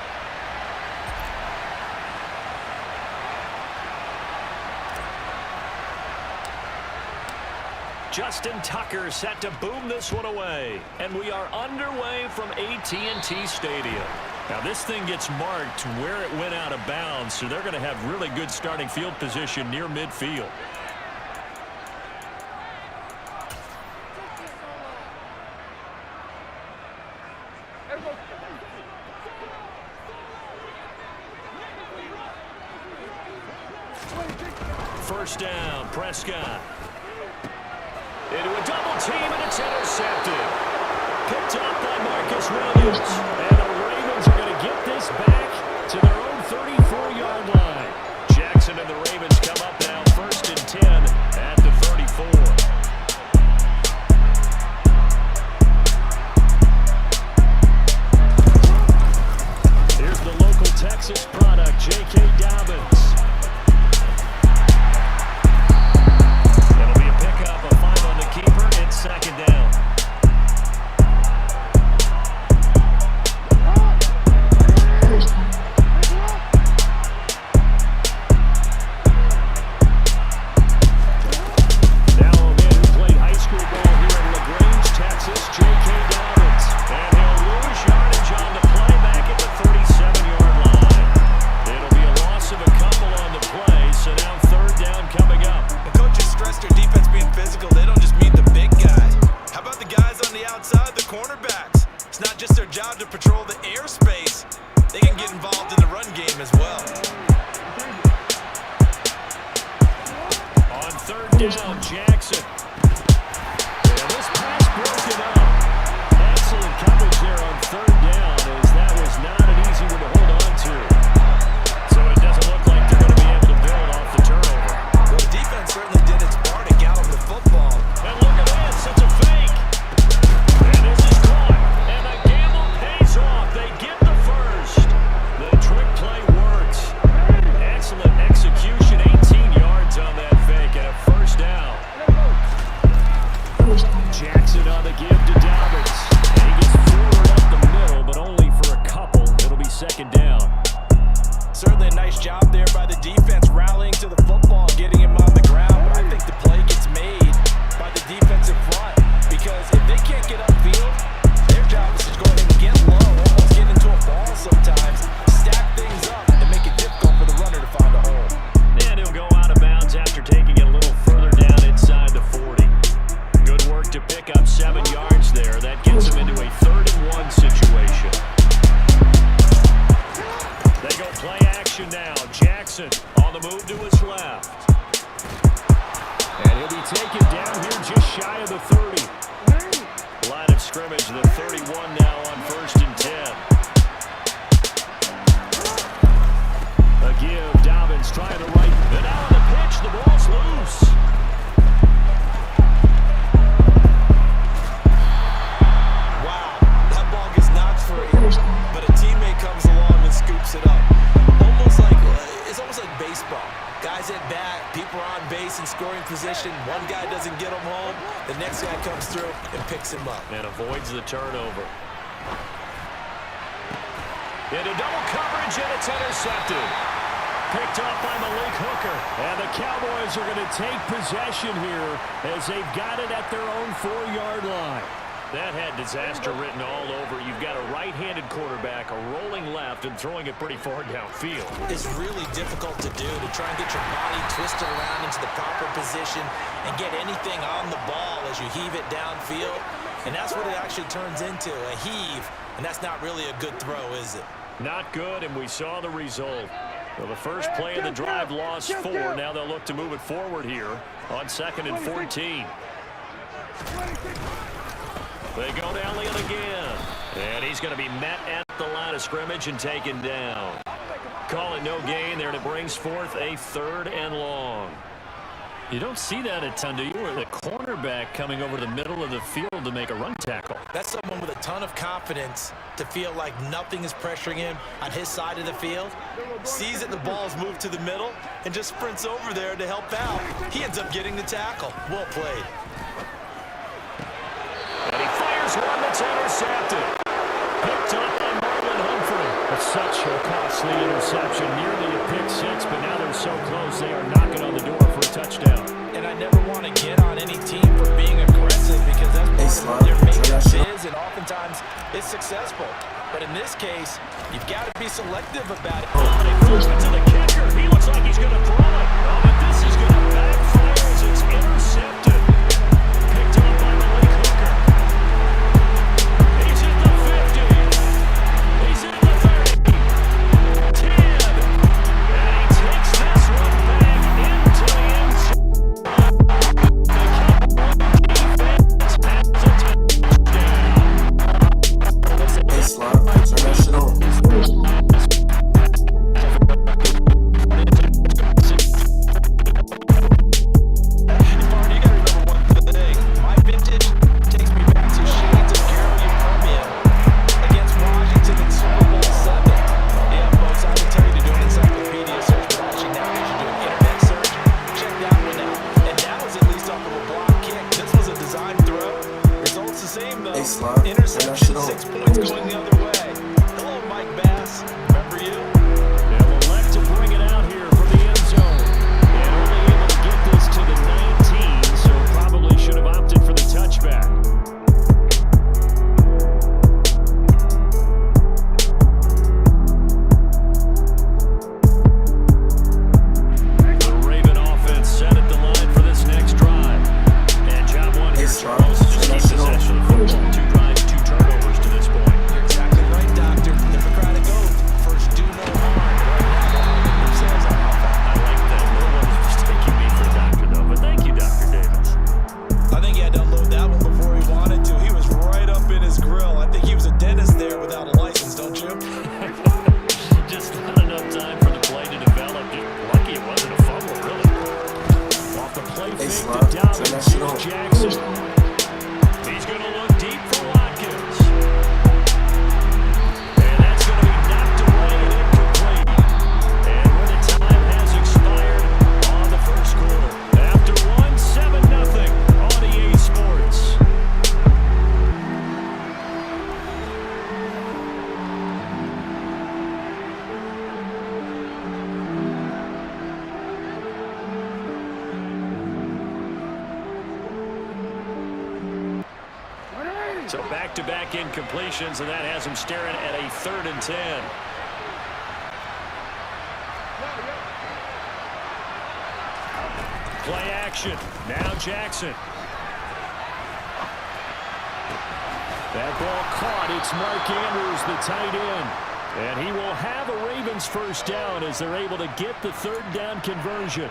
Justin Tucker set to boom this one away. And we are underway from AT&T Stadium. Now this thing gets marked where it went out of bounds, so they're going to have really good starting field position near midfield. First down, Prescott. Into a double team, and it's intercepted. Picked up by Marcus Williams. And the Ravens are going to get this back to their own 34-yard line. Jackson and the Ravens come up now, 1st and 10 at the 34. Here's the local Texas product, J.K. Dobbins. That'll be a pickup, a 5 on the keeper. It's 2nd down. Now a man who played high school ball here in LaGrange, Texas, J.K. Dobbins. And he'll lose yardage on the play back at the 37-yard line. It'll be a loss of a couple on the play, so now 3rd down coming up. The coaches stress their defense being physical. They don't just mean the big guys. How about the guys on the outside, the cornerbacks? It's not just their job to patrol the airspace. They can get involved in the run game as well. On 3rd down, Jackson. And this pass broken up. Excellent coverage there on 3rd down, as that was not an easy one to hold on to. So it doesn't look like they're going to be able to build off the turnover. Well, the defense certainly did its part to gallop the football. And look at this, it's a fake. And this is caught. And the gamble pays off. They get the first. The trick play works. Excellent execution, 18 yards on that fake, and a 1st down. Jackson on the give to Dobbins. And he gets forward up the middle, but only for a couple. It'll be 2nd down. Certainly a nice job there by the defense, rallying to the football and getting him on the ground. But I think the play gets made by the defensive front, because if they can't get upfield, their job is to go ahead and get low, almost get into a ball sometimes, stack things up, and make it difficult for the runner to find a hole. And he'll go out of bounds after taking it a little further down inside the 40. Good work to pick up 7 yards there. That gets him into a 3rd and 1 situation. They go play action now. Jackson on the move to his left. And he'll be taken down here just shy of the 30. Line of scrimmage, the 31 now on 1st and 10. A give, Dobbins trying to right. And now on the pitch, the ball's loose. Wow, that ball gets knocked free, but a teammate comes along and scoops it up. It's almost like baseball. Guys at bat, people are on base in scoring position. One guy doesn't get him home, the next guy comes through and picks him up. And avoids the turnover. Into double coverage, and it's intercepted. Picked up by Malik Hooker. And the Cowboys are going to take possession here as they've got it at their own 4-yard line. That had disaster written all over. You've got a right-handed quarterback, a rolling left, and throwing it pretty far downfield. It's really difficult to do, to try and get your body twisted around into the proper position and get anything on the ball as you heave it downfield. And that's what it actually turns into, a heave. And that's not really a good throw, is it? Not good, and we saw the result. Well, the first play of the drive lost 4. Now they'll look to move it forward here on 2nd and 14. They go down Leon again. And he's going to be met at the line of scrimmage and taken down. Call it no gain there, and it brings forth a 3rd and long. You don't see that a ton, do you? Or the cornerback coming over the middle of the field to make a run tackle. That's someone with a ton of confidence to feel like nothing is pressuring him on his side of the field. Sees that the ball's moved to the middle and just sprints over there to help out. He ends up getting the tackle. Well played. And he fires one that's intercepted. Picked up by Marlon Humphrey. That's such a costly interception. Nearly a pick 6, but now they're so close they are knocking on the door for a touchdown. And I never want to get on any team for being aggressive, because that's part of what their maintenance is, and oftentimes it's successful. But in this case, you've got to be selective about it. They throw it to the kicker. He looks like he's going to throw it. Oh, but this is going to backfire as it's intercepted. Picked up by Malik Hooker. He's in the 50. He's in the 30. 10. And he takes this one back back-to-back incompletions, and that has him staring at a 3rd and 10. Play action. Now Jackson. That ball caught. It's Mark Andrews, the tight end. And he will have a Ravens first down as they're able to get the 3rd down conversion.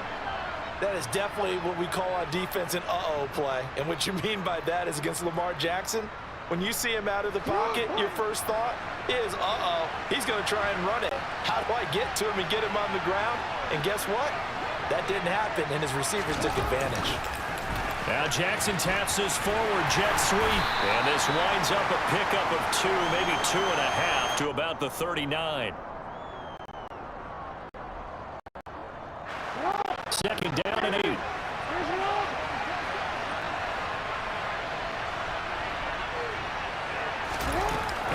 That is definitely what we call on defense an uh-oh play. And what you mean by that is against Lamar Jackson, when you see him out of the pocket, your first thought is, uh-oh, he's going to try and run it. How do I get to him and get him on the ground? And guess what? That didn't happen, and his receivers took advantage. Now Jackson taps his forward jet sweep. And this winds up a pickup of 2, maybe 2.5 to about the 39. 2nd down and 8.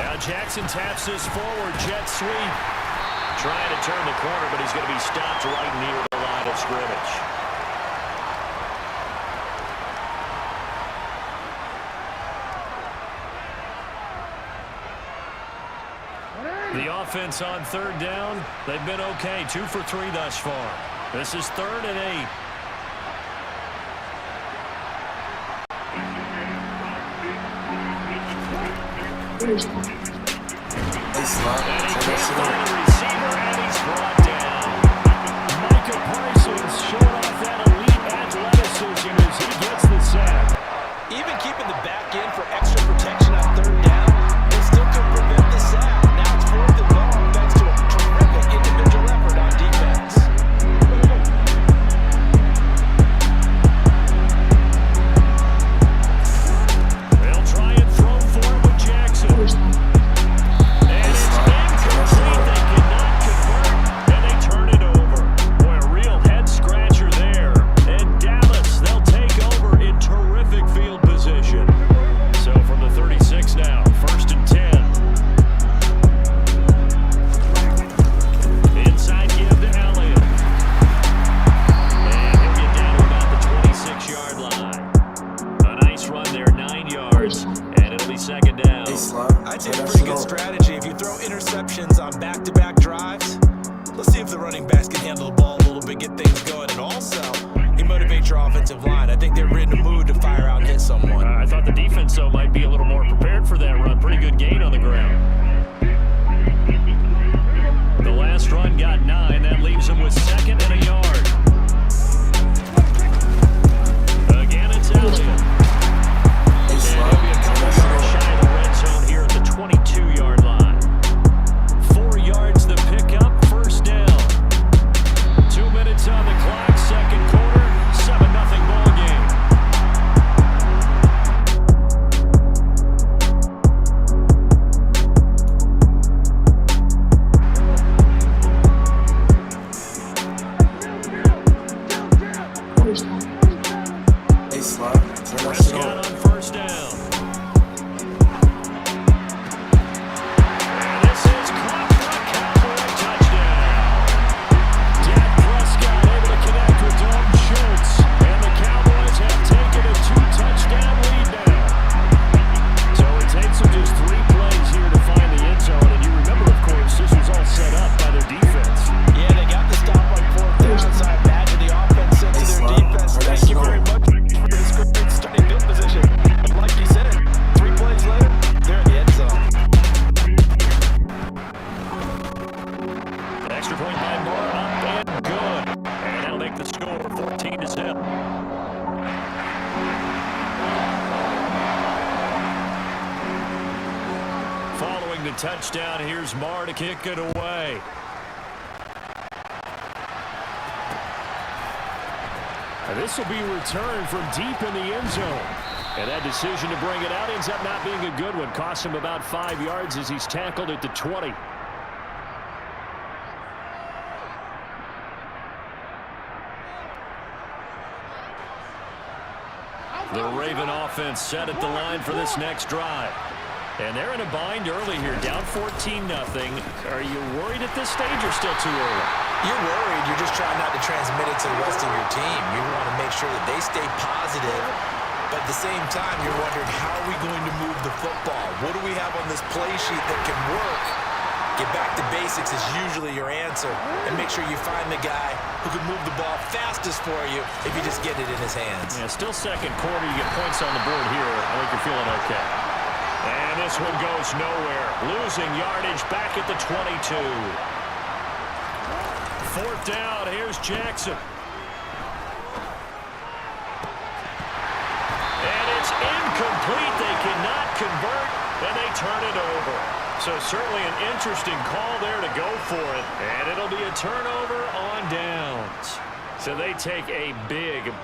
Now Jackson taps his forward jet sweep. Trying to turn the corner, but he's going to be stopped right near the line of scrimmage. The offense on 3rd down, they've been okay. 2 for 3 thus far. This is 3rd and 8. Receiver, and he's brought down. Micah Parsons showing off that elite athleticism as he gets the sack. Even keeping the back end for extra protection on 3rd down, they still could prevent the sack. Now it's 4th and long thanks to a terrific individual effort on defense. They'll try and throw for him with Jackson. And it's incomplete. They cannot convert, and they turn it over. Boy, a real head-scratcher there. And Dallas, they'll take over in terrific field position. So from the 36 now, 1st and 10. Inside give to Elliott. And he'll get down to about the 26-yard line. A nice run there, 9 yards, and it'll be 2nd down. I'd say it's a pretty good strategy. If you throw interceptions on back-to-back drives, let's see if the running backs can handle the ball a little bit, get things going. And also, he motivates your offensive line. I think they're in the mood to fire out and hit someone. I thought the defense, though, might be a little more prepared for that run. Pretty good gain on the ground. The last run got 9. That leaves him with 2nd and a yard. Again, it's Elliott. And he'll be a couple yards shy of the red zone here at the 22-yard line. 4 yards the pickup, 1st down. 2 minutes on the clock, 2nd quarter, 7-0 ball game. Prescott on 1st down. And this is caught for a Cowboy touchdown. Dak Prescott able to connect with Dalton Schultz. And the Cowboys have taken a 2-touchdown lead now. So it takes them just 3 plays here to find the end zone. And you remember, of course, this was all set up by their defense. Yeah, they got the stop on 4th down, so I imagine the offense said to their defense, thank you very much for this great starting field position. Like you said, 3 plays later, they're in the end zone. Extra point by Moore, up and good. And that'll make the score 14-0. Following the touchdown, here's Moore to kick it away. And this will be returned from deep in the end zone. And that decision to bring it out ends up not being a good one. Cost him about 5 yards as he's tackled at the 20. The Raven offense set at the line for this next drive. And they're in a bind early here, down 14-0. Are you worried at this stage or still too early? You're worried. You're just trying not to transmit it to the rest of your team. You want to make sure that they stay positive But at the same time, you're wondering, how are we going to move the football? What do we have on this play sheet that can work? Get back to basics is usually your answer. And make sure you find the guy who can move the ball fastest for you if you just get it in his hands. Yeah, still second quarter. You get points on the board here. I think you're feeling okay. And this one goes nowhere. Losing yardage back at the 22. Fourth down. Here's Jackson. And it's incomplete. They cannot convert, and they turn it over. So certainly an interesting call there to go for it. And it'll be a turnover on downs. So they take a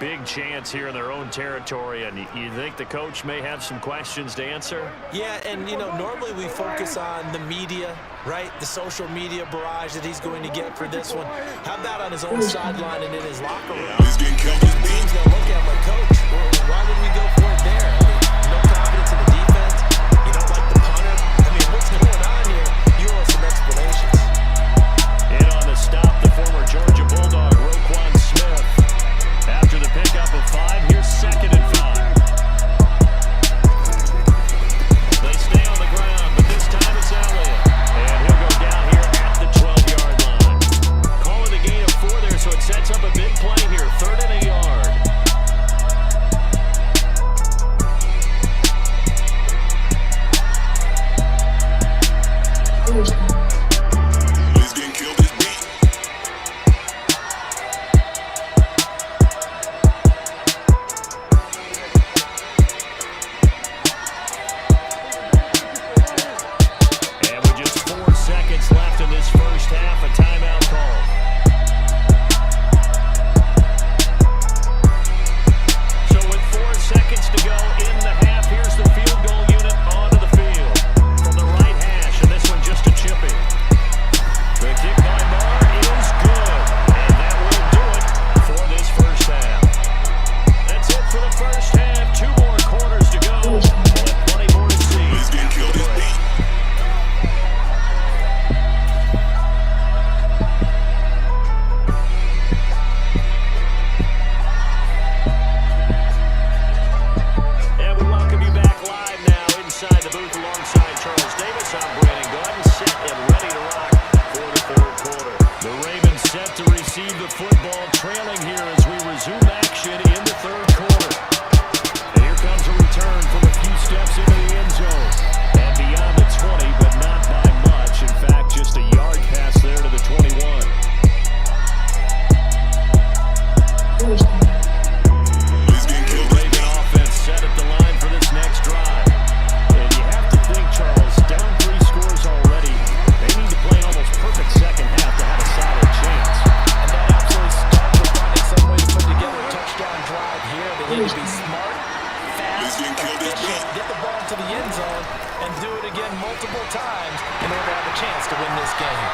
big chance here in their own territory. And you think the coach may have some questions to answer? Yeah, and, you know, normally we focus on the media, right? The social media barrage that he's going to get for this one. How about on his own sideline and in his locker room? He's getting killed this beat. He's going to look at him like, Coach, why would we go for it there? I mean, no confidence in the defense. You don't like the punter. I mean, what's going on here? You owe us some explanations. In on the stop, the former Georgia Bulldog, Roquan Smith. After the pickup of 5, here's 2nd and 5. They stay on the ground, but this time it's Elliott. And he'll go down here at the 12-yard line. Calling the gain of 4 there, so it sets up a big play here. 3rd and a yard. He's getting killed this beat. And with just 4 seconds left in this first half, a timeout call. So with 4 seconds to go in the half, here's the field goal unit onto the field. From the right hash, and this one just a chippy. The kick by Marr is good, and that will do it for this first half. That's it for the first half. 2 more quarters to go, and plenty more to see. He's getting killed this beat. And we welcome you back live now inside the booth alongside Charles Davis. I'm Brandon Gordon, set and ready to rock for the 3rd quarter. The Ravens set to receive the football, trailing here as we resume action in the 3rd quarter. And here comes a return from a few steps into the end zone. And beyond the 20, but not by much. In fact, just a yard pass there to the 21. He's getting killed this Raven beat. offense set at the line for this next drive. And you have to think, Charles, down 3 scores already. They need to play an almost perfect second half to have a solid chance. And that absolutely starts with finding some way to put together a touchdown drive here. They need to be smart, He's fast, getting killed this efficient, beat. get the ball to the end zone, and do it again multiple times in order to have a chance to win this game.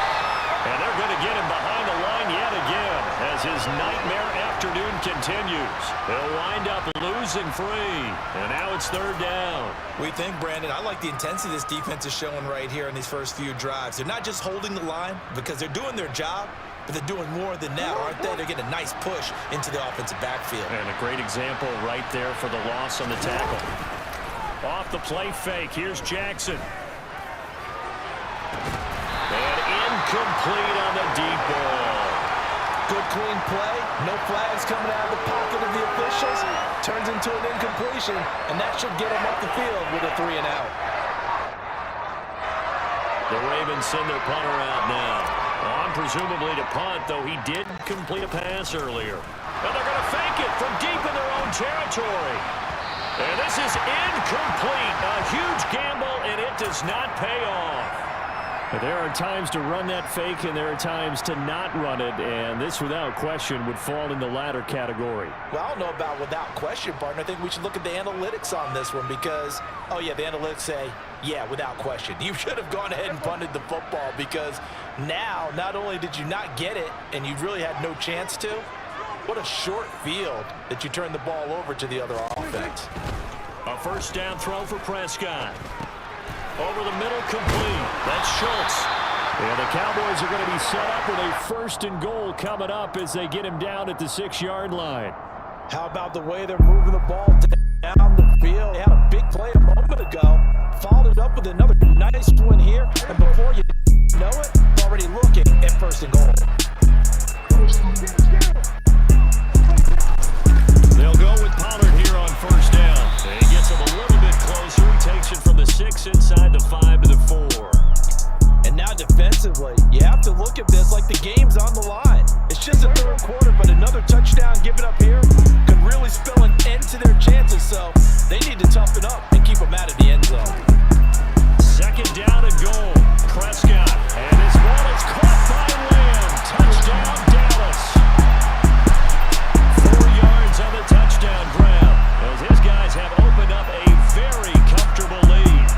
And they're going to get him behind the line yet again as his nightmare afternoon continues. He'll wind up losing 3. And now it's 3rd down. We think, Brandon, I like the intensity this defense is showing right here in these first few drives. They're not just holding the line because they're doing their job, but they're doing more than that, aren't they? They're getting a nice push into the offensive backfield. And a great example right there for the loss on the tackle. Off the play fake, here's Jackson. And incomplete on the deep ball. Good clean play, no flags coming out of the pocket of the officials. Turns into an incompletion, and that should get him off the field with a 3 and out. The Ravens send their punter out now. On presumably to punt, though he did complete a pass earlier. And they're going to fake it from deep in their own territory. And this is incomplete. A huge gamble, and it does not pay off. But there are times to run that fake, and there are times to not run it. And this, without question, would fall in the latter category. Well, I don't know about without question, partner. I think we should look at the analytics on this one because, oh, yeah, the analytics say, yeah, without question. You should have gone ahead and punted the football because now, not only did you not get it and you really had no chance to, what a short field that you turned the ball over to the other offense. A first down throw for Prescott. Over the middle, complete. That's Schultz. And the Cowboys are going to be set up with a 1st and goal coming up as they get him down at the 6-yard line. How about the way they're moving the ball down the field. They had a big play a moment ago. Followed it up with another nice one here. And before you know it, already looking at 1st and goal. They'll go with Pollard here on 1st down. And he gets him a little bit closer. He takes it from the 6 inside the 5 to the 4. And now defensively, you have to look at this like the game's on the line. It's just a 3rd quarter, but another touchdown given up here could really spell an end to their chances. So they need to toughen up and keep them out of the end zone. 2nd down and goal. Prescott. And his ball is caught by Lamb. Touchdown, Dallas. 4 yards on the touchdown grab, as his guys have opened up a very comfortable lead.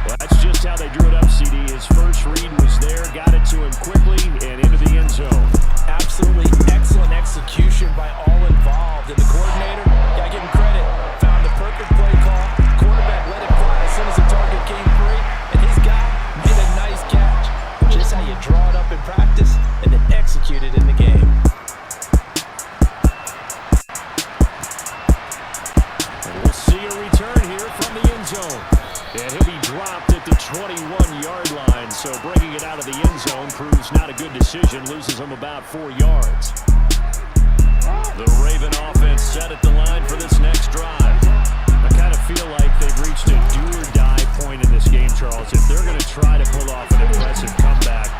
Well, that's just how they drew it up, CD. His first read was there, got it to him quickly, and into the end zone. Absolutely excellent execution by all involved. And the coordinator, gotta give him credit, found the perfect play call. Quarterback let it fly as soon as the target came free, and his guy made a nice catch. Just how you draw it up in practice and then execute it in the game. And we'll see a return here from the end zone. And he'll be dropped at the 21-yard line, so bringing it out of the end zone proves not a good decision, loses him about 4 yards. The Raven offense set at the line for this next drive. I kind of feel like they've reached a do-or-die point in this game, Charles. If they're going to try to pull off an impressive comeback,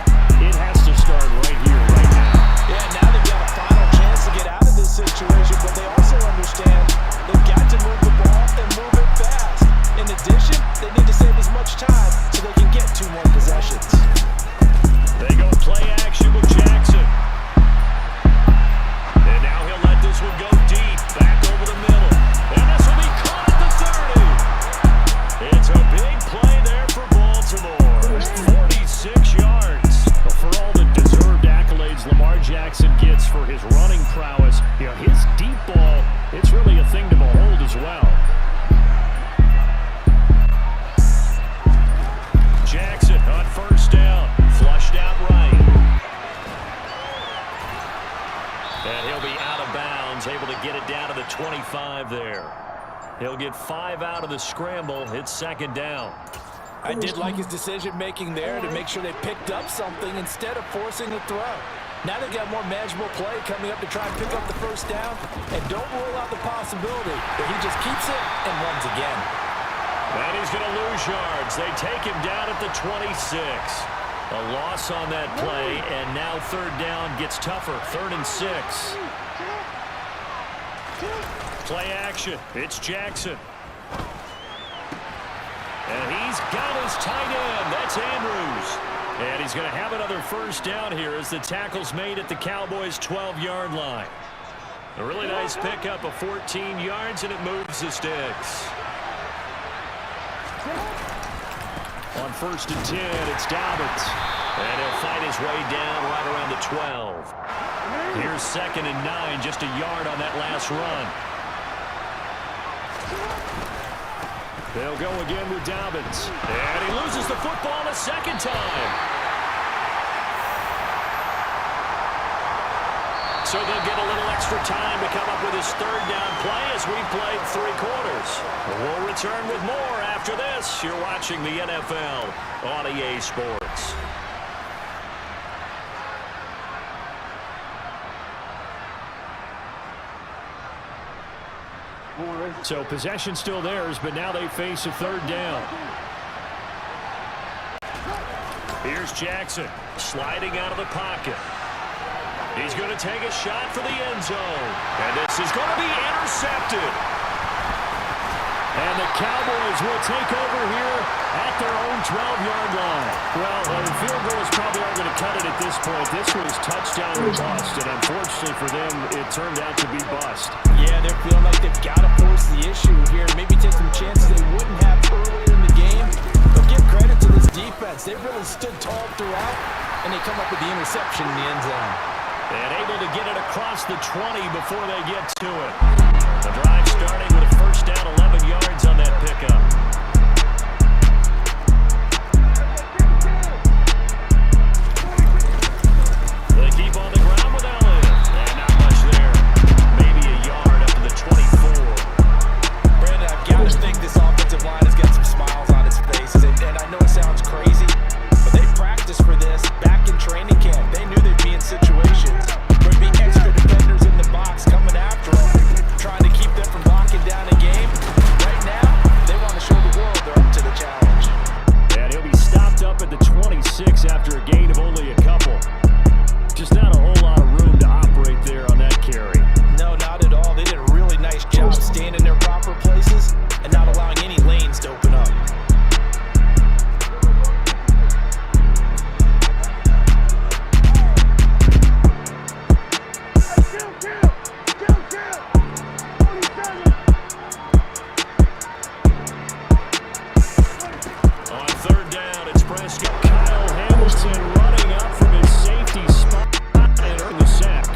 it has to start right here, right now. Yeah, now they've got a final chance to get out of this situation, but they also understand they've got to move the ball and move it fast. In addition, they need to save as much time so they can get 2 more possessions. They go play action with Jackson. And now he'll let this one go deep, back over the middle. And this will be caught at the 30. It's a big play there for Baltimore. 46 yards. For all the deserved accolades Lamar Jackson gets for his running prowess, you know, his deep ball, it's really a thing to behold as well. Jackson on 1st down, flushed out right. And he'll be out of bounds, able to get it down to the 25 there. He'll get 5 out of the scramble. It's 2nd down. I did like his decision-making there to make sure they picked up something instead of forcing the throw. Now they've got more manageable play coming up to try and pick up the 1st down, and don't rule out the possibility that he just keeps it and runs again. And he's going to lose yards. They take him down at the 26. A loss on that play, and now 3rd down gets tougher. 3rd and 6. Play action. It's Jackson. And he's got his tight end. That's Andrews. And he's going to have another 1st down here as the tackle's made at the Cowboys' 12-yard line. A really nice pickup of 14 yards, and it moves the sticks. On 1st and 10, it's Dobbins. And he'll fight his way down right around the 12. Here's 2nd and 9, just a yard on that last run. They'll go again with Dobbins. And he loses the football a 2nd time. So they'll get a little extra time to come up with his 3rd down play as we've played 3 quarters. We'll return with more after this. You're watching the NFL on EA Sports. So possession still theirs, but now they face a 3rd down. Here's Jackson sliding out of the pocket. He's going to take a shot for the end zone. And this is going to be intercepted. And the Cowboys will take over here at their own 12-yard line. Well, the field goal is probably not going to cut it at this point. This was touchdown or bust, and unfortunately for them, it turned out to be bust. Yeah, they're feeling like they've got to force the issue here. Maybe take some chances they wouldn't have earlier in the game. But give credit to this defense. They've really stood tall throughout, and they come up with the interception in the end zone. And able to get it across the 20 before they get to it. The drive starting with a 1st down, 11 yards on that pickup. They keep on the ground with Allen. And not much there. Maybe a yard up to the 24. 26 after a gain of only a couple. Just not a whole lot of room to operate there on that carry. No, not at all. They did a really nice job staying in their proper places and not allowing any lanes to open up. On third down, it's Prescott. Kyle Hamilton running up from his safety spot and earned the sack.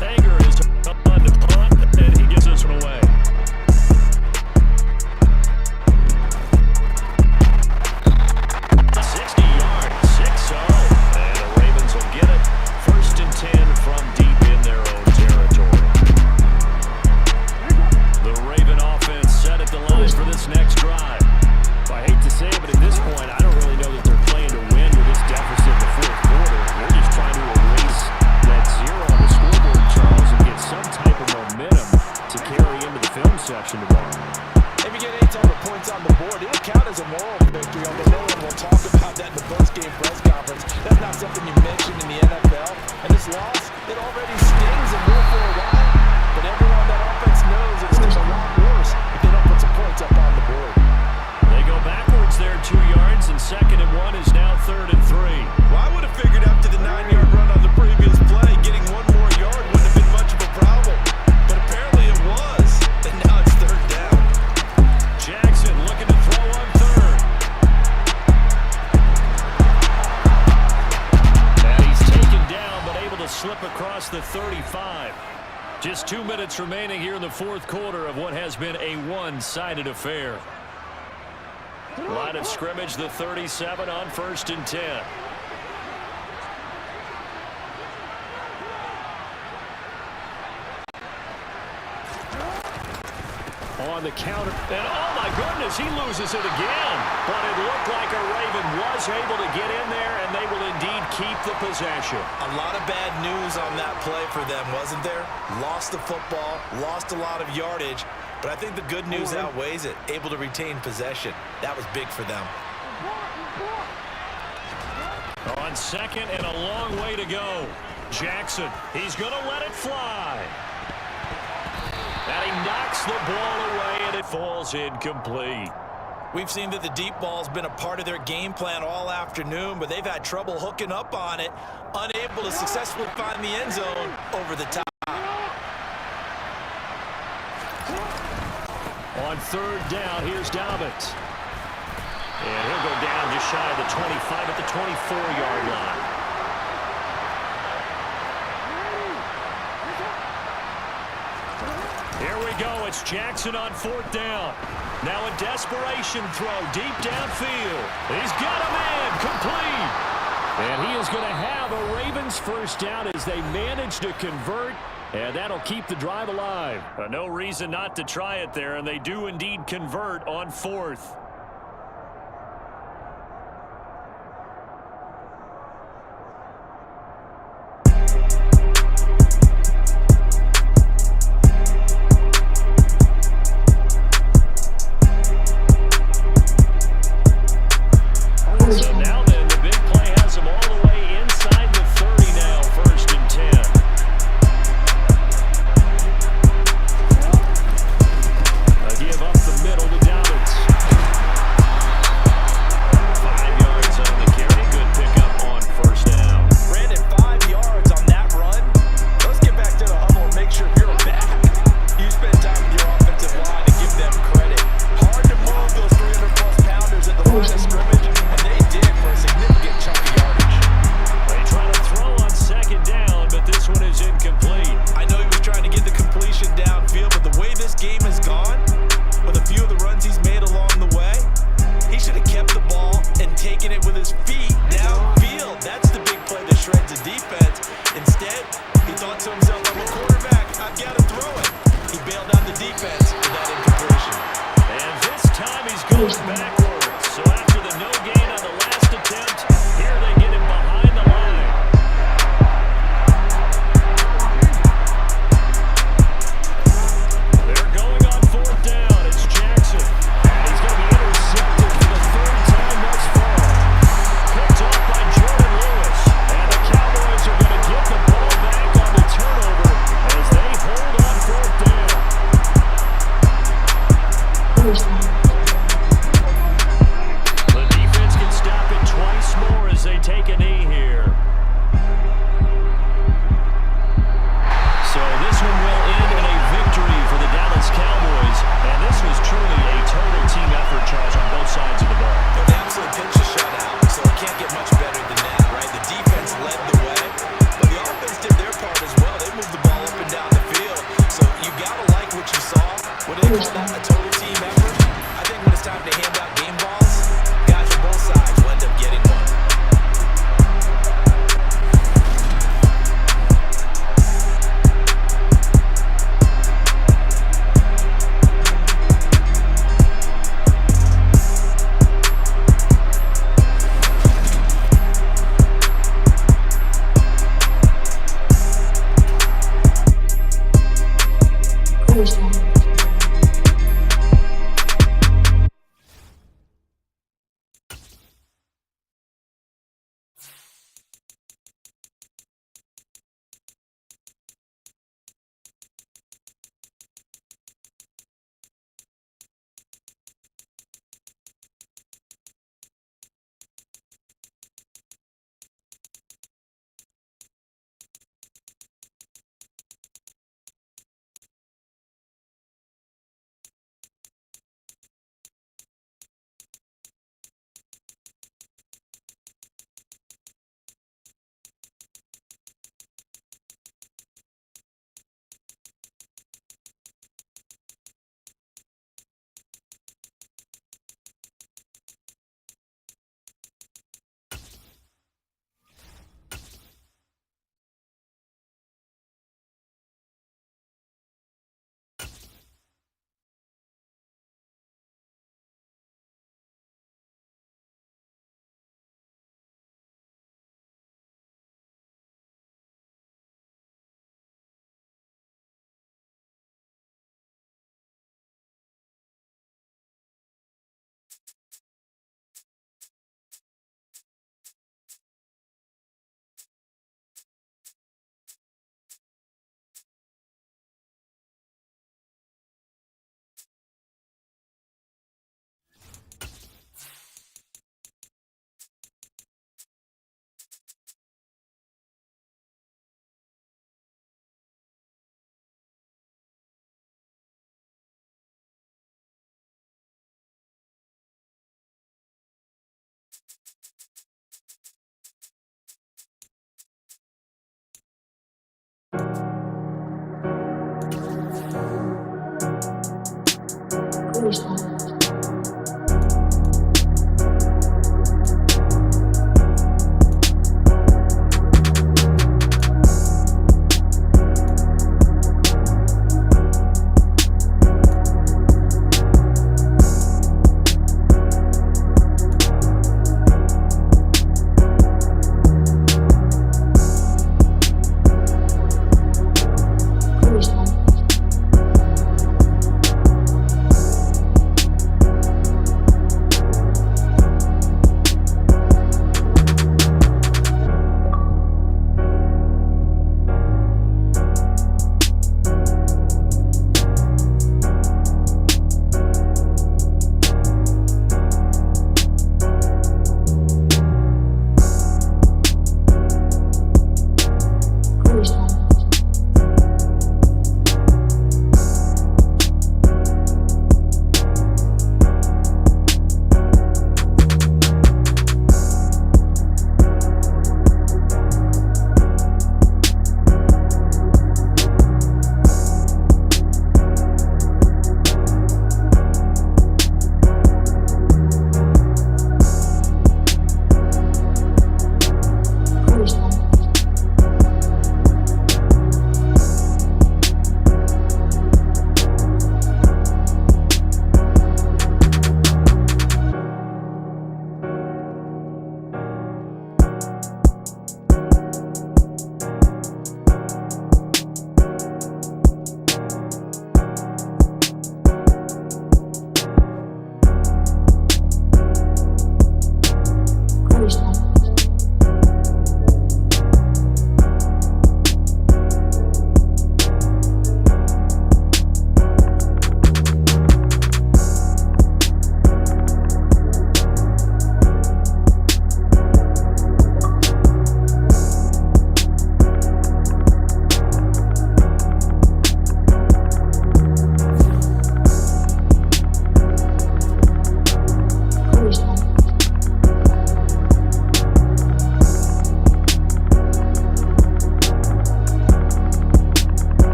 Hager is on the punt, and he gives this one away. And the Ravens will get it. 1st and 10 from deep in their own territory. The Raven offense set at the line for this next drive. I hate to say it, but at this point, I don't really know that they're playing to win with this deficit in the 4th quarter. They're just trying to erase that 0 on the scoreboard, Charles, and get some type of momentum to carry into the film section tomorrow. If you get any type of points on the board, it'll count as a moral victory, although no one will talk about that in the post-game press conference. That's not something you mention in the NFL. And this loss, it already stings and will for a while. But everyone on that offense knows it's going to be a lot worse if they don't put some points up on the board. They go backwards there 2 yards, and 2nd and 1 is now 3rd and 3. Well, I would have figured after the 9-yard run on the previous play, getting one more yard wouldn't have been much of a problem. But apparently it was, and now it's 3rd down. Jackson looking to throw on 3rd. And he's taken down, but able to slip across the 35. Just 2 minutes remaining here in the 4th quarter of what has been a one-sided affair. Line of scrimmage, the 37 on 1st and 10. On the counter, and oh my goodness, he loses it again. But it looked like a Raven was able to get in there, and they will indeed keep the possession. A lot of bad news on that play for them, wasn't there? Lost the football, lost a lot of yardage, but I think the good news outweighs it. Able to retain possession. That was big for them. On 2nd and a long way to go. Jackson, he's going to let it fly. And he knocks the ball away, and it falls incomplete. We've seen that the deep ball's been a part of their game plan all afternoon, but they've had trouble hooking up on it, unable to successfully find the end zone over the top. On 3rd down, here's Dobbins. And he'll go down just shy of the 25 at the 24-yard line. Here we go. It's Jackson on 4th down. Now a desperation throw deep downfield. He's got a man complete. And he is going to have a Ravens 1st down as they manage to convert. And that'll keep the drive alive. No reason not to try it there, and they do indeed convert on 4th. So now then, the big play has him all the way inside the 30 now, 1st and 10. A give up the middle to Dobbins. 5 yards on the carry. Good pickup on 1st down. Brandon, 5 yards on that run. Let's get back to the huddle and make sure you're back. You spend time with your offensive line and give them credit. Hard to move those 300-plus pounders at the line of scrimmage, and they did for a significant chunk of yardage. They try to throw on 2nd down, but this one is incomplete. I know he was trying to get the completion downfield, but the way this game has gone, with a few of the runs he's made along the way, he should have kept the ball and taken it with his feet downfield. That's the big play that shreds the defense. Instead, he thought to himself, I'm a quarterback, I've got to throw it. He bailed out the defense with that incompletion. And this time he's going backwards. So after the no gain on the last attempt, here they get him behind the line. They're going on 4th down. It's Jackson. And he's going to be intercepted. time to hand out game balls, guys on both sides will end up getting one.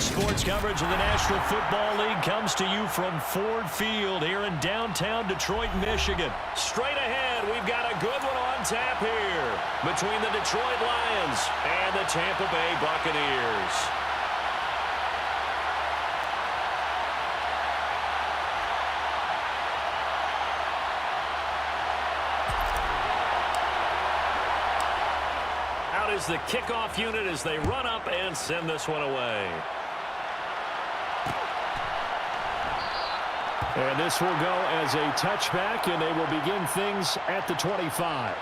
Sports coverage of the National Football League comes to you from Ford Field here in downtown Detroit, Michigan. Straight ahead, we've got a good one on tap here between the Detroit Lions and the Tampa Bay Buccaneers. Out is the kickoff unit as they run up and send this one away. And this will go as a touchback, and they will begin things at the 25.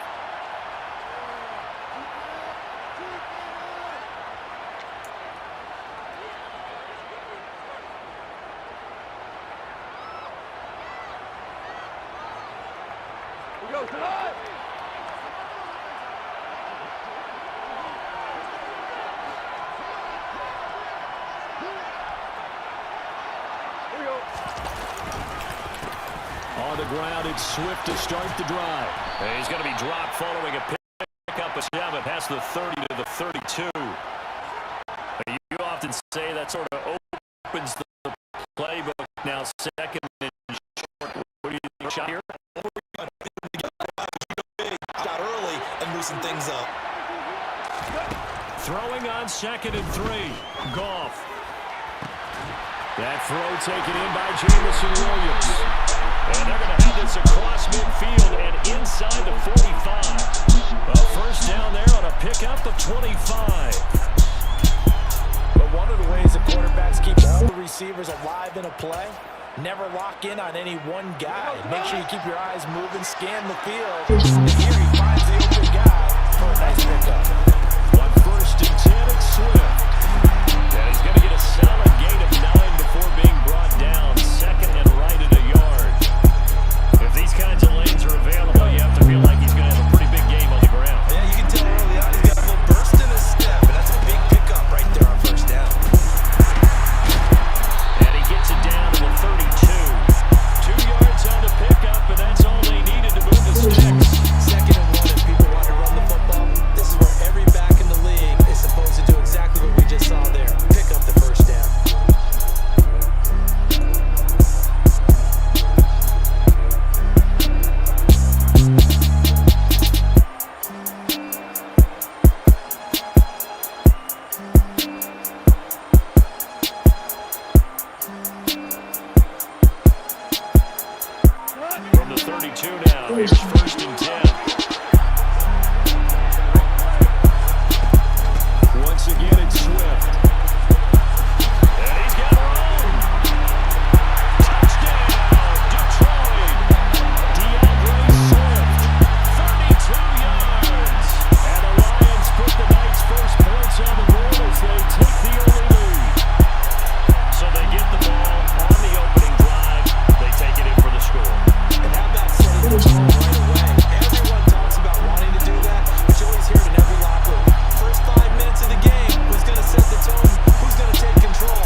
On the ground, it's Swift to start the drive. And he's going to be dropped following a pick-up of 7 past the 30 to the 32. You often say that sort of opens the playbook. Now second and short. What do you think, shot here? Got early and loosen things up. Throwing on 2nd and 3. Goff. That throw taken in by Jamison Williams. And they're going to have this across midfield and inside the 45. A first down there on a pickup of 25. But one of the ways the quarterbacks keep all the receivers alive in a play, never lock in on any one guy. Make sure you keep your eyes moving, scan the field. And here he finds the open guy for a nice pickup. On 1st and 10, it's Swift. And he's going to get a solid gain of 9 before being brought down. 2nd and right at a yard. If these kinds of lanes are available, you have to feel like he's going to have a pretty big game on the ground. Yeah, you can tell early on he's got a little burst in his step, and that's a big pickup right there on first down. And he gets it down to the 32. 2 yards on the pickup, and that's all they needed to move the sticks. 2nd and 1, if people want to run the football, this is where every back in the league is supposed to do exactly what we just saw there. Pick up the first down. From the 32 now, here's 1st and 10. Once again, it's Swift. And he's got room. Touchdown, Detroit. Swift, 32 yards. And the Lions put the Knights' first points on the board as they take the early lead. So they get the ball on the opening drive. They take it in for the score. And how about setting the tone right away? Everyone talks about wanting to do that, but you always hear it in every locker room. First 5 minutes of the game, who's going to set the tone? Who's going to take control?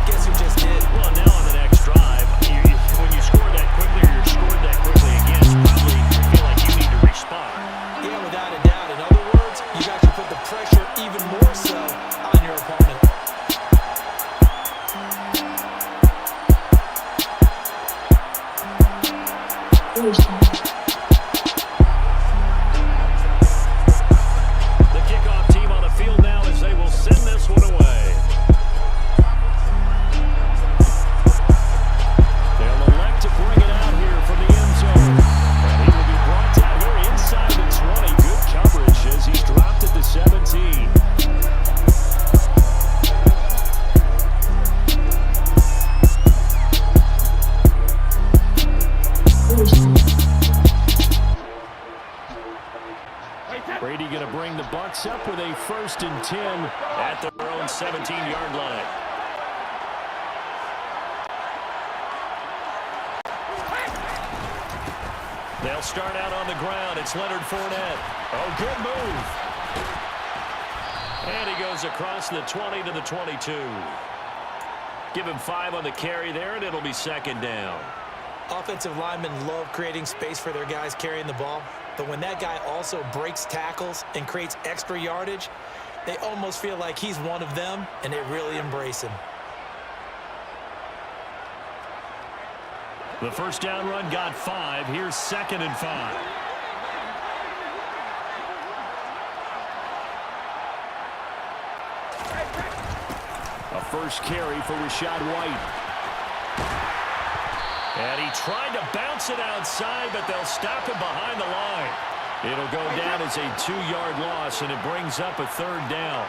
Guess who just did? Well, now on the next drive, when you score that quickly or you're scored that quickly again, you probably feel like you need to respond. Yeah, without a doubt. In other words, you got to put the pressure even more so on your opponent. The kickoff team on the field now as they will send this one away. They'll elect to bring it out here from the end zone. And he will be brought down here inside the 20. Good coverage as he's dropped at the 17. Brady going to bring the Bucs up with a 1st and 10 at their own 17-yard line. They'll start out on the ground. It's Leonard Fournette. Oh, good move. And he goes across the 20 to the 22. Give him 5 on the carry there, and it'll be 2nd down. Offensive linemen love creating space for their guys carrying the ball, but when that guy also breaks tackles and creates extra yardage, they almost feel like he's one of them, and they really embrace him. The first down run got 5. Here's 2nd and 5. A first carry for Rachaad White. And he tried to bounce it outside, but they'll stop him behind the line. It'll go down as a 2-yard loss, and it brings up a 3rd down.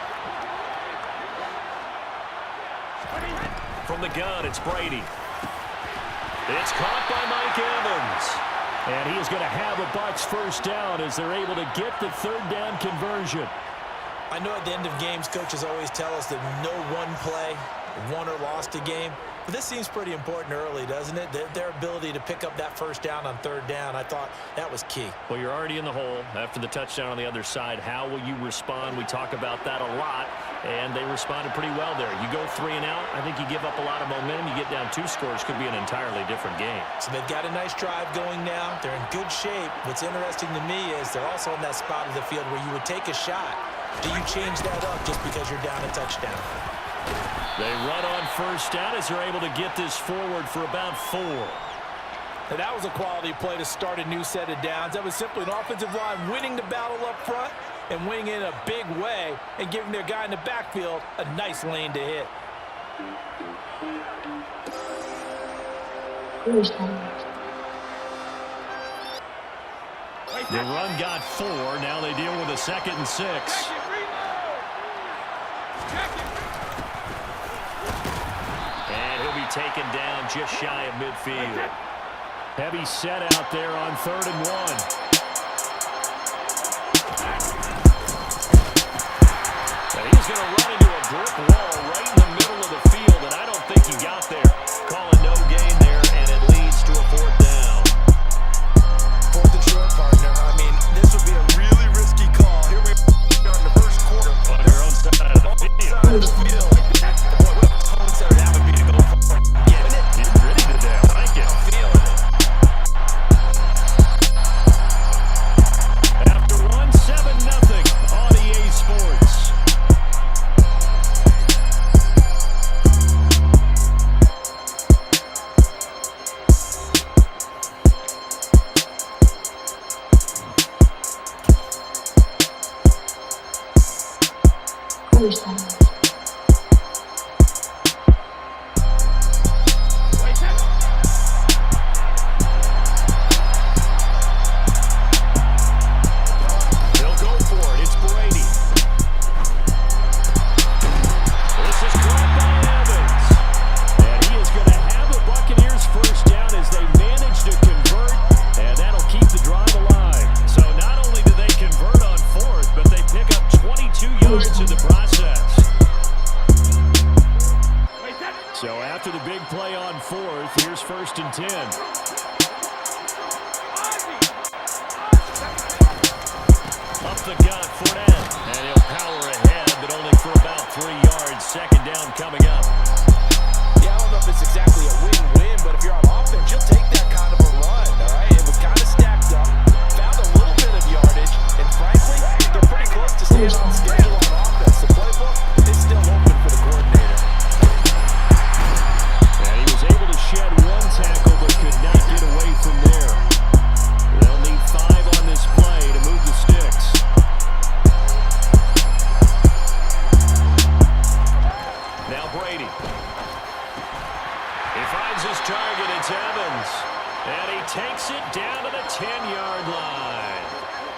From the gun, it's Brady. It's caught by Mike Evans. And he is going to have a Bucs first down as they're able to get the 3rd down conversion. I know at the end of games, coaches always tell us that no one play won or lost a game. But this seems pretty important early, doesn't it? Their ability to pick up that first down on 3rd down, I thought that was key. Well, you're already in the hole after the touchdown on the other side. How will you respond? We talk about that a lot, and they responded pretty well there. You go 3 and out, I think you give up a lot of momentum. You get down 2 scores, could be an entirely different game. So they've got a nice drive going now. They're in good shape. What's interesting to me is they're also in that spot of the field where you would take a shot. Do you change that up just because you're down a touchdown? They run on first down as they're able to get this forward for about 4. And that was a quality play to start a new set of downs. That was simply an offensive line winning the battle up front and winning it in a big way and giving their guy in the backfield a nice lane to hit. The run got 4. Now they deal with a 2nd and 6. And he'll be taken down just shy of midfield. Heavy set out there on 3rd and 1. And he's going to run into a brick wall right in the middle of the field, and I don't think he got there. Calling no gain there, and it leads to a 4th down. 4th and short, partner. I mean, this would be a really risky call. Here we are in the first quarter. On your own side of the field. Boy, what a tone setter that would be to go for it. Getting it. He's ready today. I like it. I'm feeling it. After 1-7-0 on EA Sports. They'll go for it. It's Brady. This is caught by Evans. And he is going to have the Buccaneers first down as they manage to convert, and that'll keep the drive alive. So not only do they convert on 4th, but they pick up 22 yards in the process. So after the big play on 4th, here's 1st and 10. Up the gut, Fournette, and he'll power ahead, but only for about 3 yards. 2nd down coming up. Yeah, I don't know if it's exactly a win-win, but if you're on offense, you'll take that kind of a run, all right? It was kind of stacked up, found a little bit of yardage, and frankly, they're pretty close to staying on schedule on offense. The playbook is still open for the coordinator. And he was able to shed 1 tackle, but could not get away from there. They'll need 5 on this play to move the sticks. Now Brady. He finds his target. It's Evans. And he takes it down to the 10-yard line.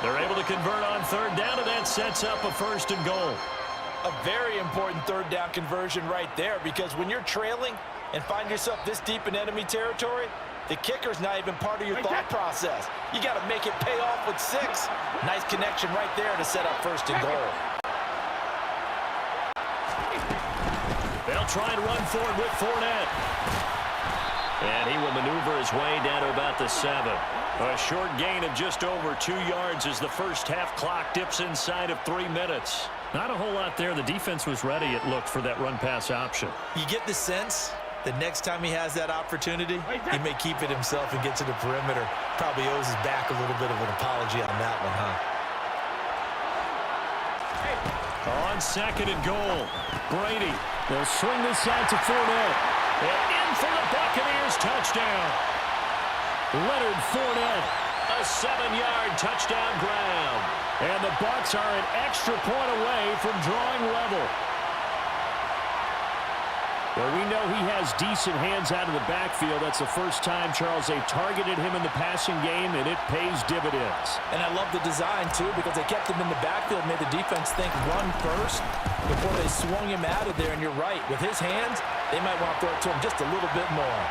They're able to convert on 3rd down, and that sets up a 1st and goal. A very important 3rd down conversion right there, because when you're trailing and find yourself this deep in enemy territory, the kicker's not even part of your thought process. You got to make it pay off with 6. Nice connection right there to set up 1st and goal. They'll try and run forward with Fournette. And he will maneuver his way down to about the 7. A short gain of just over 2 yards as the first half clock dips inside of 3 minutes. Not a whole lot there. The defense was ready, it looked, for that run-pass option. You get the sense that next time he has that opportunity, he may keep it himself and get to the perimeter. Probably owes his back a little bit of an apology on that one, huh? On 2nd and goal, Brady. They'll swing this out to Fournette. And in for the Buccaneers touchdown. Leonard Fournette, a 7-yard touchdown ground. And the Bucs are an extra point away from drawing level. Well, we know he has decent hands out of the backfield. That's the first time, Charles, they targeted him in the passing game, and it pays dividends. And I love the design, too, because they kept him in the backfield, made the defense think run first before they swung him out of there. And you're right, with his hands, they might want to throw it to him just a little bit more.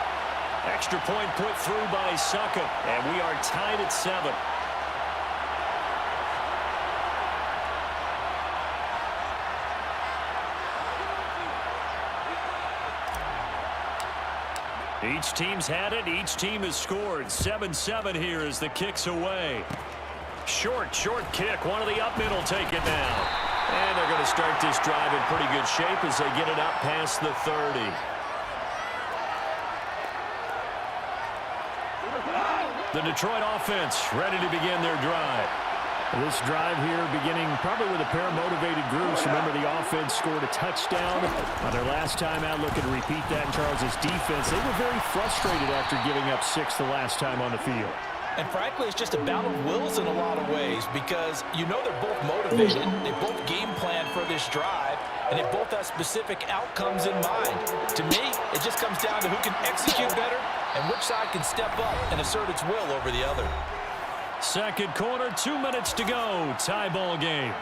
Extra point put through by Succop, and we are tied at 7. Each team's had it. Each team has scored. 7-7 here as the kick's away. Short kick. One of the up middle take it now. And they're going to start this drive in pretty good shape as they get it up past the 30. The Detroit offense ready to begin their drive. This drive here beginning probably with a pair of motivated groups. Remember, the offense scored a touchdown on their last time out. Looking to repeat that in Charles's defense. They were very frustrated after giving up 6 the last time on the field. And frankly, it's just a battle of wills in a lot of ways because you know they're both motivated. They both game plan for this drive, and they both have specific outcomes in mind. To me, it just comes down to who can execute better and which side can step up and assert its will over the other. Second quarter, 2 minutes to go. Tie ball game.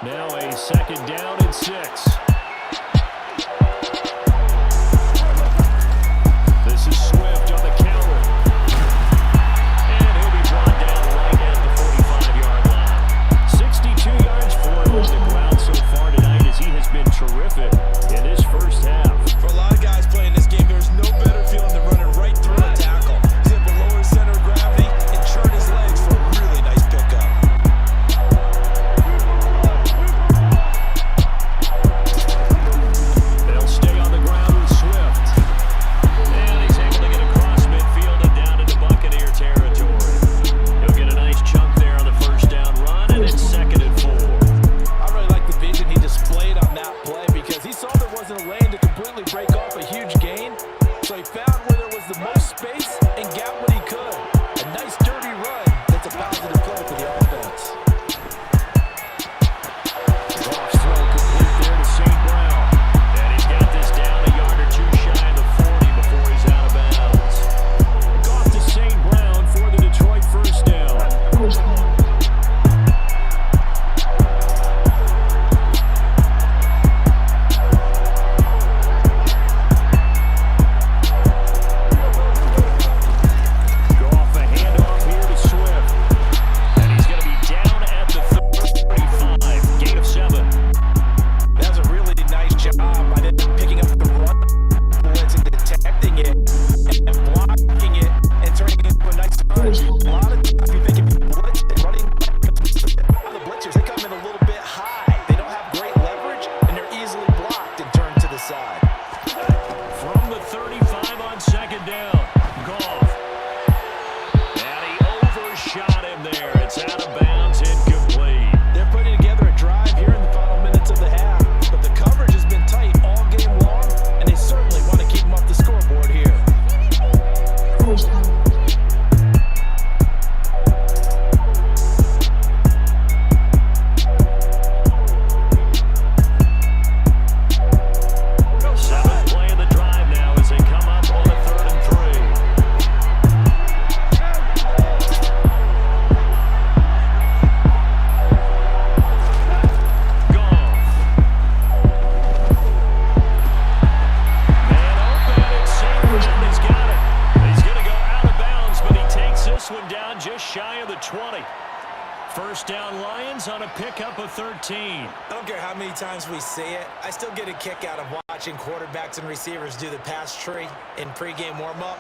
Now a second down and 6. This is Swift on the counter. And he'll be brought down right at the 45-yard line. 62 yards for him on the ground so far tonight as he has been terrific in this first half. For a lot of guys playing this game, there's no better feeling than running right through a tackle. Center of gravity and churn his legs for a really nice pickup. They'll stay on the ground with Swift. And he's able to get across midfield and down into Buccaneer territory. He'll get a nice chunk there on the first down run, and it's 2nd and 4. I really like the vision he displayed on that play because he saw there wasn't a lane to completely break off a huge gain. So he found where there was the most space and got what he could. A nice dirty run that's a positive play for the offense. Goff's throw complete there to St. Brown. And he's got this down a yard or 2 shy of the 40 before he's out of bounds. Goff to St. Brown for the Detroit first down. First down Lions on a pickup of 13. I don't care how many times we see it. I still get a kick out of watching quarterbacks and receivers do the pass tree in pregame warm-up.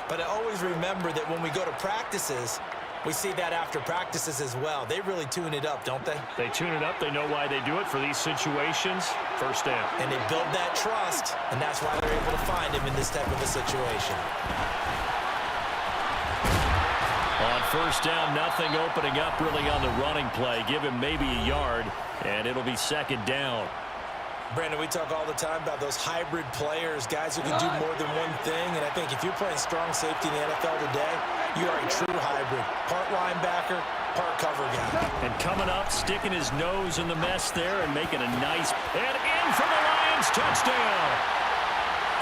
But I always remember that when we go to practices, we see that after practices as well. They really tune it up, don't they? They tune it up. They know why they do it for these situations. First down. And they build that trust, and that's why they're able to find him in this type of a situation. On first down, nothing opening up really on the running play. Give him maybe a yard, and it'll be second down. Brandon, we talk all the time about those hybrid players, guys who can do more than one thing. And I think if you're playing strong safety in the NFL today, you are a true hybrid. Part linebacker, part cover guy. And coming up, sticking his nose in the mess there and making a nice... And in for the Lions, touchdown!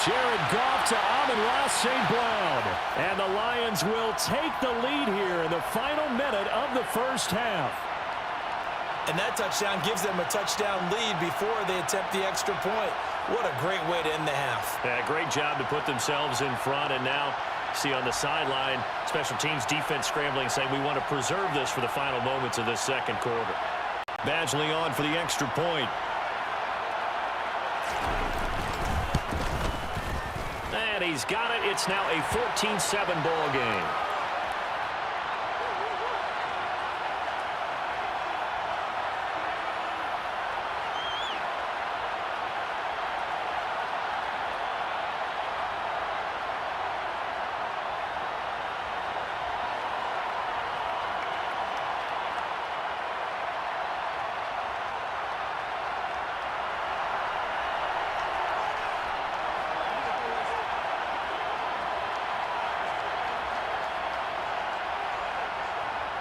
Jared Goff to Amon-Ra St. Brown. And the Lions will take the lead here in the final minute of the first half. And that touchdown gives them a touchdown lead before they attempt the extra point. What a great way to end the half. Yeah, great job to put themselves in front. And now, see on the sideline, special teams defense scrambling, saying we want to preserve this for the final moments of this second quarter. Badgley on for the extra point. And he's got it. It's now a 14-7 ball game.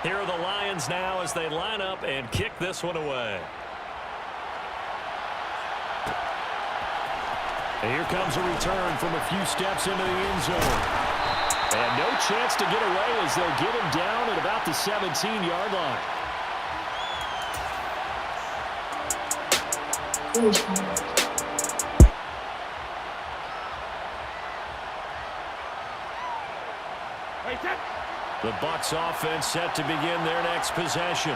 Here are the Lions now as they line up and kick this one away. And here comes a return from a few steps into the end zone. And no chance to get away as they'll get him down at about the 17-yard line. The Bucs offense set to begin their next possession.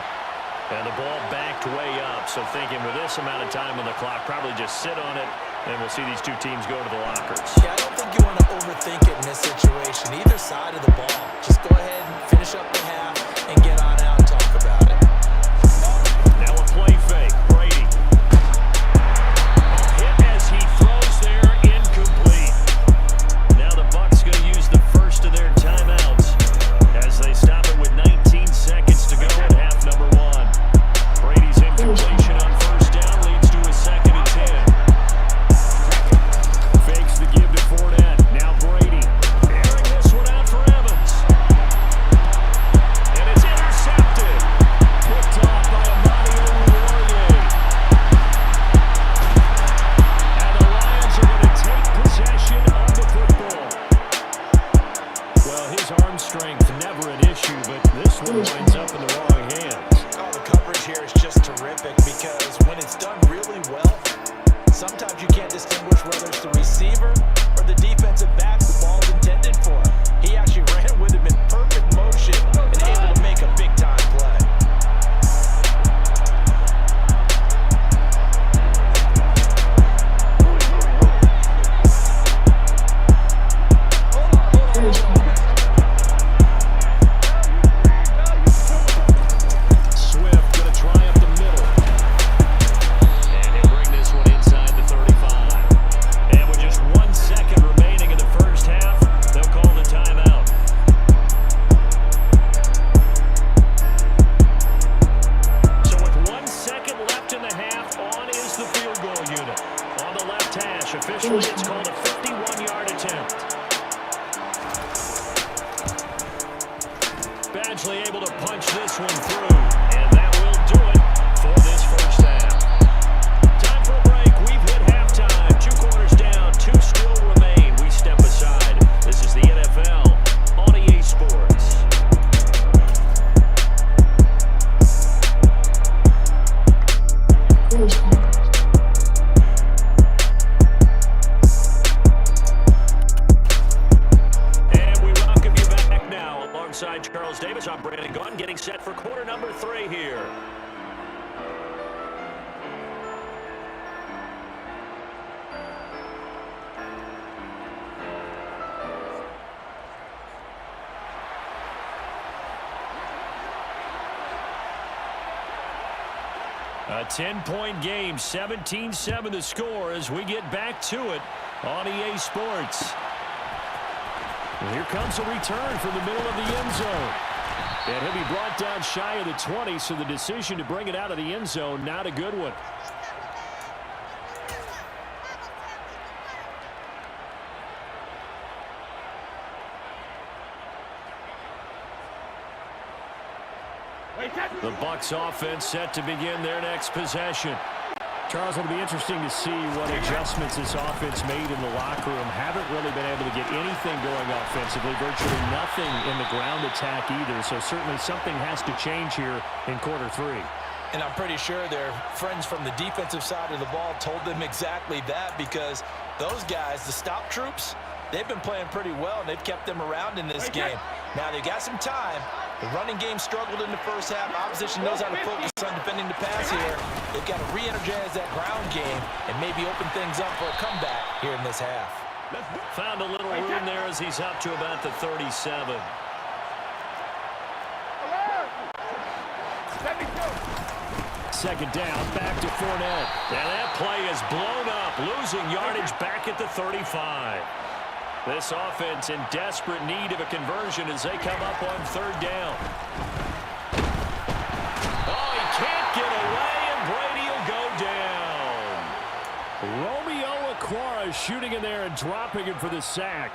And the ball backed way up. So thinking with this amount of time on the clock, probably just sit on it, and we'll see these two teams go to the lockers. Yeah, I don't think you want to overthink it in this situation. Either side of the ball. Just go ahead and finish up the half and get on out and talk about it. Now a play fake. Brady. Hit as he throws there, incomplete. Now the Bucs going to use the first of their timeouts as they stop it with 19 seconds to go in half number one. Brady's incompletion on first down leads to a 2nd and 10. Fakes the give to Fournette. Now Brady. Airing this one out for Evans. And it's intercepted. Picked off by Amadi Oruwariye. And the Lions are going to take possession of the football. Well, his arm strength never an issue, but this one winds up in the wrong hands. Oh, the coverage here is just terrific because when it's done really well, sometimes you can't distinguish whether it's the receiver or the defensive back the ball's intended for. He actually ran with him in perfect motion and able to make a big-time play. Swift going to try up the middle. And he'll bring this one inside the 35. And with just 1 second remaining in the first half, they'll call the timeout. So with 1 second left in the half, on is the field goal unit. On the left hash, officially it's called a 51-yard attempt. Badgley able to punch this one through, and that will do it for this first half. Time for a break. We've hit halftime. 2 quarters down, 2 still remain. We step aside. This is the NFL on EA Sports. And we welcome you back now. Alongside Charles Davis, I'm Brandon Gunn, getting set for quarter number 3 here. A 10-point game, 17-7 the score as we get back to it on EA Sports. And here comes a return from the middle of the end zone. And he'll be brought down shy of the 20, so the decision to bring it out of the end zone, not a good one. The Bucs offense set to begin their next possession. Charles, it'll be interesting to see what adjustments this offense made in the locker room. Haven't really been able to get anything going offensively, virtually nothing in the ground attack either. So certainly something has to change here in quarter three. And I'm pretty sure their friends from the defensive side of the ball told them exactly that, because those guys, the stop troops, they've been playing pretty well, and they've kept them around in this game. Now, they got some time. The running game struggled in the first half. Opposition knows how to focus on defending the pass here. They've got to re-energize that ground game and maybe open things up for a comeback here in this half. Found a little room there as he's up to about the 37. Second down, back to Fournette. And that play is blown up, losing yardage back at the 35. This offense in desperate need of a conversion as they come up on third down. Oh, he can't get away, and Brady will go down. Romeo Okwara shooting in there and dropping him for the sack.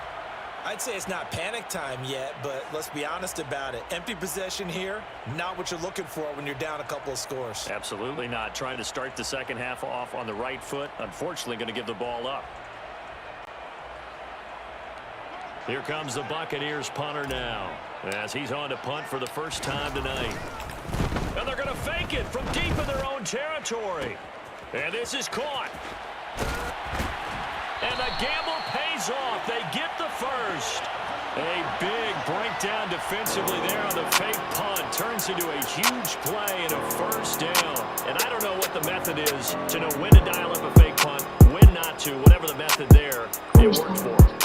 I'd say it's not panic time yet, but let's be honest about it. Empty possession here, not what you're looking for when you're down a couple of scores. Absolutely not. Trying to start the second half off on the right foot. Unfortunately, going to give the ball up. Here comes the Buccaneers punter now, as he's on to punt for the first time tonight. And they're going to fake it from deep in their own territory. And this is caught. And the gamble pays off. They get the first. A big breakdown defensively there on the fake punt. Turns into a huge play and a first down. And I don't know what the method is to know when to dial up a fake punt, when not to. Whatever the method there, it worked for them.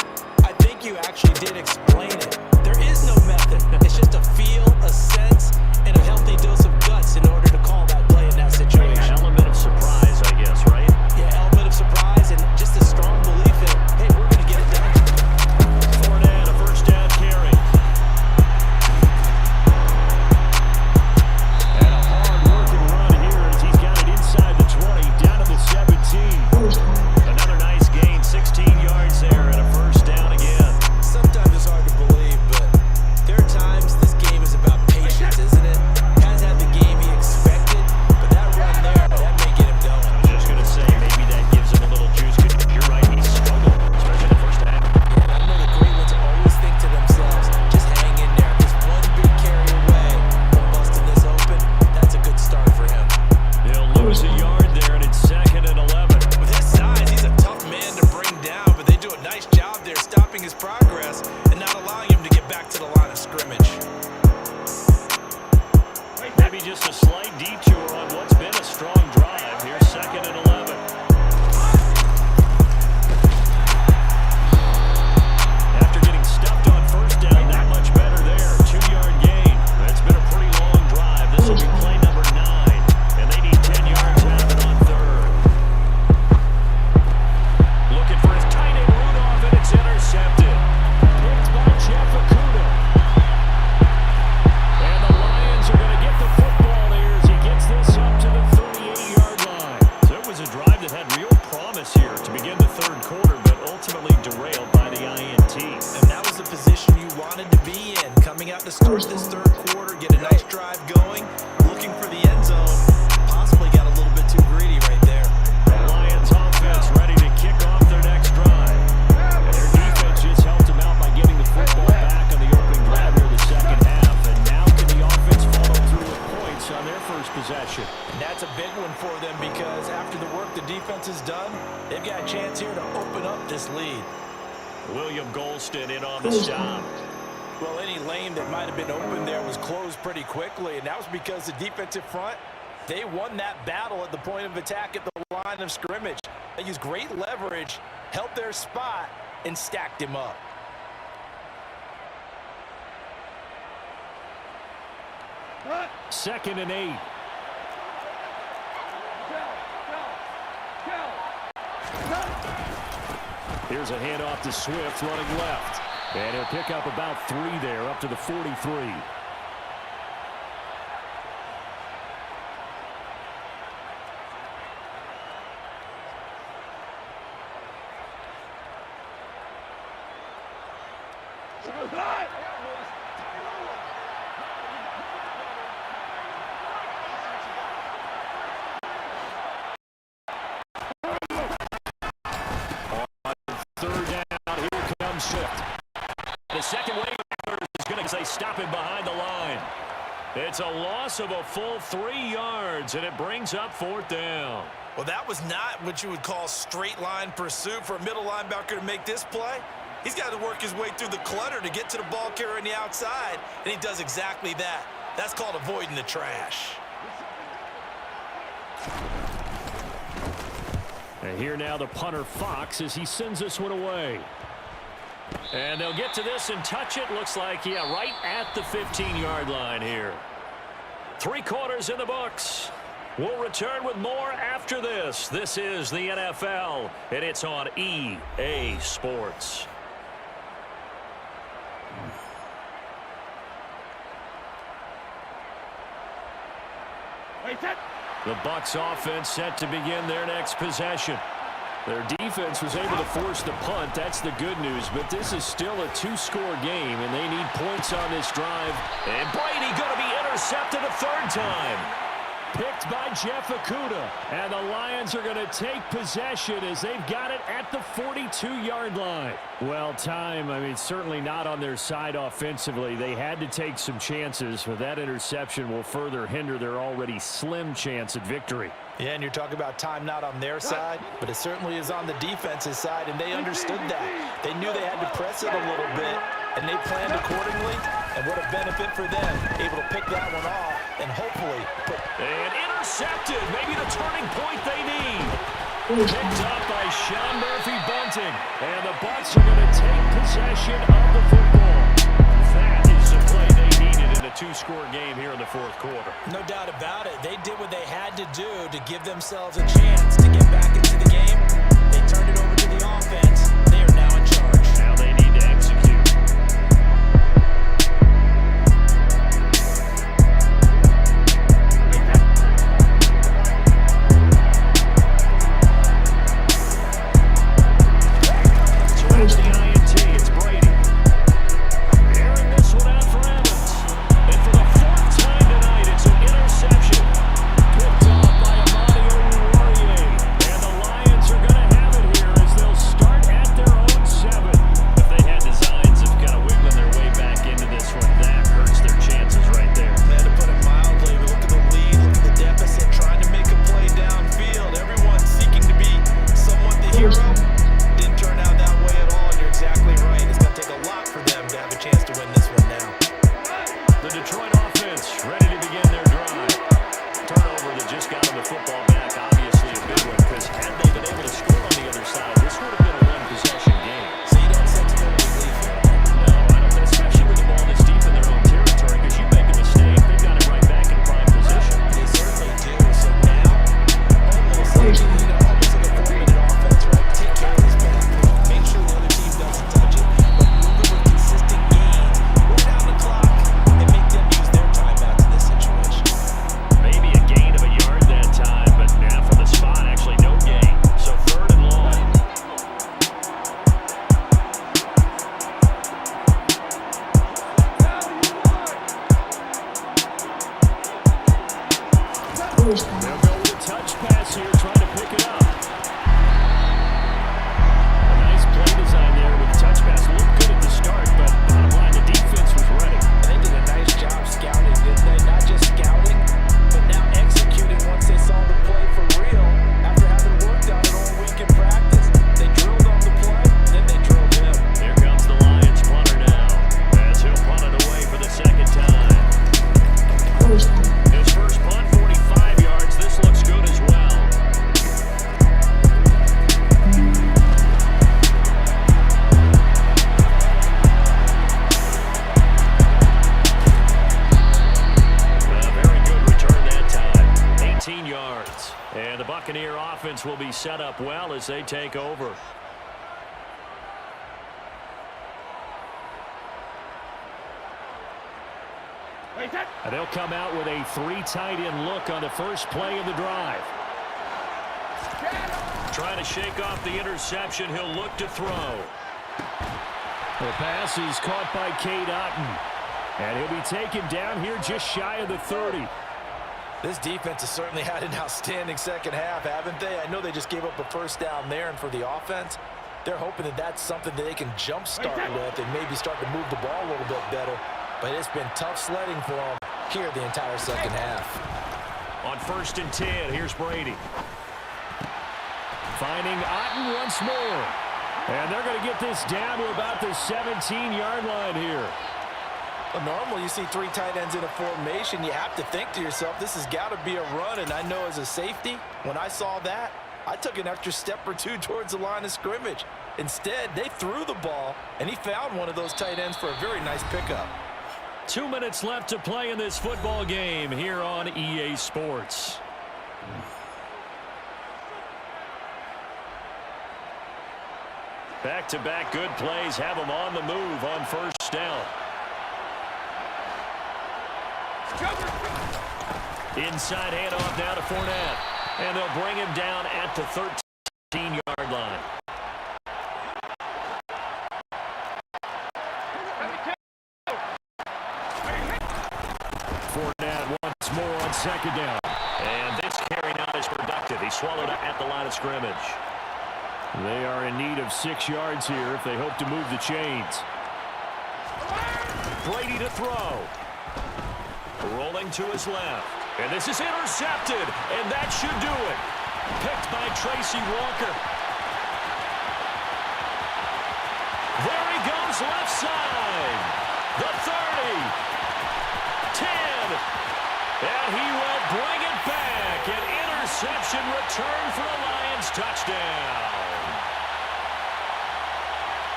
I think you actually did explain it. There is no method. It's just a feel, a sense, and a healthy dose of guts in order to call that play in that situation. An element of surprise, I guess, right? Yeah, element of surprise and just a strong belief in, hey, we're going to get it done. Fournette, a first down carry. And a hard-working run here as he's got it inside the 20, down to the 17. Another nice gain, 16 yards there, and a first down again. Sometimes it's hard to believe, but there are times this game is about patience, isn't it? Has had the game he expected, but that run there, that may get him going. I was just going to say, maybe that gives him a little juice. You're right, he's struggled, especially the first half. Yeah, I know the great ones always think to themselves, just hang in there. Just one big carry away from busting this open. That's a good start for him. He'll lose a yard there, and it's 2nd and 11. With his size, he's a tough man to bring down, but they do a nice job there stopping his progress and not allowing him to get back to the line of scrimmage. Maybe just a slight detour on what's been a strong drive. Here's 2nd and 11. After getting stuffed on first down, not much better there. 2-yard gain. It's been a pretty long drive. This will be play number 9, and they need 10 yards out of it on third. Looking for his tight end Rudolph, and it's intercepted. Picked by Jeff Okudah. And the Lions are going to get the football there as he gets this up to the 38-yard line. So it was a drive that had real promise here to begin the third quarter, but ultimately derailed by the INT. And that was the position you wanted to be in. Coming out to start this third quarter, get a nice drive going, looking for the end zone. Possibly got a little bit too greedy right there. The Lions offense ready to kick off their next drive. And their defense just helped them out by getting the football back on the opening drive here in the second half. And now can the offense follow through with points on their first possession? And that's a big one for them, because after the work the defense has done, they've got a chance here to open up this lead. William Golston in on the stop. Well, any lane that might have been open there was closed pretty quickly, and that was because the defensive front, they won that battle at the point of attack at the line of scrimmage. They used great leverage, held their spot, and stacked him up. Second and 8. Here's a handoff to Swift running left. And he'll pick up about 3 there, up to the 43. as they stop him behind the line. It's a loss of a full 3 yards, and it brings up 4th down. Well, that was not what you would call straight line pursuit for a middle linebacker to make this play. He's got to work his way through the clutter to get to the ball carrier on the outside, and he does exactly that. That's called avoiding the trash. And here now the punter Fox as he sends this one away. And they'll get to this and touch it. Looks like, yeah, right at the 15-yard line here. 3 quarters in the books. We'll return with more after this. This is the NFL, and it's on EA Sports. The Bucs offense set to begin their next possession. Their defense was able to force the punt. That's the good news, but this is still a 2-score game, and they need points on this drive. And Brady going to be intercepted a 3rd time. Picked by Jeff Okudah, and the Lions are going to take possession as they've got it at the 42-yard line. Well, certainly not on their side offensively. They had to take some chances, but that interception will further hinder their already slim chance at victory. Yeah, and you're talking about time not on their side, but it certainly is on the defense's side, and they understood that. They knew they had to press it a little bit, and they planned accordingly, and what a benefit for them, able to pick that one off and hopefully put... And intercepted, maybe the turning point they need. Picked up by Sean Murphy-Bunting, and the Bucs are going to take possession of the football. That is the play they needed in a 2-score game here in the 4th quarter. No doubt about it. They did what they had to do to give themselves a chance to get back into the game. They turned it over to the offense. They are now in charge. Now they need to execute. Towards the INT, it's Brady. Airing this one out for Evans. And for the 4th time tonight, it's an interception. Picked off by Amani Oruwariye. And the Lions are going to have it here as they'll start at their own 7. If they had designs of kind of wiggling their way back into this one, that hurts their chances right there. Man, to put it mildly, we look at the lead, look at the deficit, trying to make a play downfield. Everyone seeking to be somewhat the hero. Didn't turn out that way at all, and you're exactly right. It's going to take a lot for them to have a chance to win this one now. The Detroit offense ready to begin their drive. Turnover that just got them the football back, obviously a big one, because had they been able to score on the other side, this would have been a 1-possession game. So you don't sense no relief here. No, I don't, especially with the ball this deep in their own territory, because you make a mistake, they've got it right back in prime position. They certainly do. So now, almost like almost like a 4-minute offense, right? Take care of this backfield. Make sure the other team doesn't touch it. But move it with consistent gains. Wear down the clock and make them use their timeouts in this situation. Maybe a gain of a yard that time, but now from the spot, actually no gain. So 3rd and long. They'll go with a touch pass here, trying to pick it up. A nice play design there with a touch pass. Looked good at the start, but bottom line, the defense was ready. They did a nice job scouting, didn't they? Not just scouting, but now executing once they saw the play for real. After having worked on it all week in practice, they drilled on the play, then they drilled him. Here comes the Lions punter now, as he'll punt it away for the 2nd time. His first punt, 45 yards. This looks good as well. Very good return that time. 18 yards. And the Buccaneer offense will be set up well as they take over. And they'll come out with a 3 tight end look on the first play of the drive. Trying to shake off the interception. He'll look to throw. The pass is caught by Cade Otton. And he'll be taken down here just shy of the 30. This defense has certainly had an outstanding second half, haven't they? I know they just gave up a 1st down there, and for the offense, they're hoping that that's something that they can jumpstart with and maybe start to move the ball a little bit better. but it's been tough sledding for them here the entire second half. On 1st and 10, here's Brady. Finding Otten once more. And they're going to get this down to about the 17-yard line here. Well, normally you see 3 tight ends in a formation, you have to think to yourself, this has got to be a run. And I know as a safety, when I saw that, I took an extra step or 2 towards the line of scrimmage. Instead, they threw the ball, and he found one of those tight ends for a very nice pickup. 2 minutes left to play in this football game here on EA Sports. Back-to-back good plays have them on the move on 1st down. Inside handoff now to Fournette. And they'll bring him down at the 13-yard line. Fournette once more on 2nd down. And this carry now is productive. He swallowed up at the line of scrimmage. They are in need of 6 yards here if they hope to move the chains. Brady to throw. Rolling to his left. And this is intercepted. And that should do it. Picked by Tracy Walker. There he goes left side. The 30. 10. And he will bring it back. An interception return for a Lions touchdown.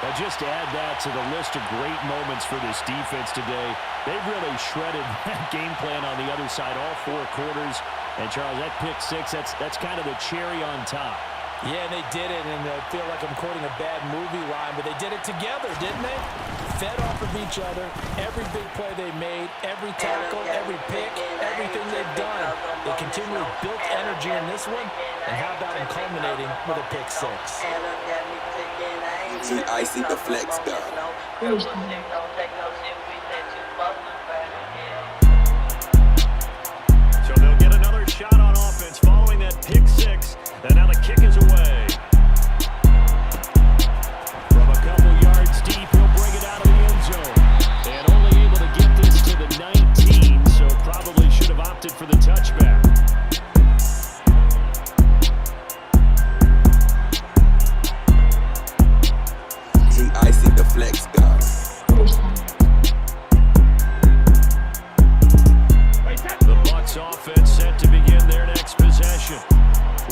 Now just add that to the list of great moments for this defense today. They've really shredded that game plan on the other side all 4 quarters. And, Charles, that pick 6, that's kind of the cherry on top. Yeah, they did it, and I feel like I'm quoting a bad movie line, but they did it together, didn't they? Fed off of each other, every big play they made, every tackle, every pick, everything they've done. They continually built energy in this one, and how about them culminating with a pick 6? See, I see the flex guy. So they'll get another shot on offense following that pick 6. And now the kick is away. From a couple yards deep, he'll bring it out of the end zone. And only able to get this to the 19, so probably should have opted for the touchback. See, I see the flex guy. The Bucs offense set to begin their next possession.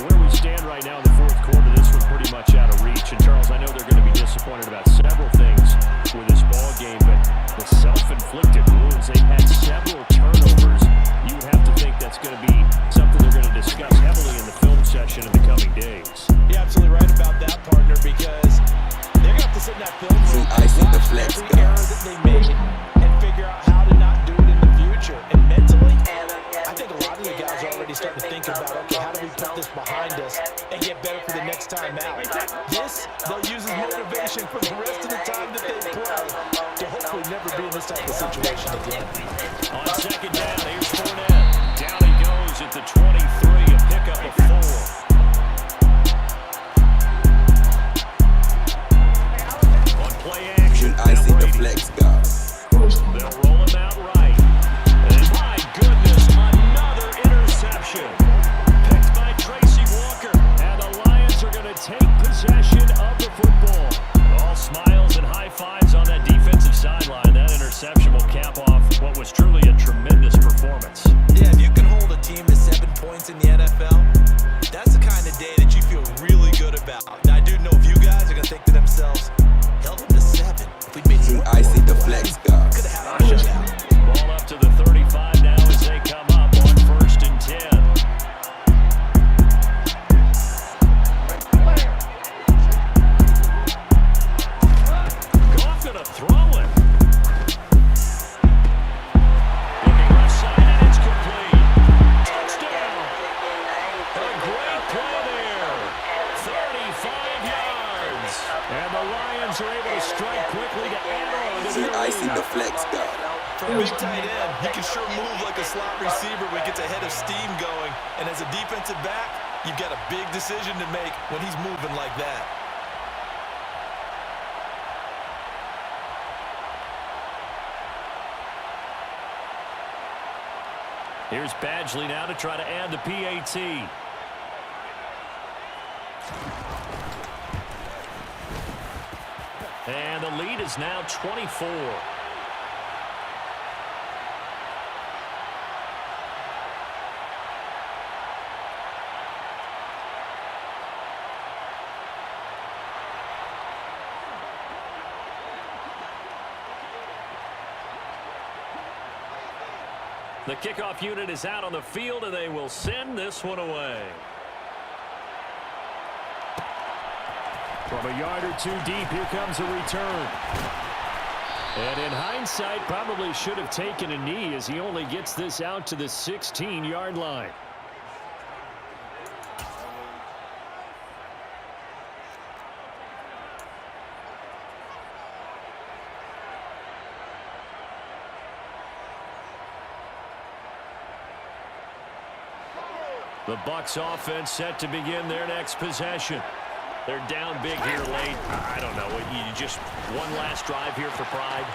Where we stand right now in the 4th quarter, this was pretty much out of reach. And, Charles, I know they're going to be disappointed about several things with this ball game, but the self-inflicted wounds, they've had several turnovers. You would have to think that's going to be something they're going to discuss heavily in the film session in the coming days. You're absolutely right about that, partner, because they're going to have to sit in that film room I see the flex every error that they made and figure out how to not do it in the future. And mentally, I think a lot of the guys are already starting to think about, okay, how do we put this behind us and get better for the next time out? This, they'll use as motivation for the rest of the time that they play to hopefully never be in this type of situation again. On 2nd down, here's Fournette. Down he goes at the 23, a pickup of 4. On play action, I see the flex guy. they'll roll him out right. And my goodness, another interception. Picked by Tracy Walker. And the Lions are going to take possession of the football. All smiles and high fives on that defensive sideline. That interception will cap off what was truly a tremendous performance. Yeah, if you can hold a team to 7 points in the NFL, that's the kind of day that you feel really good about. Now, I do know a few guys are going to think to themselves, held them to 7. If we'd made See, more I see the flex guy. could have had our shutout. Ball up to the 35 now as they come up on 1st and 10. Goff gonna throw it. Looking left side and it's complete. Touchdown. A great play there. 35 yards. And the Lions are able to strike quickly to add on to See, their I lead. see the flex guy. For a big tight end, he can sure move like a slot receiver when he gets a head of steam going. And as a defensive back, you've got a big decision to make when he's moving like that. Here's Badgley now to try to add the PAT. And the lead is now 24. The kickoff unit is out on the field, and they will send this one away. From a yard or two deep, here comes a return. And in hindsight, probably should have taken a knee as he only gets this out to the 16-yard line. The Bucs offense set to begin their next possession. They're down big here late. I don't know. You just one last drive here for pride.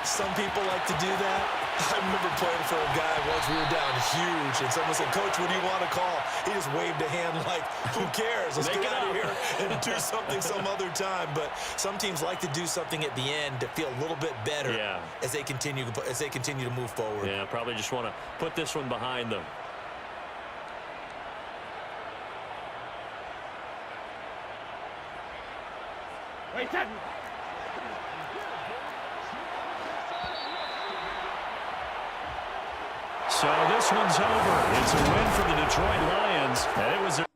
Some people like to do that. I remember playing for a guy once. We were down huge, and someone said, "Coach, what do you want to call?" He just waved a hand like, "Who cares? Let's get out of here and do something some other time." But some teams like to do something at the end to feel a little bit better as they continue to move forward. Yeah, probably just want to put this one behind them. So this one's over. It's a win for the Detroit Lions, and it was a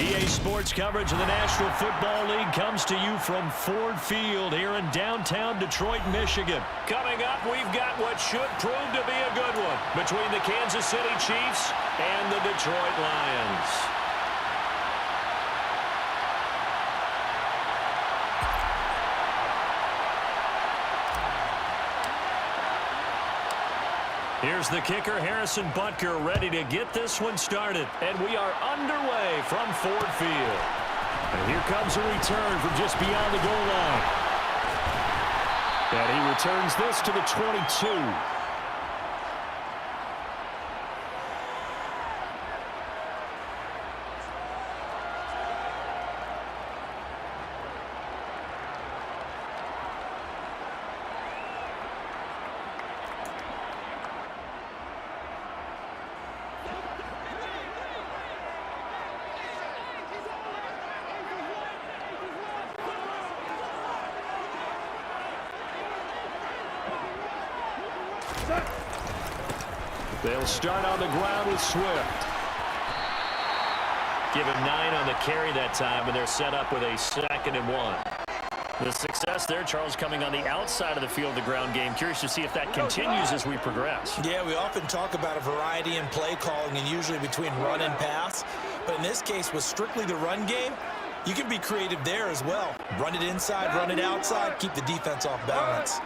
EA Sports coverage of the National Football League comes to you from Ford Field here in downtown Detroit, Michigan. Coming up, we've got what should prove to be a good one between the Kansas City Chiefs and the Detroit Lions. Here's the kicker, Harrison Butker, ready to get this one started. And we are underway from Ford Field. And here comes a return from just beyond the goal line. And he returns this to the 22. They'll start on the ground with Swift. Give him 9 on the carry that time, and they're set up with a 2nd and 1. The success there, Charles, coming on the outside of the field, the ground game. Curious to see if that continues as we progress. Yeah, we often talk about a variety in play calling and usually between run and pass. But in this case, with strictly the run game, you can be creative there as well. Run it inside, run it outside, keep the defense off balance.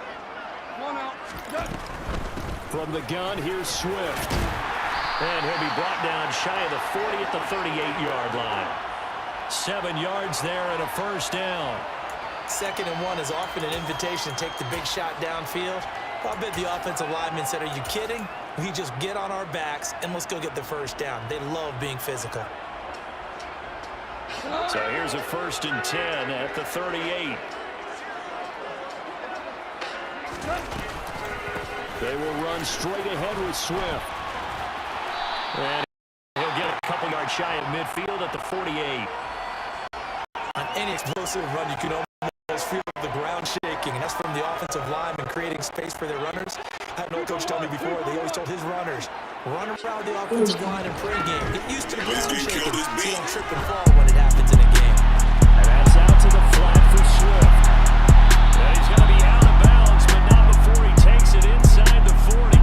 From the gun, here's Swift. And he'll be brought down shy of the 40 at the 38-yard line. 7 yards there and a first down. 2nd and 1 is often an invitation to take the big shot downfield. I bet the offensive lineman said, "Are you kidding? We just get on our backs and let's go get the first down." They love being physical. So here's a 1st and 10 at the 38. They will run straight ahead with Swift. And he'll get a couple yards shy of midfield at the 48. On any explosive run, you can almost feel the ground shaking, and that's from the offensive lineman creating space for their runners. I had an old coach tell me before, they always told his runners, run around the offensive line in pregame. Get used to the ground shaking so you don't trip and fall when it happens in a game. And that's out to the flat for Swift. And he's going to be out of bounds, but not before he takes it inside the 40.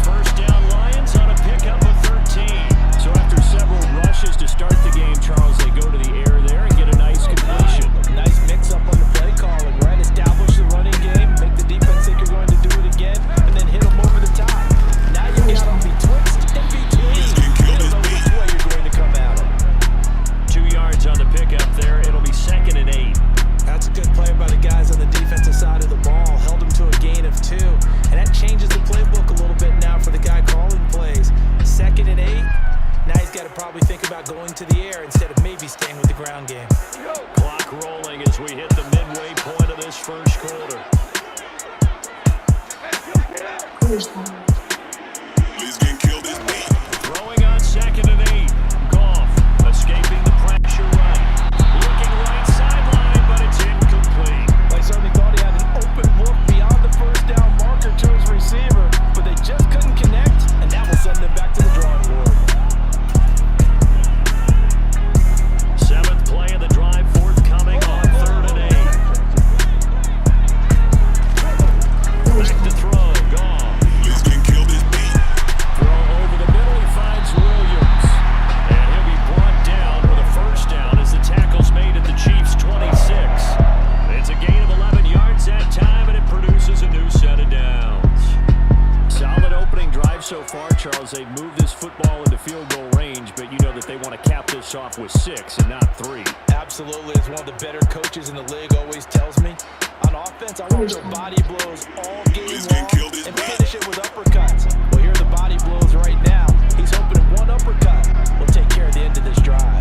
First down, Lions on a pickup of 13. So after several rushes to start the game, Charles, they go to the air there and get a nice completion. Nice mix-up on the play calling, right? Establish the running game, make the defense think you're going to do it again, and then hit them over the top. Now you got them betwixt and between. You don't know which way you're going to come at them. 2 yards on the pickup there. It'll be 2nd and 8. That's a good play by the guys on the defensive side of the ball. Held him to a gain of 2. And that changes the playbook a little bit now for the guy calling plays. 2nd and 8. Now he's got to probably think about going to the air instead of maybe staying with the ground game. Clock rolling as we hit the midway point of this first quarter. Please get killed this beat. Throwing on 2nd and 8. Goff escaping the pressure right. Looking right sideline, but it's incomplete. They certainly thought he had an open look beyond the first down marker to his receiver, but they just couldn't connect, and that will send them back to the drawing board. 7th play of the drive forthcoming on 3rd and 8. Back to throw, Goff. Please get killed this beat. Throw over the middle, he finds Williams. And he'll be brought down with a first down as the tackle's made at the Chiefs' 26. It's a gain of 11 yards that time, and it produces a new set of downs. Solid opening drive so far, Charles. They've moved this football into field goal range, but you know that they want to cap this off with 6 and not 3. Absolutely, as one of the better coaches in the league always tells me, on offense, I want to go body blows all game Please long get killed this and beat. finish it with uppercuts. Well, here are the body blows right now. He's hoping that one uppercut will take care of the end of this drive.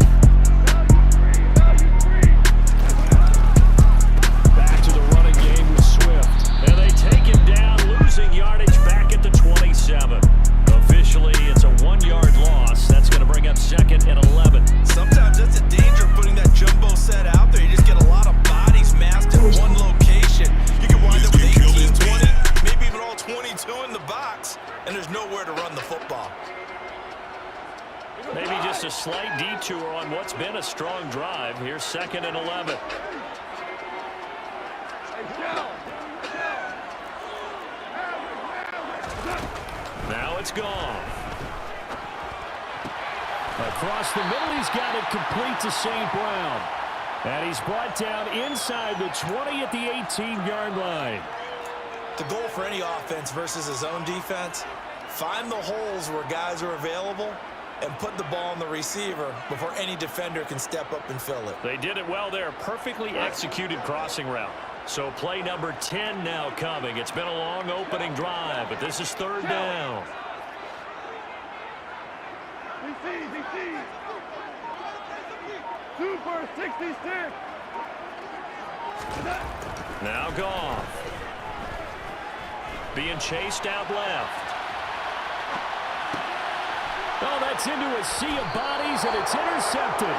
Back to the running game with Swift. And they take him down, losing yardage back at the 27. Officially, it's a 1-yard loss. That's going to bring up 2nd and 11. Sometimes that's the danger of putting that jumbo set out there. You just get a lot of bodies massed in one location. You can wind up with 18, 20, maybe even all 22 in the box, and there's nowhere to run the football. Maybe just a slight detour to her on what's been a strong drive. Here's 2nd and 11. Now it's gone. Across the middle, he's got it complete to St. Brown. And he's brought down inside the 20 at the 18-yard line. The goal for any offense versus his own defense, find the holes where guys are available and put the ball on the receiver before any defender can step up and fill it. They did it well there. Perfectly executed crossing route. So play number 10 now coming. It's been a long opening drive, but this is 3rd down. Super 66. Now Goff. Being chased out left. Oh, that's into a sea of bodies, and it's intercepted.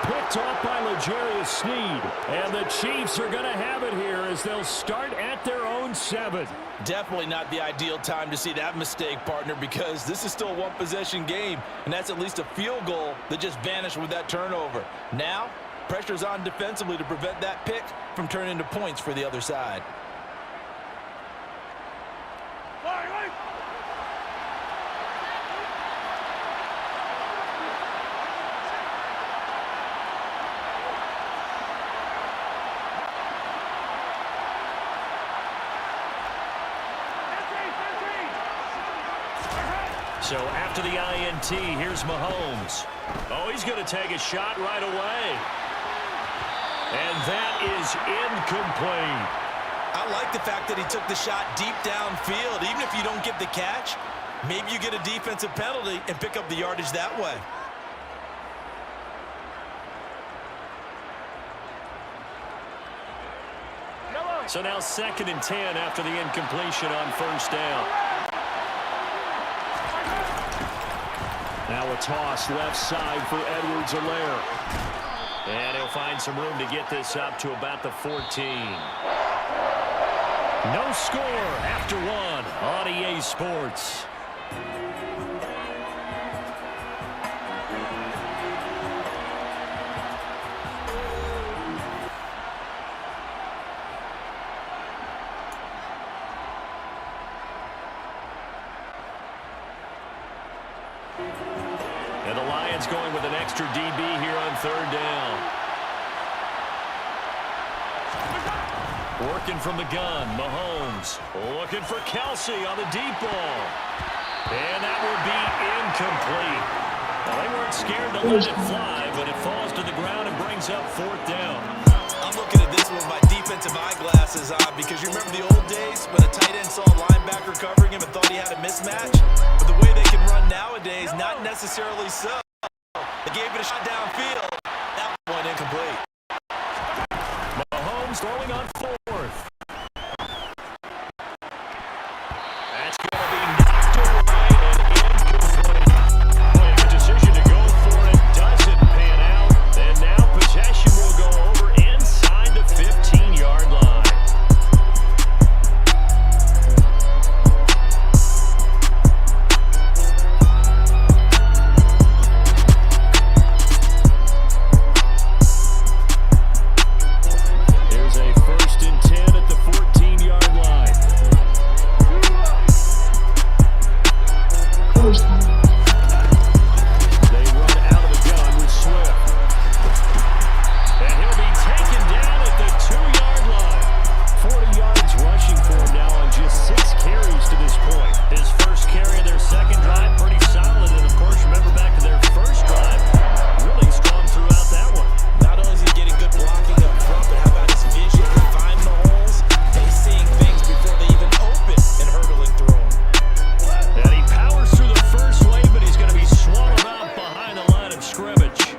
Picked off by L'Jarius Sneed. And the Chiefs are going to have it here as they'll start at their own 7. Definitely not the ideal time to see that mistake, partner, because this is still a one-possession game, and that's at least a field goal that just vanished with that turnover. Now, pressure's on defensively to prevent that pick from turning into points for the other side. So after the INT, here's Mahomes. Oh, he's going to take a shot right away. And that is incomplete. I like the fact that he took the shot deep downfield. Even if you don't get the catch, maybe you get a defensive penalty and pick up the yardage that way. So now 2nd and 10 after the incompletion on 1st down. Now a toss left side for Edwards-Helaire. And he'll find some room to get this up to about the 14. No score after 1 on EA Sports. And the Lions going with an extra DB here on 3rd down. Working from the gun, Mahomes looking for Kelsey on the deep ball. And that will be incomplete. Well, they weren't scared to let it fly, but it falls to the ground and brings up 4th down. I'm looking at this with my defensive eyeglasses on because you remember the old days when a tight end saw a linebacker covering him and thought he had a mismatch? But the way they can run nowadays, not necessarily so. They gave it a shot downfield. That one incomplete. Mahomes throwing on 4th. That's going to be knocked away and incomplete. Boy, a decision to go for it doesn't pan out. And now possession will go over inside the 15-yard line. There's a 1st and 10 at the 14-yard line. They run out of the gun with Swift. And he'll be taken down at the 2-yard line. 40 yards rushing for him now on just 6 carries to this point. His first carry of their 2nd drive, pretty solid. And, of course, remember back to their first drive, really strong throughout that one. Not only is he getting good blocking up front, but how about his vision? He finds the holes, and he's seeing things before they even open and hurdling through them. And he powers through the first wave, but he's going to be swallowed up behind the line of scrimmage.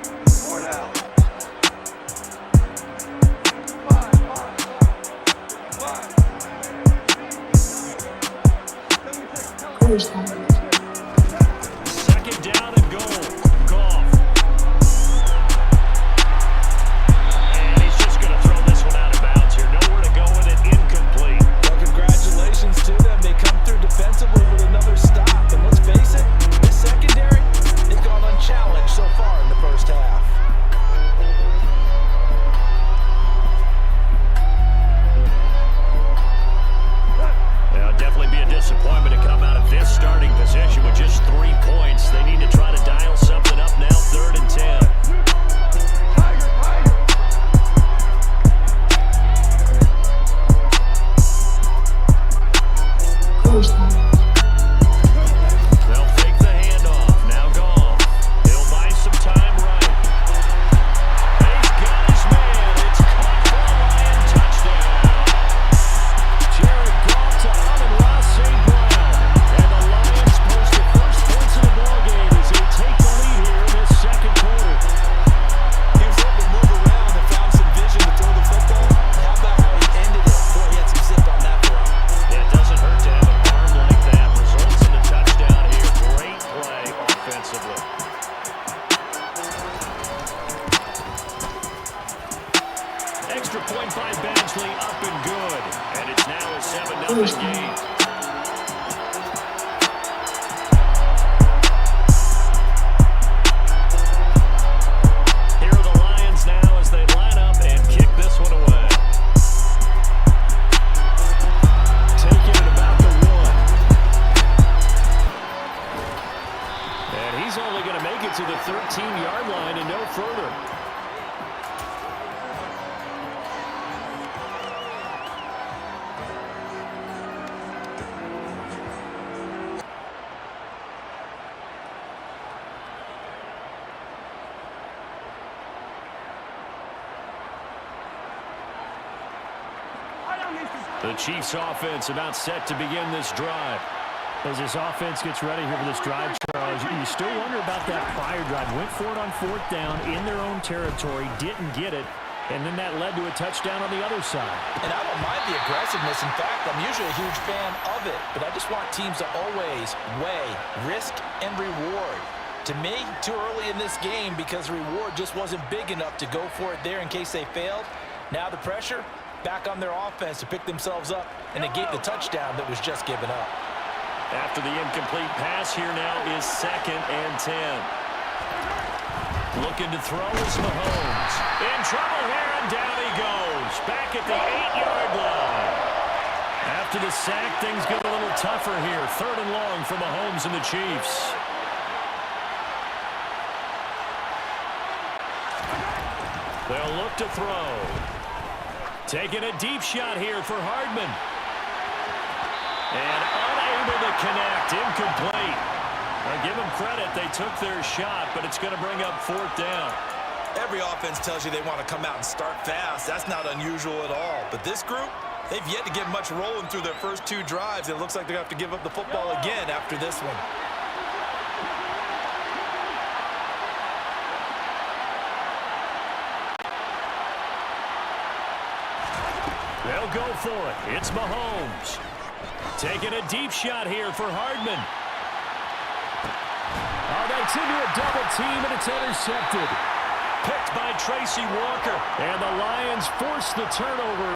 Second down and goal. Goff. And he's just going to throw this one out of bounds here. Nowhere to go with it. Incomplete. Well, congratulations to them. They come through defensively with another stop. And let's face it, this secondary, they've gone unchallenged so far in the first half. punt by Badgley up and good. And it's now a 7-0 game. Here are the Lions now as they line up and kick this one away. Take it at about the 1. And he's only going to make it to the 13-yard line and no further. The Chiefs offense about set to begin this drive. As this offense gets ready here for this drive, Charles, you still wonder about that prior drive. Went for it on 4th down in their own territory, didn't get it, and then that led to a touchdown on the other side. And I don't mind the aggressiveness. In fact, I'm usually a huge fan of it. But I just want teams to always weigh risk and reward. To me, too early in this game because the reward just wasn't big enough to go for it there in case they failed. Now the pressure back on their offense to pick themselves up and negate the touchdown that was just given up. After the incomplete pass, here now is 2nd and 10. Looking to throw is Mahomes. In trouble here, and down he goes. Back at the 8-yard line. After the sack, things get a little tougher here. 3rd and long for Mahomes and the Chiefs. They'll look to throw. Taking a deep shot here for Hardman. And unable to connect. Incomplete. I'll give them credit. They took their shot, but it's going to bring up 4th down. Every offense tells you they want to come out and start fast. That's not unusual at all. But this group, they've yet to get much rolling through their first 2 drives. It looks like they're going to have to give up the football again after this one. They'll go for it. It's Mahomes. Taking a deep shot here for Hardman. Oh, that's into a double team, and it's intercepted. Picked by Tracy Walker. And the Lions force the turnover.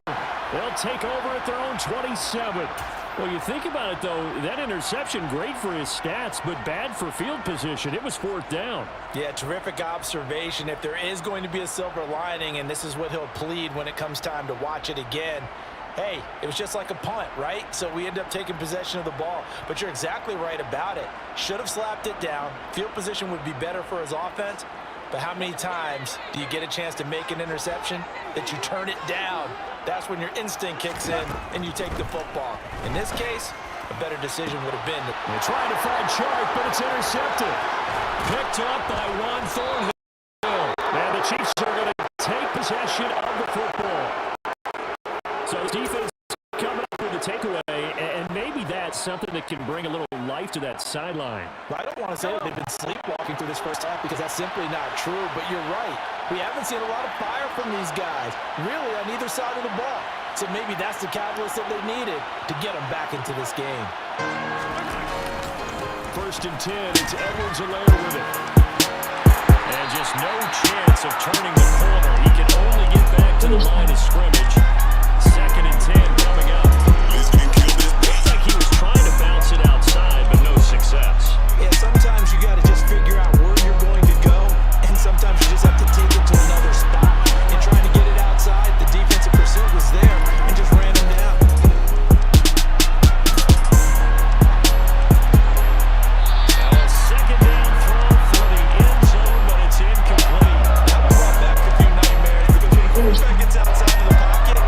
They'll take over at their own 27. Well, you think about it, though, that interception, great for his stats, but bad for field position. It was 4th down. Yeah, terrific observation. If there is going to be a silver lining, and this is what he'll plead when it comes time to watch it again, hey, it was just like a punt, right? So we end up taking possession of the ball. But you're exactly right about it. Should have slapped it down. Field position would be better for his offense. But how many times do you get a chance to make an interception that you turn it down? That's when your instinct kicks in and you take the football. In this case, a better decision would have been. They're trying to find Chark, but it's intercepted. Picked up by Juan Thornhill. And the Chiefs are going to take possession of the football. So his defense coming up with the takeaway, and maybe that's something that can bring a little life to that sideline. I don't want to say that they've been sleepwalking through this first half because that's simply not true, but you're right. We haven't seen a lot of fire from these guys, really, on either side of the ball. So maybe that's the catalyst that they needed to get them back into this game. 1st and 10, it's Edwards-Helaire with it. And just no chance of turning the corner. He can only get back to the line of scrimmage. 2nd and 10 coming up. Looks like he was trying to bounce it outside, but no success. Yeah, sometimes you got to just figure out where you're going to go, and sometimes you just have to take it to another spot. And trying to get it outside, the defensive pursuit was there and just ran him down. Now a 2nd down throw for the end zone, but it's incomplete. That one brought back a few nightmares because when the quarterback gets outside of the pocket,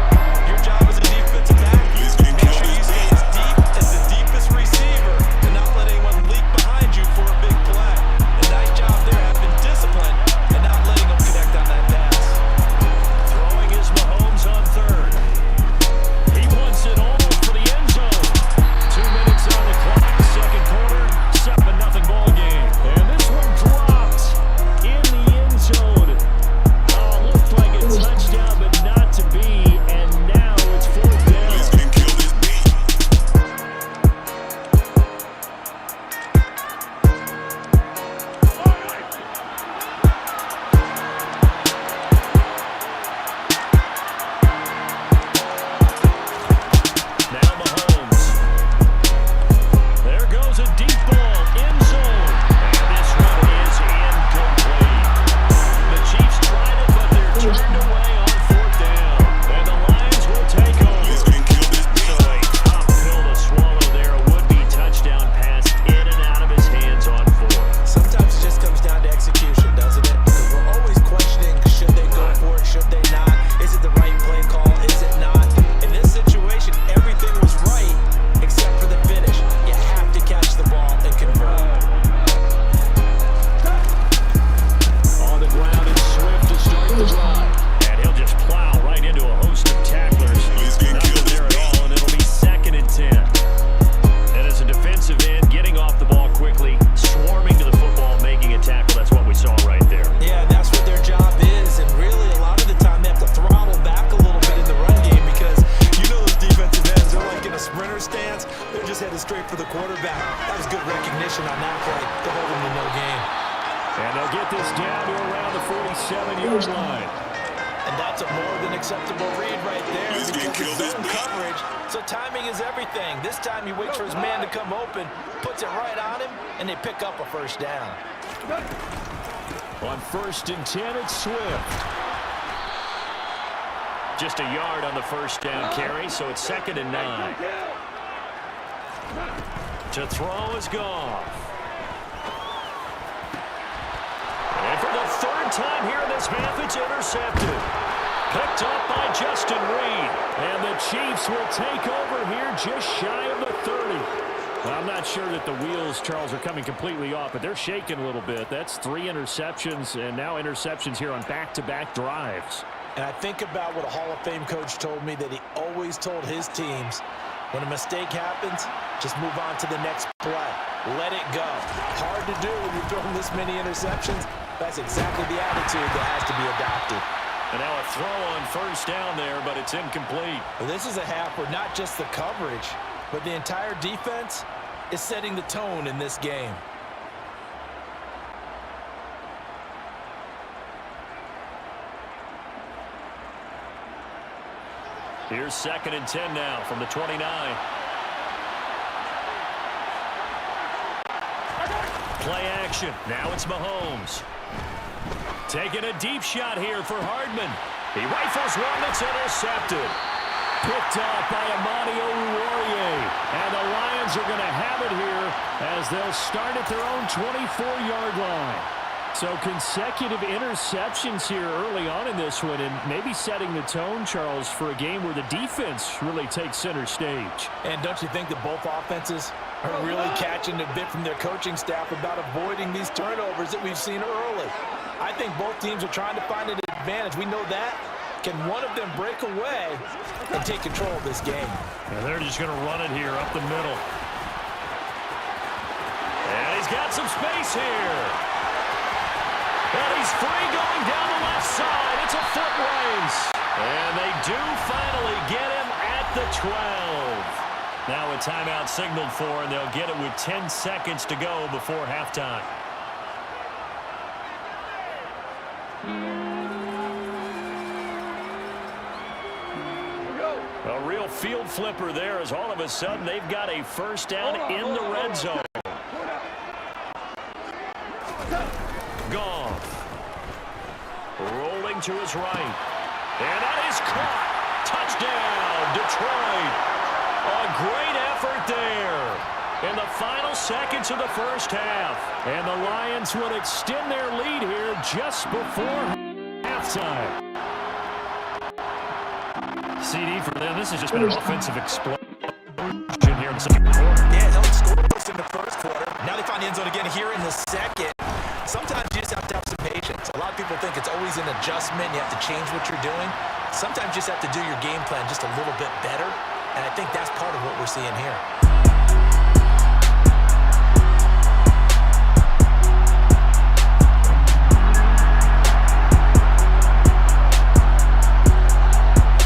this down to around the 47-yard line. And that's a more than acceptable read right there Let's get because killed it's this zone beat. coverage. So timing is everything. This time he waits for his man to come open, puts it right on him, and they pick up a first down. On 1st and 10, it's Swift. Just a yard on the first down carry, so it's 2nd and 9. To throw is Goff. And for the 3rd time here in this half, it's intercepted. Picked up by Justin Reed. And the Chiefs will take over here just shy of the 30. Well, I'm not sure that the wheels, Charles, are coming completely off, but they're shaking a little bit. That's 3 interceptions, and now interceptions here on back-to-back drives. And I think about what a Hall of Fame coach told me that he always told his teams, when a mistake happens, just move on to the next play. Let it go. Hard to do when you're throwing this many interceptions. That's exactly the attitude that has to be adopted. And now a throw on first down there, but it's incomplete. Well, this is a half where not just the coverage, but the entire defense is setting the tone in this game. Here's 2nd and 10 now from the 29. Play action. Now it's Mahomes. Taking a deep shot here for Hardman. He rifles one that's intercepted. Picked up by Amani Oruwariye. And the Lions are going to have it here as they'll start at their own 24-yard line. So consecutive interceptions here early on in this one, and maybe setting the tone, Charles, for a game where the defense really takes center stage. And don't you think that both offenses are really catching a bit from their coaching staff about avoiding these turnovers that we've seen early? I think both teams are trying to find an advantage. We know that. Can one of them break away and take control of this game? And they're just going to run it here up the middle. And he's got some space here. And he's free going down the left side. It's a foot race. And they do finally get him at the 12. Now a timeout signaled for, and they'll get it with 10 seconds to go before halftime. A real field flipper there as all of a sudden they've got a first down in the red zone. Goff. Rolling to his right. And that is caught. Touchdown, Detroit. A great effort there in the final seconds of the first half. And the Lions would extend their lead here just before halftime. CD for them. This has just been an offensive explosion here in the second quarter. Yeah, held scoreless in the first quarter. Now they find the end zone again here in the second. Sometimes you just have to have some patience. A lot of people think it's always an adjustment. You have to change what you're doing. Sometimes you just have to do your game plan just a little bit better. And I think that's part of what we're seeing here.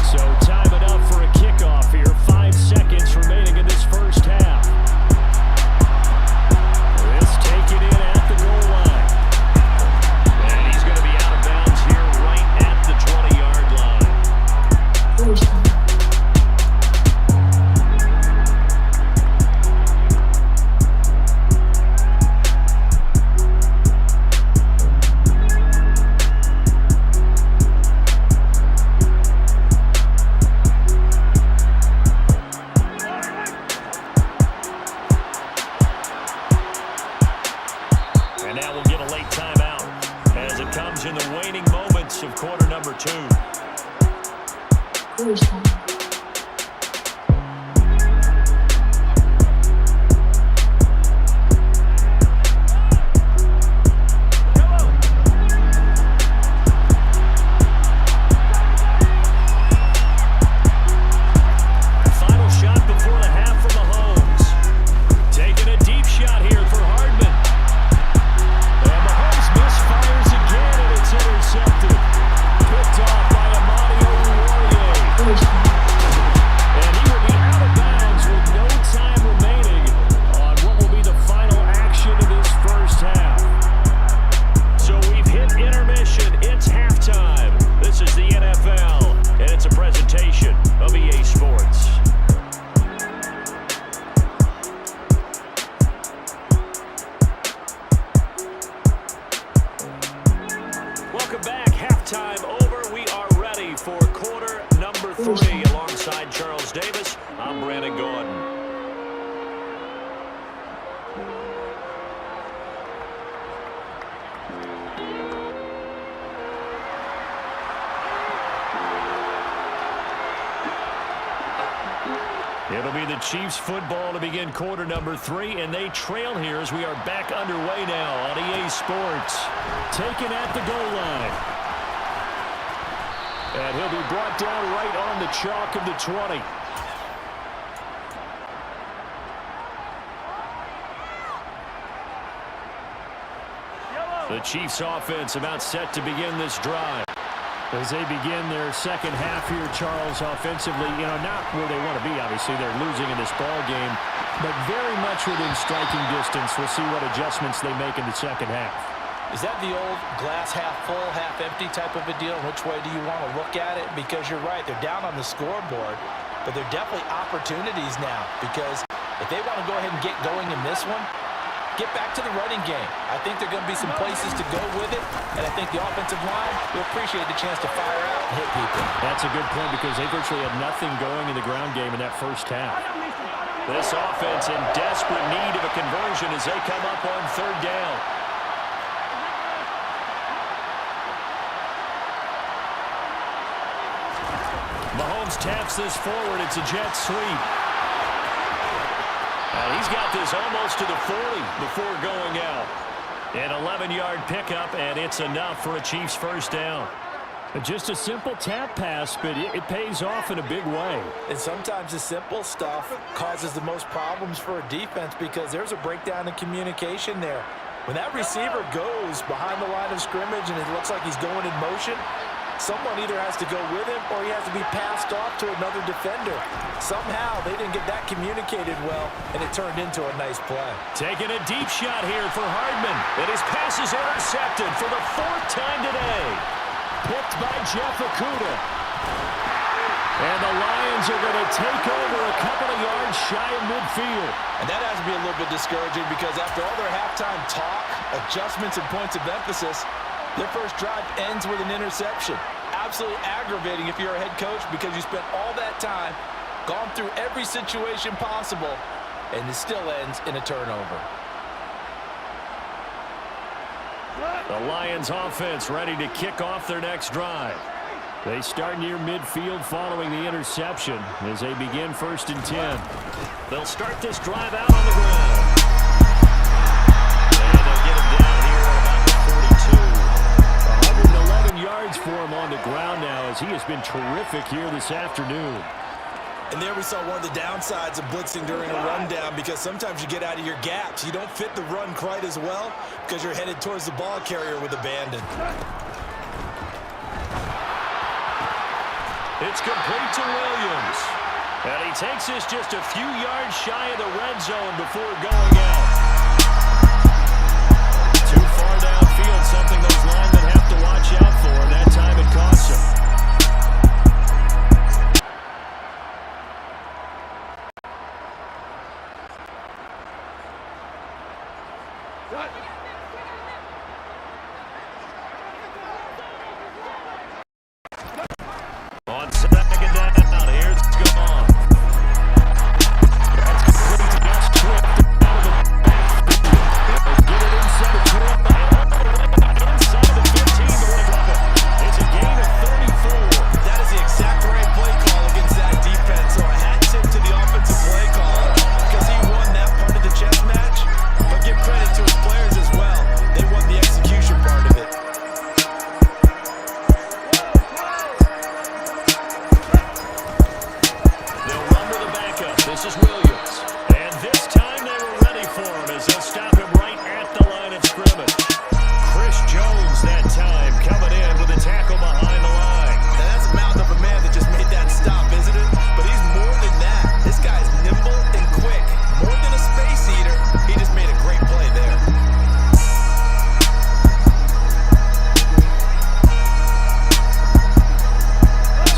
So time it up for a kickoff here. 5 seconds remaining in this first half. This taken in at the goal line. And he's going to be out of bounds here right at the 20-yard line. And now we'll get a late timeout as it comes in the waning moments of quarter number 2. Final shot before the half for Mahomes. Taking a deep shot here for Hardman. And Mahomes misfires again, and it's intercepted. Picked off by Amani Oruwariye. 3 alongside Charles Davis. I'm Brandon Gordon. It'll be the Chiefs football to begin quarter number 3, and they trail here as we are back underway now on EA Sports. Taken at the goal line. And he'll be brought down right on the chalk of the 20. The Chiefs offense about set to begin this drive. As they begin their second half here, Charles, offensively, not where they want to be. Obviously, they're losing in this ball game, but very much within striking distance. We'll see what adjustments they make in the second half. Is that the old glass half full, half empty type of a deal? Which way do you want to look at it? Because you're right, they're down on the scoreboard, but they're definitely opportunities now, because if they want to go ahead and get going in this one, get back to the running game. I think there are going to be some places to go with it, and I think the offensive line will appreciate the chance to fire out and hit people. That's a good point, because they virtually had nothing going in the ground game in that first half. This offense in desperate need of a conversion as they come up on third down. Mahomes taps this forward. It's a jet sweep. He's got this almost to the 40 before going out. An 11-yard pickup, and it's enough for a Chiefs first down. Just a simple tap pass, but it pays off in a big way. And sometimes the simple stuff causes the most problems for a defense, because there's a breakdown in communication there. When that receiver goes behind the line of scrimmage and it looks like he's going in motion, someone either has to go with him or he has to be passed off to another defender. Somehow they didn't get that communicated well, and it turned into a nice play. Taking a deep shot here for Hardman, and his pass is intercepted for the 4th time today. Picked by Jeff Okudah. And the Lions are going to take over a couple of yards shy of midfield. And that has to be a little bit discouraging, because after all their halftime talk, adjustments, and points of emphasis, their first drive ends with an interception. Absolutely aggravating if you're a head coach, because you spent all that time, gone through every situation possible, and it still ends in a turnover. The Lions offense ready to kick off their next drive. They start near midfield following the interception as they begin 1st and 10. They'll start this drive out on the ground. And they'll get him down here at about the 42. 111 yards for him on the ground now, as he has been terrific here this afternoon. And there we saw one of the downsides of blitzing during a rundown, because sometimes you get out of your gaps. You don't fit the run quite as well because you're headed towards the ball carrier with abandon. It's complete to Williams. And he takes this just a few yards shy of the red zone before going out. Too far downfield, something those linemen have to watch out for, and that time it costs him. On second down, here's gone. That's complete to Gus Swift out of the backfield. They'll get it inside the 12 and all the way inside the 15 to win it. It's a gain of 34. That is the exact right play call against that defense. So a hat tip to the offensive play caller, because he won that part of the chess match. But give credit to his players as well. They won the execution part of it. This is Williams. And this time they were ready for him as they'll stop him right at the line of scrimmage. Chris Jones that time coming in with a tackle behind the line. Now that's a mountain of a man that just made that stop, isn't it? But he's more than that. This guy's nimble and quick. More than a space eater, he just made a great play there.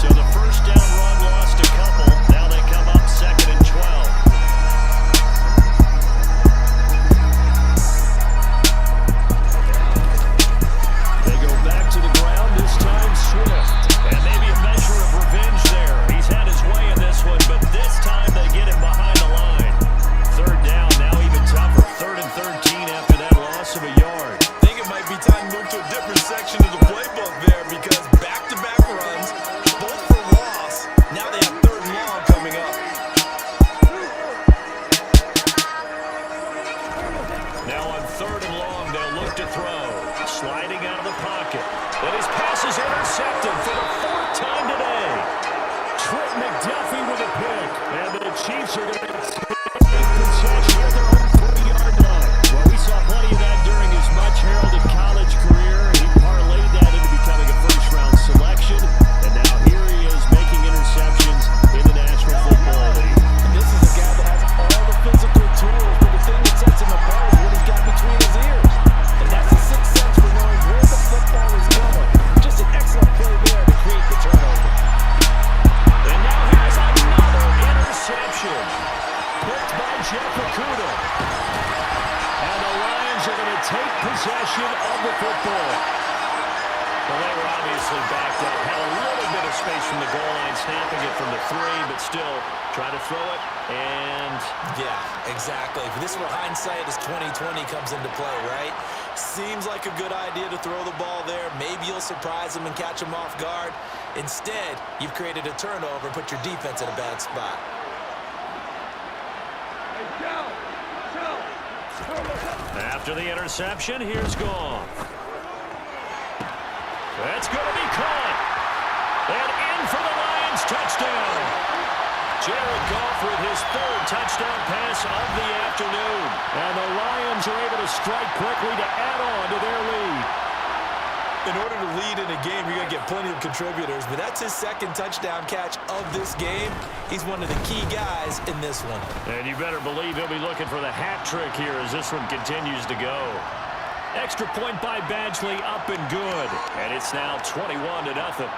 So the first down run lost a couple. Now they come up 2nd and 12. Duffy with a pick. And the Chiefs are going to take possession of their own 40-yard line. Well, we saw plenty of that during his much-heralded college career. He parlayed that into becoming a first-round selection. And now here he is making interceptions in the National Football League. And this is a guy that has all the physical tools, but the thing that sets him apart is what he's got between his ears. And that's the sixth sense for knowing where the football is going. Just an excellent play there to create the turnover. And now here's another interception. Picked by Jeff Okudah. And the Lions are going to take possession of the football. Well, they were obviously backed up. Had a little bit of space from the goal line, snapping it from the 3, but still try to throw it. And Yeah, exactly. This is where hindsight is 20/20 comes into play, right? Seems like a good idea to throw the ball there. Maybe you'll surprise them and catch them off guard. Instead, you've created a turnover and put your defense in a bad spot. after the interception, here's Goff. That's going to be caught. And in for the Lions, touchdown. Jared Goff with his third touchdown pass of the afternoon. And the Lions are able to strike quickly to add on to their lead. In order to lead in a game, you're going to get plenty of contributors, but that's his second touchdown catch of this game. He's one of the key guys in this one. And you better believe he'll be looking for the hat trick here as this one continues to go. Extra point by Badgley, up and good. And it's now 21-0.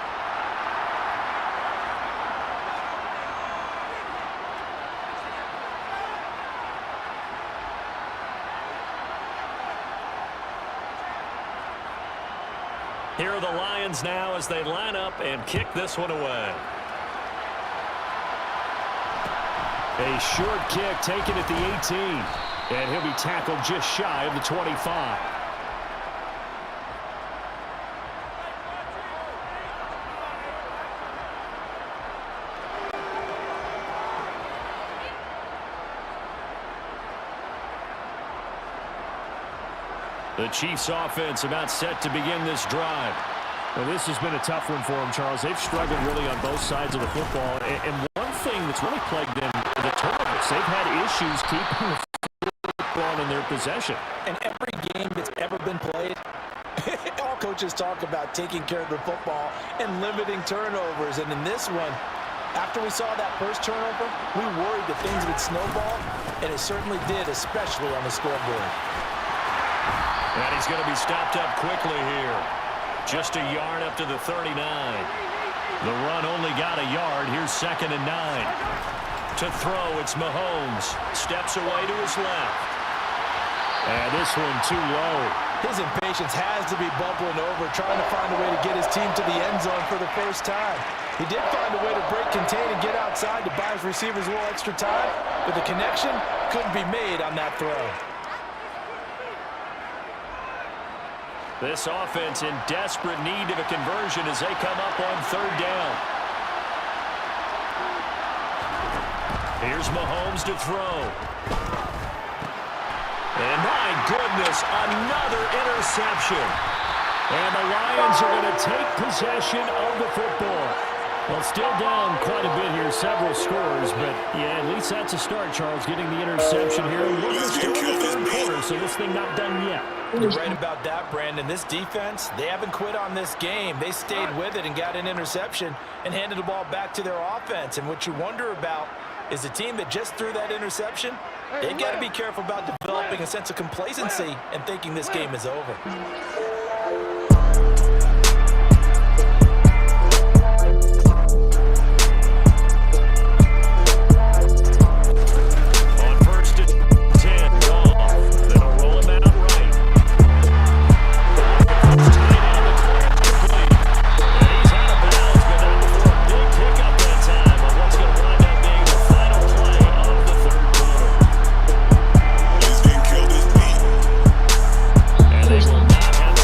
Here are the Lions now as they line up and kick this one away. A short kick taken at the 18. And he'll be tackled just shy of the 25. The Chiefs offense about set to begin this drive. Well, this has been a tough one for them, Charles. They've struggled really on both sides of the football. And one thing that's really plagued them, the turnovers. They've had issues keeping the football in their possession. And every game that's ever been played, all coaches talk about taking care of the football and limiting turnovers. And in this one, after we saw that first turnover, we worried that things would snowball, and it certainly did, especially on the scoreboard. And he's going to be stopped up quickly here. Just a yard up to the 39. The run only got a yard. Here's 2nd and 9. To throw, it's Mahomes. Steps away to his left. And this one too low. His impatience has to be bubbling over, trying to find a way to get his team to the end zone for the first time. He did find a way to break contain and get outside to buy his receivers a little extra time, but the connection couldn't be made on that throw. This offense in desperate need of a conversion as they come up on 3rd down. Here's Mahomes to throw. And my goodness, another interception. And the Lions are going to take possession of the football. Well, still down quite a bit here, several scores, but yeah, at least that's a start, Charles, getting the interception here. We're still in the 3rd quarter, so this thing not done yet. You're right about that, Brandon. This defense, they haven't quit on this game. They stayed with it and got an interception and handed the ball back to their offense. And what you wonder about is the team that just threw that interception, they've got to be careful about developing a sense of complacency and thinking this game is over. And they will not have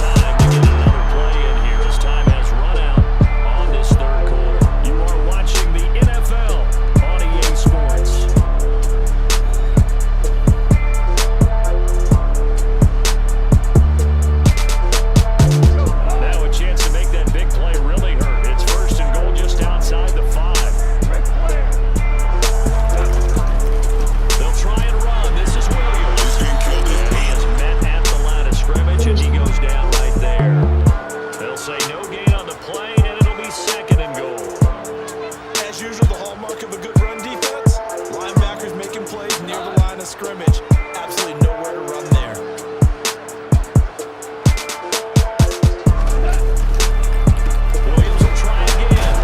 hallmark of a good run defense? Linebackers making plays near the line of scrimmage. Absolutely nowhere to run there. Williams will try again.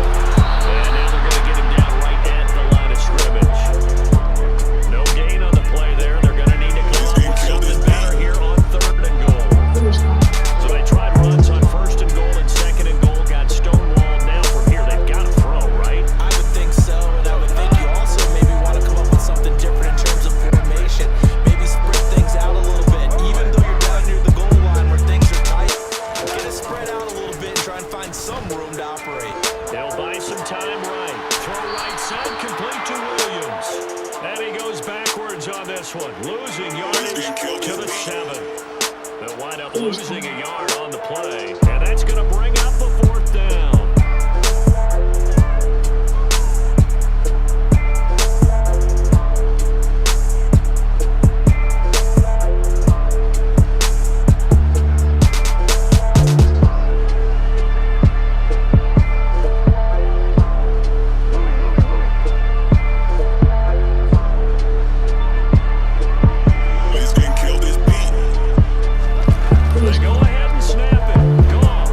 And now they're going to get him down right at the line of scrimmage. No gain on the play there. They're going to need to come up with something better here on 3rd and goal. So they tried runs on 1st and goal and 2nd and goal. Got stonewalled. Now from here, they've got to throw, right? I would think so, and I would think you also maybe want to come up with something different in terms of formation. Maybe spread things out a little bit. Even though you're down near the goal line where things are tight, get it spread out a little bit and try and find some room to operate. They'll buy some time right. Throw right side, complete to Williams. And he goes backwards on this one. Losing yardage to the 7. They'll wind up losing a yard on the play. And that's going to bring up the 4th down. Please can kill this beat. They go ahead and snap it. Gone.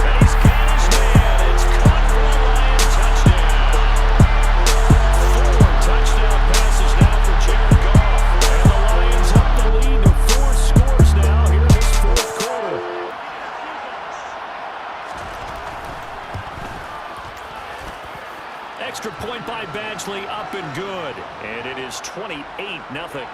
And he's got his man. It's caught for a Lion touchdown. 4 touchdown passes now for Jared Goff. And the Lions up the lead to 4 scores now here in this 4th quarter. Extra point by Badgley, up and good. And it is 28-0.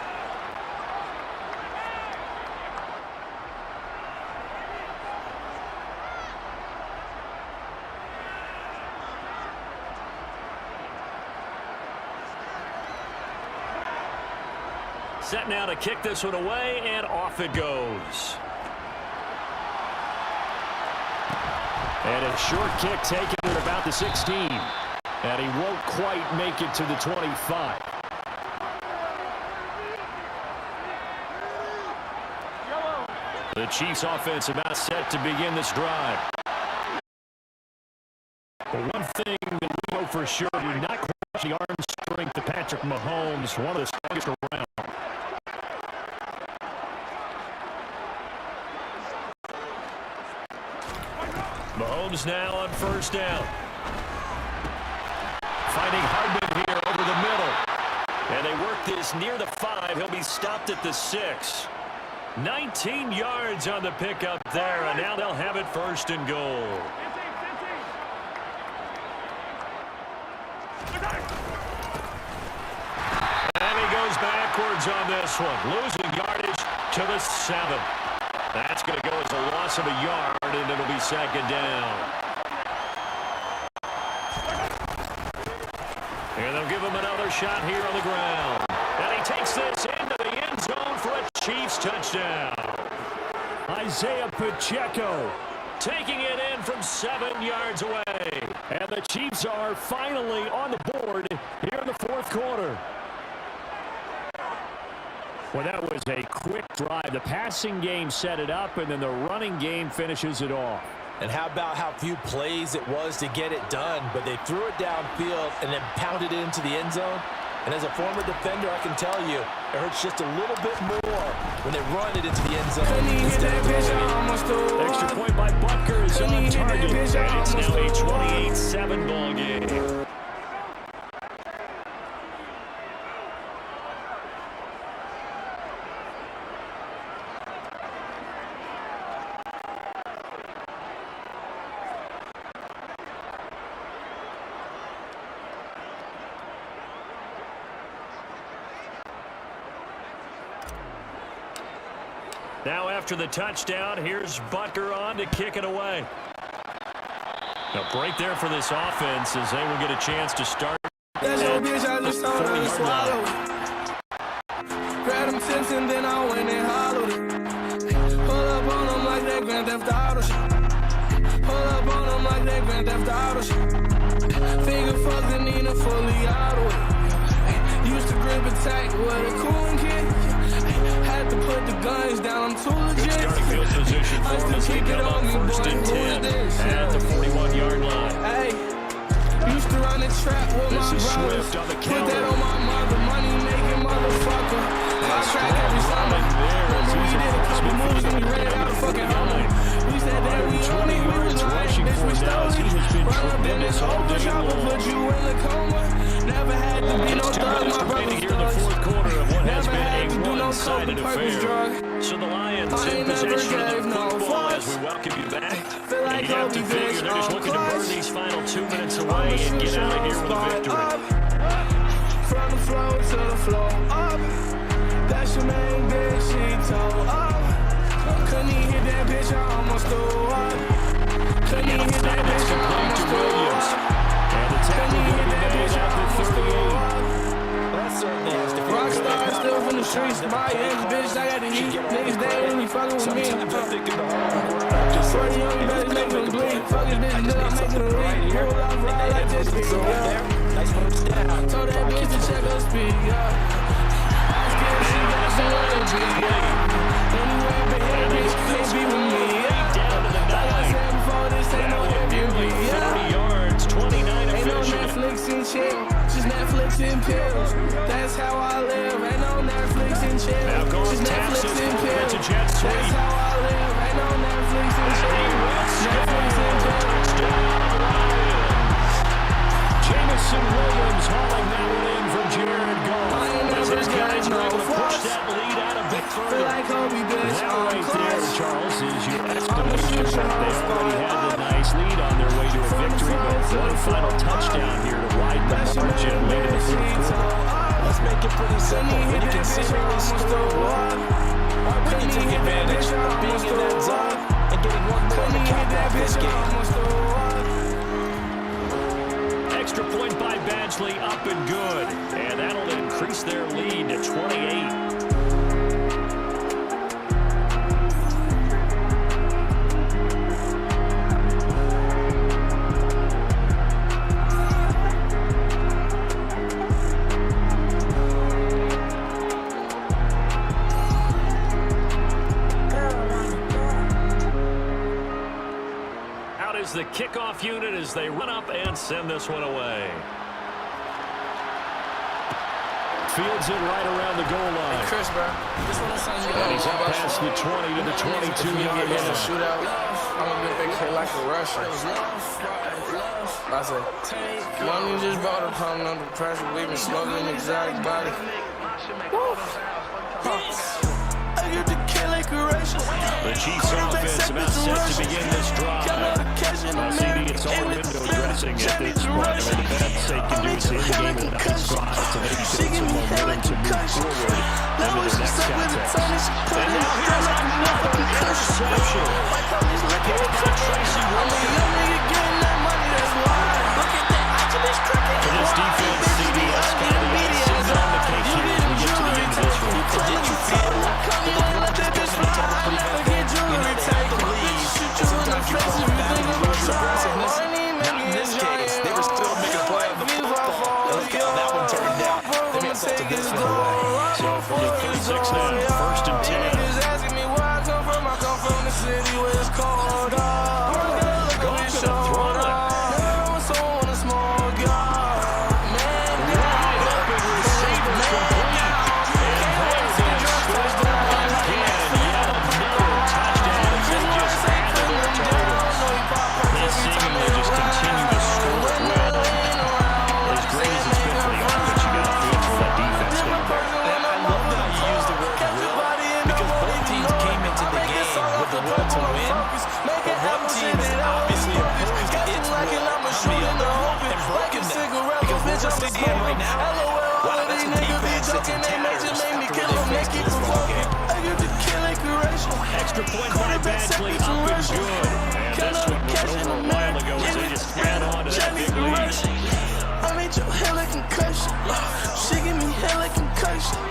Set now to kick this one away, and off it goes. And a short kick taken at about the 16. And he won't quite make it to the 25. The Chiefs offense about set to begin this drive. But one thing that we know for sure, do not question the arm strength of Patrick Mahomes, one of the strongest around. Mahomes now on 1st down. Finding Hardman here over the middle. And they work this near the 5. He'll be stopped at the 6. 19 yards on the pickup there, and now they'll have it 1st and goal. And he goes backwards on this one, losing yardage to the 7. That's going to go as a loss of a yard, and it'll be 2nd down. And they'll give him another shot here on the ground. And he takes this into the end zone for a Chiefs touchdown. Isaiah Pacheco taking it in from 7 yards away. And the Chiefs are finally on the board here in the 4th quarter. Well, that was a quick drive. The passing game set it up, and then the running game finishes it off. And how about how few plays it was to get it done, but they threw it downfield and then pounded it into the end zone. And as a former defender, I can tell you, it hurts just a little bit more when they run it into the end zone instead of throwing it. Extra point by Butker is on target, and it's now a 28-7 ball game. Now after the touchdown, here's Butker on to kick it away. A break there for this offense as they will get a chance to start at the 40-yard line. Grab them tips and then I went and hollowed it. Pull up on them like that Grand Theft Auto shit. Pull up on them like that Grand Theft Auto shit. Finger fucked and Nina fully out of it. Used to grip it tight with a cool kid. Had to put the guns down, I'm too legit. Good starting field position for him as they come up 1st and 10 at the 41-yard line. Hey, used used to run the trap with This my is brothers. Swift on the Put that counter. on my mother, money making motherfucker. Contract every summer. Remember we did a couple moves and we ran out of fucking home. We said that we on it, we was lying, bitch, we stole it. Run up in this over, chop will put you in a coma. Never had to be no thug, my brother's Here in the fourth quarter of what has Never had to been do a no one-sided coke, purpose affair. drug. So the Lions I in ain't never possession of gave the no football as we fucks. welcome you back. Feel like And you have to Kobe figure they're just bitch, looking to burn clutch. these final 2 minutes I'ma away and shoot get out of here with a spot victory. up. From the floor to the floor up. That's your main bitch, she told up. Couldn't even hit that bitch, I almost threw up. Couldn't even hit that bitch, I almost threw Williams. up. And the tackle Couldn't even will hit be that made bitch, I at the almost threw 38. up. That certainly has to feel Rockstar good. still from the streets, Miami, bitch, I got the heat. Niggas, they ain't really fucking with me. Sometimes I think in the home, just For the young brothers, make them bleed. Fuck his bitch, then I'm making a lead. Pull off, ride like this, bitch, yeah. nice first down. Told that bitch to check her speed, yeah. I scared she got somewhere to be, yeah. Anywhere but here, bitch, can't be with me, yeah. Down to the Like I 9. said before, this ain't no Airbnb, yeah. 30 yards, 29 Ain't no efficient. Netflix and chill, just Netflix and pills. That's how I live, ain't no Netflix and chill, Now going just Netflix Texas, and moving pills. to jet That's sweep. how I live, ain't no Netflix and chill, Netflix and pills. Jamison Williams hauling that one in from Jared Goff. I ain't As never his guys got are able no to push fuss. that lead out a bit Feel further. like Kobe, bitch, That I'm right there, clutch. Charles, is your I'ma estimation shoot that your they spot already had the up. nice lead on their way to a victory, but one final touchdown here to widen the That's your margin man, late in the bitch, fourth she quarter. told up. Let's make it pretty simple. Couldn't When hit you can that bitch, I seemingly almost score threw one, up. why wouldn't you Couldn't take hit that advantage bitch, I of being almost in that threw zone up. and getting one more Couldn't to hit cap that off this bitch, I game? almost threw up. Extra point by Badgley, up and good. And that'll increase their lead to 28. Out is the kickoff unit as they run up and send this one away. Fields it right around the goal line. Chris, bro, this one is something you And gotta he's up watch. past the 20 to the 22-yard In a line. shootout, I'm a big kid like a Russian. I said, money just bought a pound under pressure. We been smoking exotic body. I get the kill like a Russian. The Chiefs offense about set to begin this drive. CD, it's all window dressing at this point. The best they can do is in the game with a nice drive to maybe get some momentum to move forward into the next context. And now here's another interception. Tracy for this defense, CD, that's kind of the icing on the cake here as we get to the end of this one. Did you feel aggressiveness? Not in this case. They were still making a play on the football. Look how that one turned out. They may have to this one away. So from the 36 now, first and 10. Niggas asking me where I come from. I come from the city where it's cold. Goff gonna throw it. Just again right now. Wow, that's a defense that's in tatters after what they faced in this ball game. Extra point by Badgley, up and good. And this one was over a while ago as they just ran on to that big lead. I made your hair like concussion. She give me hair like concussion.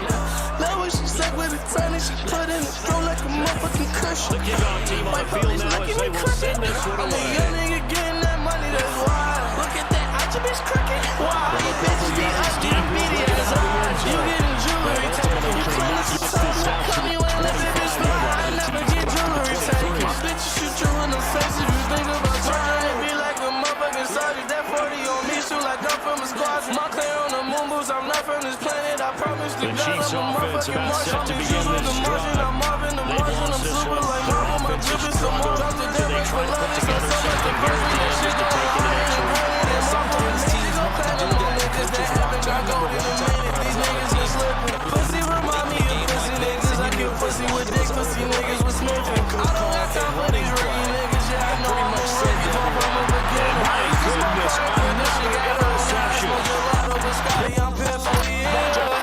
Love when she suck with a tiny. She put in the throat like a motherfucking cushion. The kickoff team on the field now as they will send this one I'm a away. young nigga getting that money, that's why. Look at that, I just bitch crooked. Why? Bitch, be up, get media, that's why. You getting jewelry taken. You clean this up, come me when I live in this life. I never get jewelry taken. My bitch shoot you in the face if you think about trying. It be like a motherfucking soldier. That 40 on me, shoot like from a squadron. My clear on the moon boots, I'm not from this planet. I promise to The God Chiefs I'm a offense motherfucking about Martian. set to I'm begin with this the Martian, drive. I'm Marvin the They've Martian. lost I'm this super one. like Their Marvel. My offense drip has is so struggled. much. I'm the Do they difference try for to love. put It's not together so much the something version here that again shit just to going take an hard extra and level? granted. And Sometimes teams want to do that. Niggas that Coaches have want been to got turn gold number in a one minute. These niggas been slipping. Pussy remind me of pussy niggas. I get pussy with dick. Pussy niggas with Smith. I don't got time for these rookie niggas. Yeah, I know I'm a rookie. Talk from a beginner. My goodness, This shit got another on. interception. Smoke gelato with Scotty. I'm pissed. Oh yeah.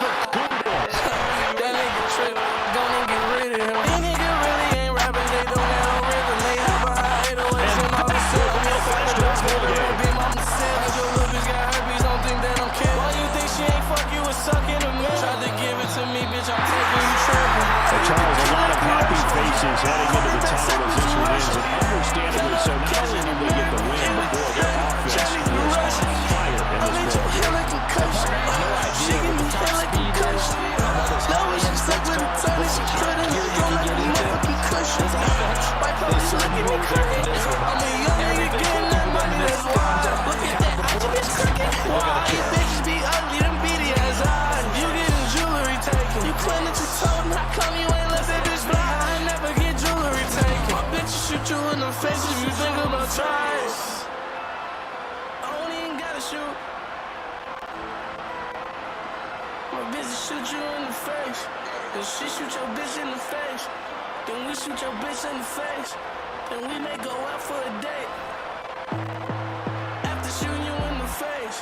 That nigga trip. Don't even get rid of him. These niggas really ain't rapping. They don't got no rhythm. They have a high 808s and all this shit. I'm here for the dust. With the red beam. I'm the sin. Cause your little bitch got herpes. Don't think that I'm kidding. Why you think she ain't fuck you with sucking a man? Tried to give it to me, bitch. I'm taking you tripping. So Charles, a lot of happy faces heading into the tunnel as this one is, and understandably so. Not only did they get the win, but boy, their offense was on fire in this ball game. She give me hell like a cushion. Slow as she suck with a tongue. She couldn't go like a motherfucking cushion. White police look at me crooked. I'm a young nigga getting that money, that's why. Look at that, I just bitch crooked. Why you bitches be ugly, them beady ass eyes. You getting jewelry taken. You claim that you told, how come you ain't let that bitch fly? I never get jewelry taken. My bitches shoot you in the face if you think about trying. I don't even gotta shoot. My bitch shoot you in the face. If she shoot your bitch in the face, then we shoot your bitch in the face. Then we may go out for a date. After shooting you in the face.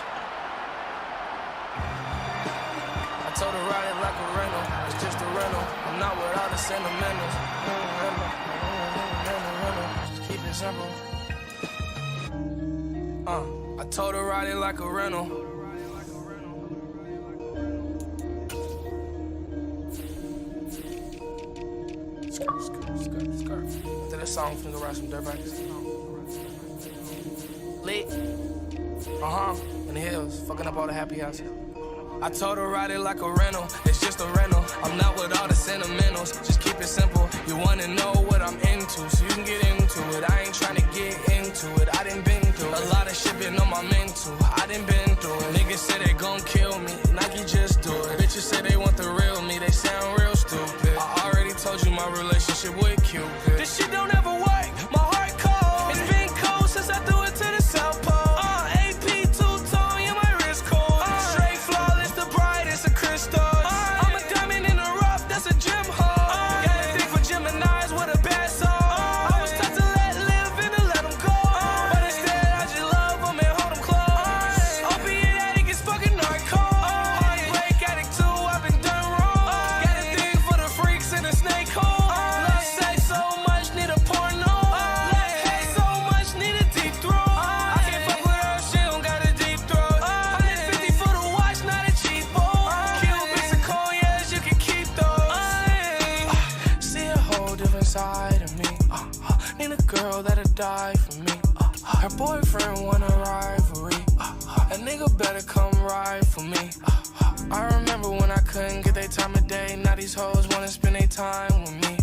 I told her ride it like a rental. It's just a rental. I'm not with all the sentimentals. Just keep it simple. I told her ride it like a rental. Skirt. After this song, finna go ride some dirt bikes. Lit. In the hills, fucking up all the happy houses. I told her ride it like a rental, it's just a rental. I'm not with all the sentimentals, just keep it simple. You wanna know what I'm into, so you can get into it. I ain't tryna get into it, I done been through it. A lot of shit been on my mental, I done been through it. Niggas say they gon' kill me, Nike just do it. Bitches say they want the real me, they sound real stupid. I already told you my relationship with Cupid. This shit don't ever work, my heart cold. It's been cold since I threw it to the South Pole. AP two-tone, yeah, my wrist cold. Straight flawless, the brightest of crystals. I'm a diamond in the rough, that's a gem hole. Got a thing for Geminis with a bad soul. I was taught to let live and to let them go. But instead, I just love them and hold them close. Opiate addict is fucking narco. Heartbreak addict too, I've been done wrong. Got a thing for the freaks and the snake hole. Love sex so much, need a porno. Love hate so much, need a deep throat. I can't fuck with her, she don't got a deep throat. 150 for the watch, not a cheap boat. Cubits and Koyas, you can keep those. See a whole different side of me. Need a girl that'll die for me. Her boyfriend want a rivalry. A nigga better come ride for me. I remember when I couldn't get their time of day. Now these hoes wanna spend their time with me.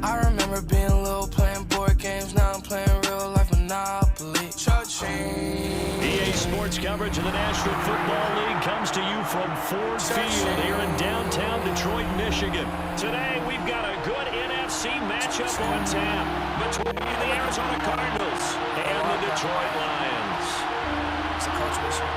I remember being little, playing board games. Now I'm playing real life Monopoly. Cha-ching. EA Sports coverage of the National Football League comes to you from Ford Field here in downtown Detroit, Michigan. Today, we've got a good NFC matchup on tap between the Arizona Cardinals and the Detroit Lions. It's a coach mission.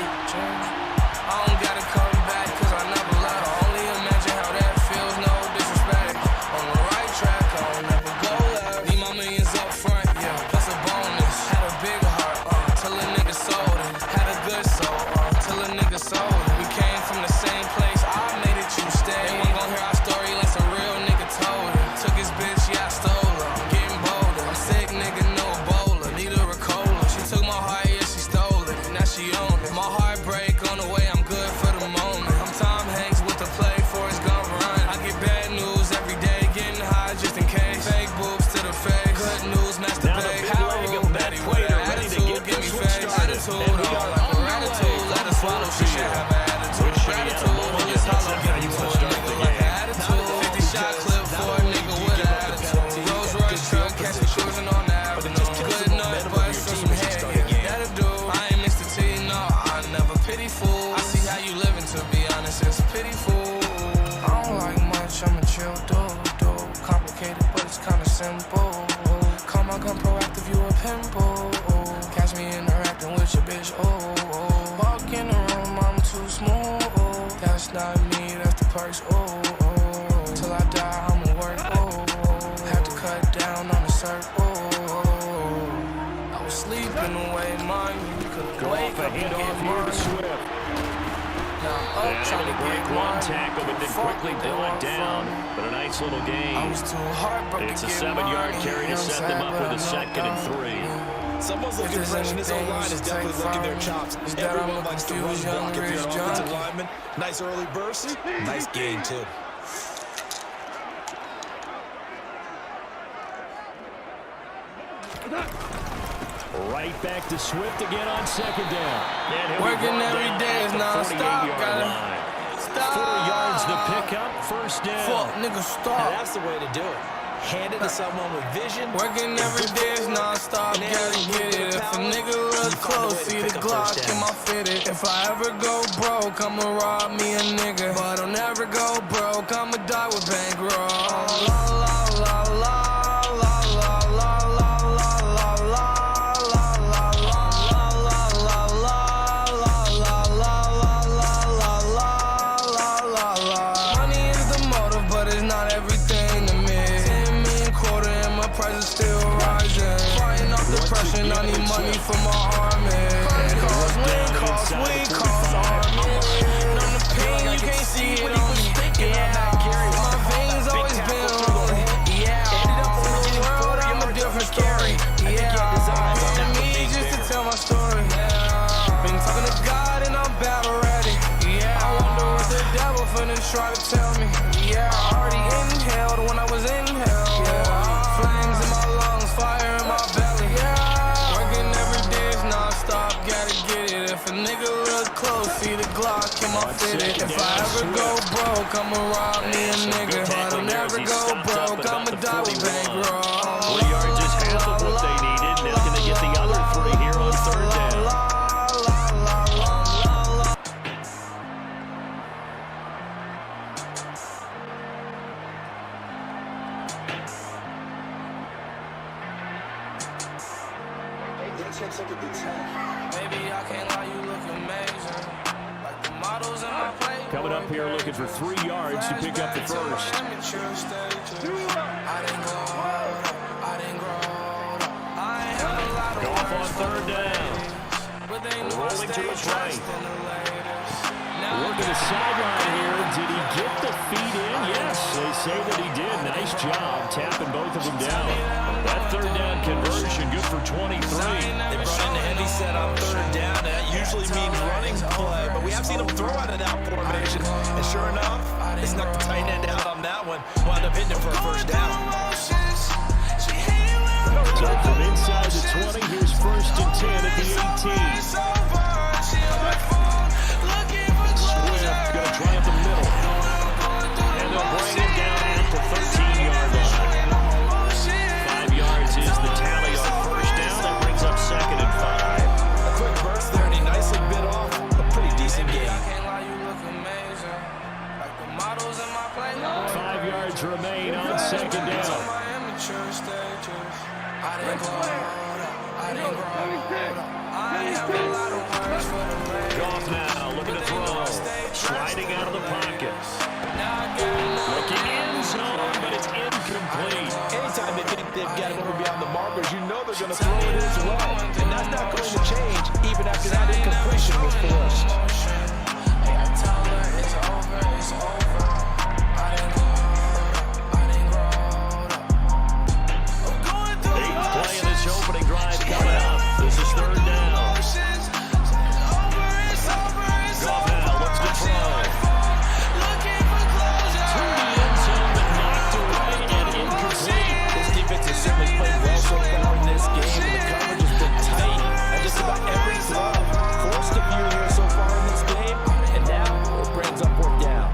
I don't gotta come back cause I never left. Only imagine how that feels, no disrespect. On the right track, I don't never go left. Need my millions up front, yeah, plus a bonus. Had a big heart, till a nigga sold it. Had a good soul, till a nigga sold it. We came from the same place, I made it, you stay. They wasn't gon' hear our story unless a real nigga told it. Took his bitch, yeah, I stole her. I'm getting bolder. I'm sick, nigga, no bowler. Need a Ricola. She took my heart, yeah, she stole it. Now she owned it. My heart break on the way, I'm good for the moment. I'm Tom Hanks with the play, Forrest Gump run. I get bad news every day, getting high just in case. Fake boobs to the face. Good news, Now the masturbate. big leg of that equator ready to get this one started. And we got Attitude, let her swallow. She should have an attitude. Gratitude, just hollow, get into a nigga like an attitude. 50 shot clip for a nigga with an attitude. Rolls Royce truck, catch me cruising on the avenue. Good nut, but from some head. first, oh. Walk in the room, I'm too smooth. That's not me, that's the perks, oh. Till I die, I'ma work, oh. Had to cut down on the circle. I was sleeping away, mind you could wake up and get here to Swift. Now I'm up trying to break get one mine. tackle, but then quickly brought down. But a nice little gain. I was too heartbroken. It's a 7-yard carry to set them up with a 2nd and 3. Someone's looking fresh, and this O-line is definitely licking their chops. Everyone likes to run block if you're an offensive lineman. Nice early burst, nice gain too. Right back to Swift again on 2nd down. Working every day is non-stop. Gotta stop. 4 yards the pickup, 1st down. Fuck, nigga, And stop. that's the way to do it. Hand it to someone with vision. Working every day is non-stop. Gotta get it. If a nigga look close, see the Glock in my fitted. If I ever go broke, I'ma rob me a nigga. But I'll never go broke, I'ma die with bankroll. La la la la. I need money for my army. Cost, army. On the pain, you can't see it on me. Yeah, my veins always been rolling. Yeah, in the world, I'm a different story. Yeah, me just to tell my story. Been talking to God and I'm battle ready. Yeah, I wonder what the devil finna try to tell me. Yeah, I already inhaled when I was in hell. Yeah, flames in my lungs, fire in my belly. Yeah. Non-stop, gotta get it. If a nigga look close, see the Glock in my fitted. If I ever go broke, I'ma rob me a nigga. But I'll never go broke, I'ma die with bankroll. 3 yards is half of what they needed. Now gonna get the other 3 here on 3rd down. Baby, I can't lie, you look amazing. Like the models in my play. Coming up here looking for 3 yards to pick up the 1st. I didn't grow up, I didn't grow up. I ain't had a lot of Go off on 3rd down. but they knew I Rolling to stayed his right. dressed in the latest. Working the sideline here. Did he get the feet in? Yes, they say that he did. Nice job tapping both of them down. That 3rd down conversion good for 23. They brought in a heavy set on 3rd down. That usually means running play, but we have seen them throw out of that formation. And sure enough, they snuck the tight end out on that one. Wound up hitting him for a 1st down. So from inside the 20, here's 1st and 10 at the 18. Swift going to try up the middle. And they'll bring him down at the 13-yard line. 5 yards is the tally on 1st down. That brings up 2nd and 5. A quick burst there, and he nicely bit off a pretty decent game. 5 yards remain on 2nd down. Goff now looking to throw. Sliding out of the pocket. Looking in zone, but it's incomplete. Anytime they think they've got it over beyond the markers, you know they're going to throw it as well. And that's not going to change even after that incompletion was forced. Hey, I tell her it's over, it's over. I didn't grow up. I'm going through Playing this opening drive coming up. This is 3rd down. Goff now looks to throw. To the end zone, but knocked away and incomplete. This defense has certainly played well so far in this game. The coverage has been tight at just about every throw. Forced a few here so far in this game, and now it brings up 4th down.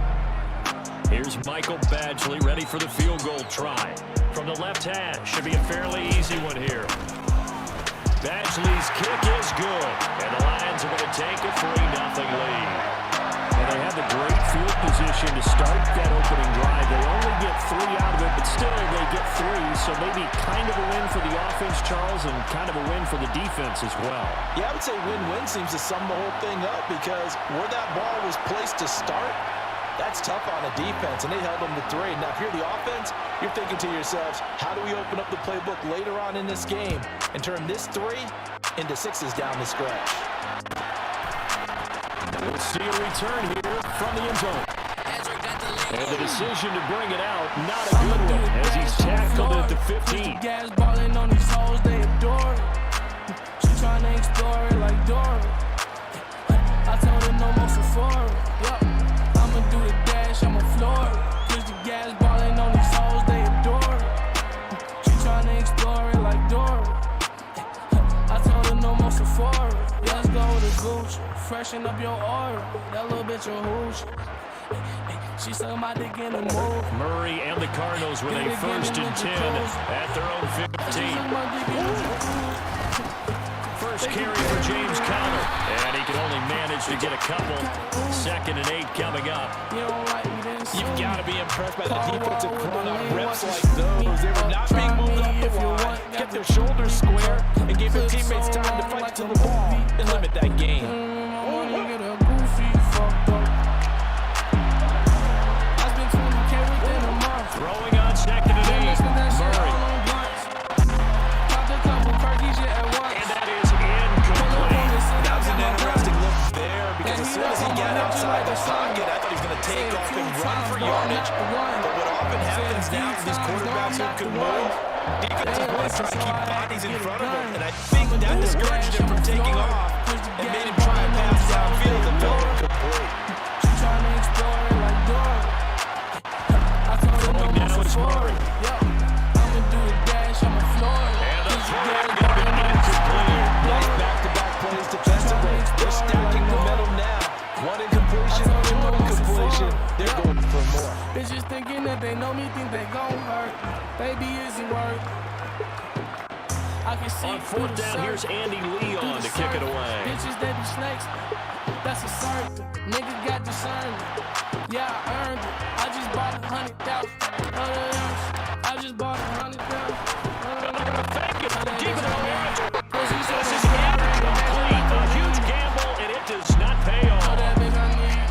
Here's Michael Badgley ready for the field goal try. From the left hash, should be a fairly easy one here. Badgley's kick is good, and the Lions are going to take a 3-0 lead. And they have the a great field position to start that opening drive. They only get 3 out of it, but still they get 3. So maybe kind of a win for the offense, Charles, and kind of a win for the defense as well. Yeah, I would say win-win seems to sum the whole thing up because where that ball was placed to start, that's tough on the defense, and they held them to 3. Now, if you're the offense, you're thinking to yourselves, how do we open up the playbook later on in this game and turn this 3 into 6s down the stretch? We'll see a return here from the end zone. And the decision to bring it out, not a good one, as he's tackled at the 15. Gas balling on these hoes, they adore it. She trying to explore it like Dora. I told her no more Sephora. I'ma do the dash, I'ma floor it. Push the gas balling on these hoes, they adore it. She trying to explore it like Dora. I told her no more Sephora. Let's go with the Gucci. Freshen up your aura. That little bitch a hooch. She suck my dick in the move. Murray and the Cardinals with a 1st and 10 at their own 15. First carry for James Conner, and he can only manage to get a couple. 2nd and 8 coming up. You've got to be impressed by the defensive front on reps like those. They were not being moved up the line, kept their shoulders square, and gave their teammates time to fight to the ball and limit that gain. Throwing on 2nd and 8, Murray. And that is incomplete. That was an interesting look there because as soon as he got outside the pocket, I thought he was going to take off and run for yardage. But what often happens now for these quarterbacks who can move, defensive players try to keep bodies in front of him. And I think that discouraged him from taking off and made him try and pass downfield and fell incomplete. Murray. I'ma do the dash, I'ma floor it. And the throw going to be incomplete. Nice back-to-back plays defensively. They're stacking momentum now. 1 incompletion, 2 incompletion. They're going for more. Bitches thinking that they know me, think they gon' hurt. Baby, isn't work. I can see on 4th down, here's Andy Lee on to kick it away. Bitches, they be snakes. That's a circle. Nigga got discernment. Yeah, I earned it. I just bought 100,000. I just bought 100,000. Thank you for keeping it on. This is incomplete. A huge gamble, and it does not pay off.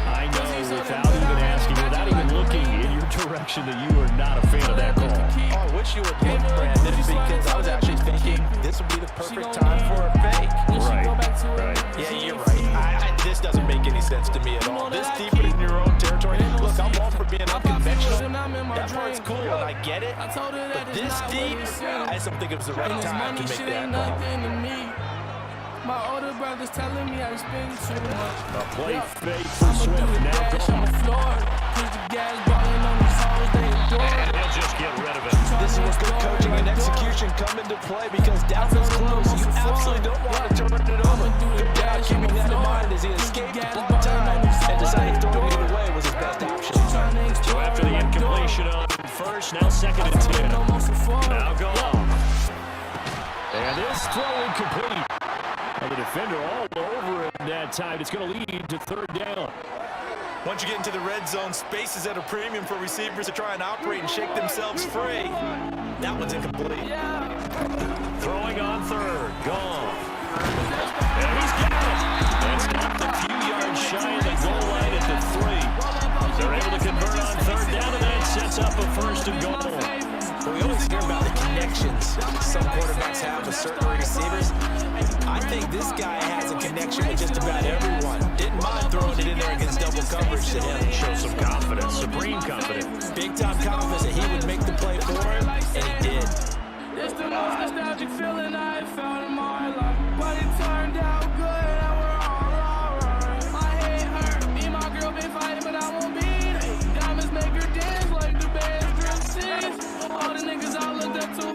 I know, without even asking, without even looking in your direction, that you are not a fan of that call. Oh, I wish you would look, Brandon, because I was actually thinking this would be the perfect time for a fake. Right. Yeah, you're right. This doesn't make any sense to me at all. This deep in your own territory. Look, I'm all for being unconventional. That part's cool, and I get it. But this deep, I just don't think it was the right time to make that call. My older brother's telling me I spend too much. A play fake for Swift. Now gone. Push the gas, balling on these hoes, they adore it. They'll just get rid of it. This is where good coaching and execution come into play because down this close, you absolutely don't want to turn it over. Good job keeping that in mind as he escaped block time and decided throwing it away was his best option. So after the incompletion on 1st, now 2nd and 10. Now gone. And this throw incomplete. And the defender all over it that time. It's going to lead to 3rd down. Once you get into the red zone, space is at a premium for receivers to try and operate and shake themselves free. That one's incomplete. Throwing on 3rd. Gone. And he's got it. And stopped a few yards shy of the goal line at the 3. They're able to convert on 3rd down, and that sets up a 1st and goal. Well, we always hear about the connections some quarterbacks have with certain receivers. I think this guy has a connection with just about everyone. Didn't mind throwing it in there against double coverage to him. Show some confidence, supreme confidence. Big-time confidence that he would make the play for him, and he did. It's the most nostalgic feeling I felt in my life. But it turned out good and we're all alright. My head hurt, me and my girl been fighting, but I won't beat it. Diamonds make her dance like the best drip scenes. All the niggas I looked up to,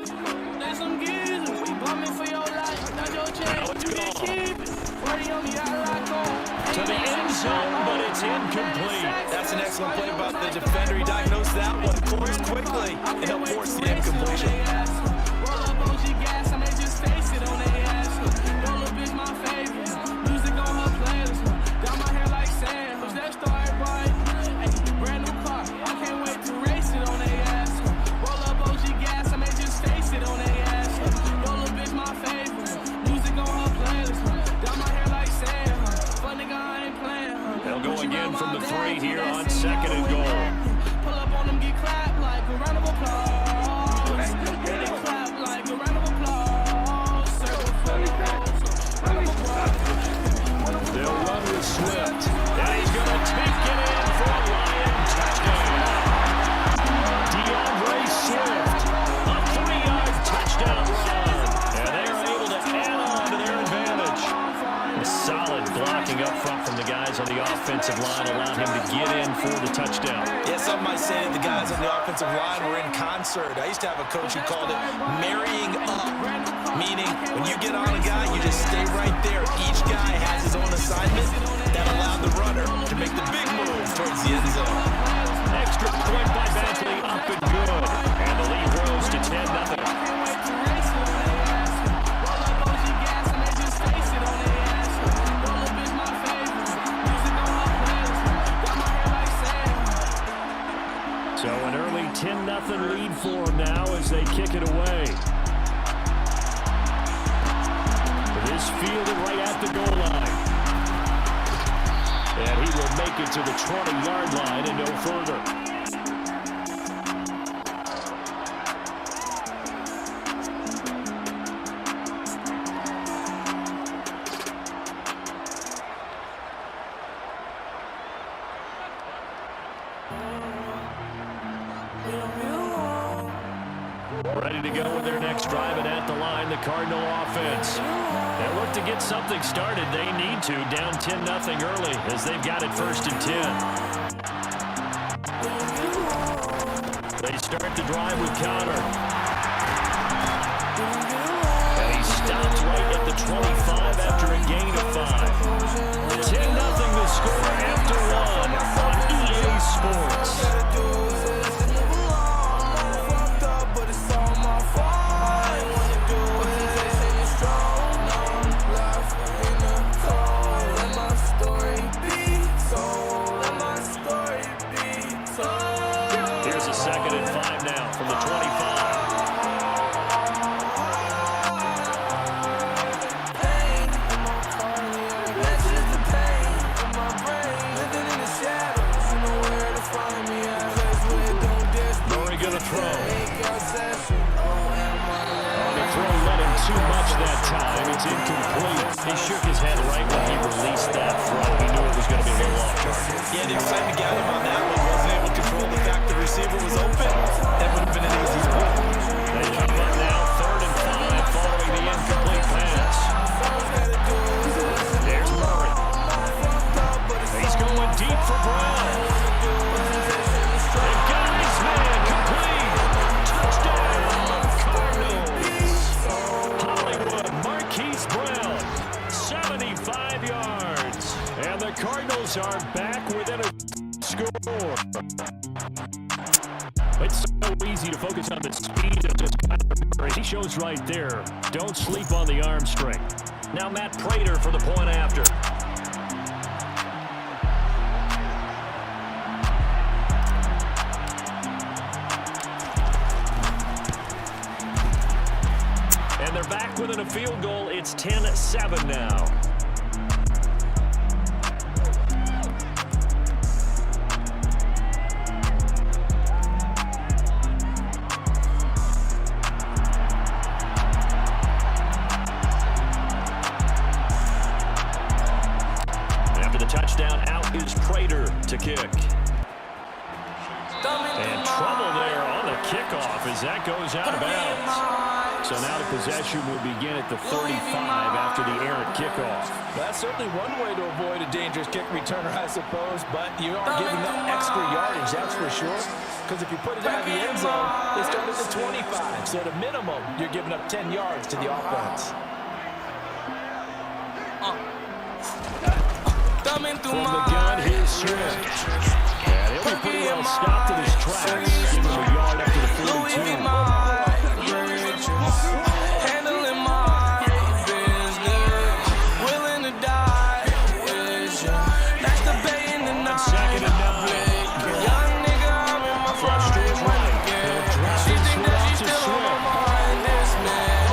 they some geezers. You bought me for your life, not your chance, you can keep it. 40 on the I on. To the end zone, but it's incomplete. That's an excellent play about the defender. He diagnosed that one, closed quickly, and helped force the incompletion. Roll up OG gas, I may just face it on their ass. Roll up is my favorite. Music on her playlist. Got my hair like sand, was that started by here on 2nd and goal. Pull up on them, get clapped like a round of applause. Get it clapped like a round of applause. Circle folks, round of applause. They'll run with Swift, and he's going to take it in for a Lion touchdown. Swift, a 3-yard touchdown run, and they are able to add on to their advantage. A solid blocking up front from the guys on the offensive line allowed him to get in for the touchdown. Yeah, some might say that the guys on the offensive line were in concert. I used to have a coach who called it marrying up, meaning when you get on a guy, you just stay right there. Each guy has his own assignment that allowed the runner to make the big move towards the end zone. Extra point by Bentley, up and good. And the lead rose to 10-0. So an early 10-0 lead for them now as they kick it away. This fielded right at the goal line. And he will make it to the 20-yard line and no further. Ready to go with their next drive, and at the line, the Cardinal offense. They look to get something started. They need to, down 10-0 early, as they've got it 1st and 10. They start the drive with Connor. And he stops right at the 25 after a gain of 5. 10-0 the score after 1 on EA Sports. Here's a 2nd and 5 now from the 25. Murray gonna throw. The throw led him too much that time. It's incomplete. He shook his head right when he released that throw. He knew it was going to be a little off target. Yeah, the excitement got him on that one. Wasn't able to control the fact the receiver was open. That would have been an easy spot. They come up now 3rd and 5 following the incomplete pass. There's Murray. He's going deep for Brown. They've got his man complete. Touchdown, Cardinals. Hollywood Marquise Brown, 75 yards. And the Cardinals are back within a score. It's so easy to focus on the speed of this guy. He shows right there. Don't sleep on the arm strength. Now Matt Prater for the point after. And they're back within a field goal. It's 10-7 now. Touchdown out is Prater to kick. And trouble there on the kickoff as that goes out of bounds. So now the possession will begin at the 35 after the errant kickoff. That's certainly one way to avoid a dangerous kick returner, I suppose, but you are giving up extra yardage, that's for sure. Because if you put it out of the end zone, they start at the 25. So at a minimum, you're giving up 10 yards to the offense. From the gun, here's Swift. And he'll be pretty well stopped in his tracks. Give him a yard up to the 42. Handling my business, willing to die. That's the bay in the night. 2nd and 9. Young nigga, I'm in my Flush to his right. He'll drop She his think foot that off she's to still on my Swift. mind, this man.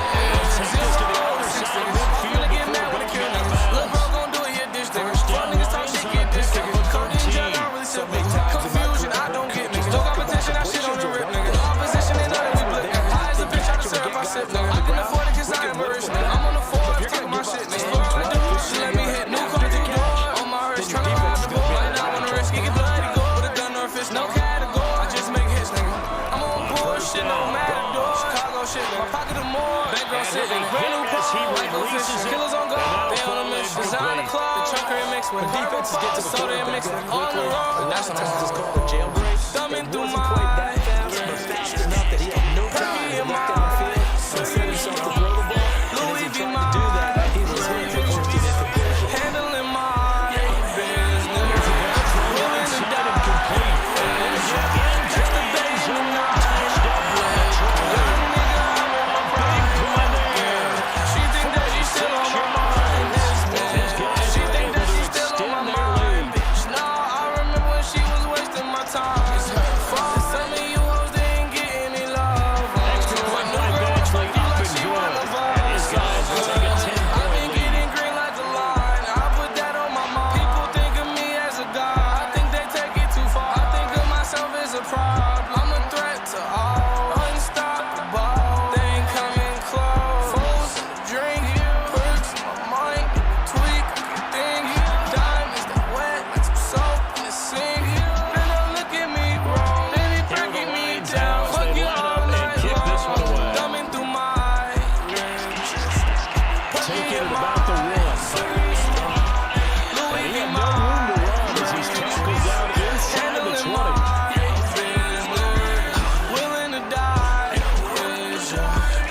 Take this to the other side of midfield before breaking out of bounds. Lil' bro gon' do it, hit this thing. First down Fuck niggas talk runs shit, on get a this pick thing. of the Cody and 13. John, I really So He releases it. Killers on guard, they on a mission. Design the club, the choker mix with Defenses get to the so they mix quarterback on the road. and that's sometimes it's called a jailbreak. Thumbing through Wasn't quite my that fast, but fast enough that he had no time to look down the field and set himself to throw the ball. And as he tried to do that, he was hit with instant incompletion. handling my business. Willing to die. That's the base of the night. Young nigga, I'm in my prime. She think that she's still on my mind. She think that she's still on my mind. Bitch, no, I remember when she was wasting my time. Fuck, some of you hoes, they ain't get any love. When new girls fuck you like she want the vibe. I've been getting green like the line. I put that on my mind. People think of me as a god. I think they take it too far. I think of myself as a problem. I'm a threat to all. Unstoppable. They ain't coming close. Fools, drink, perks, my mind, tweak, think. Diamonds that wet like some soap in the sink. Then don't look at me wrong. They be breaking me down. Fuck you all night long. Thumbing through my riches. Take it about the one. Louis He V. had no room to run as he's tackled down inside the 20. Willing to die.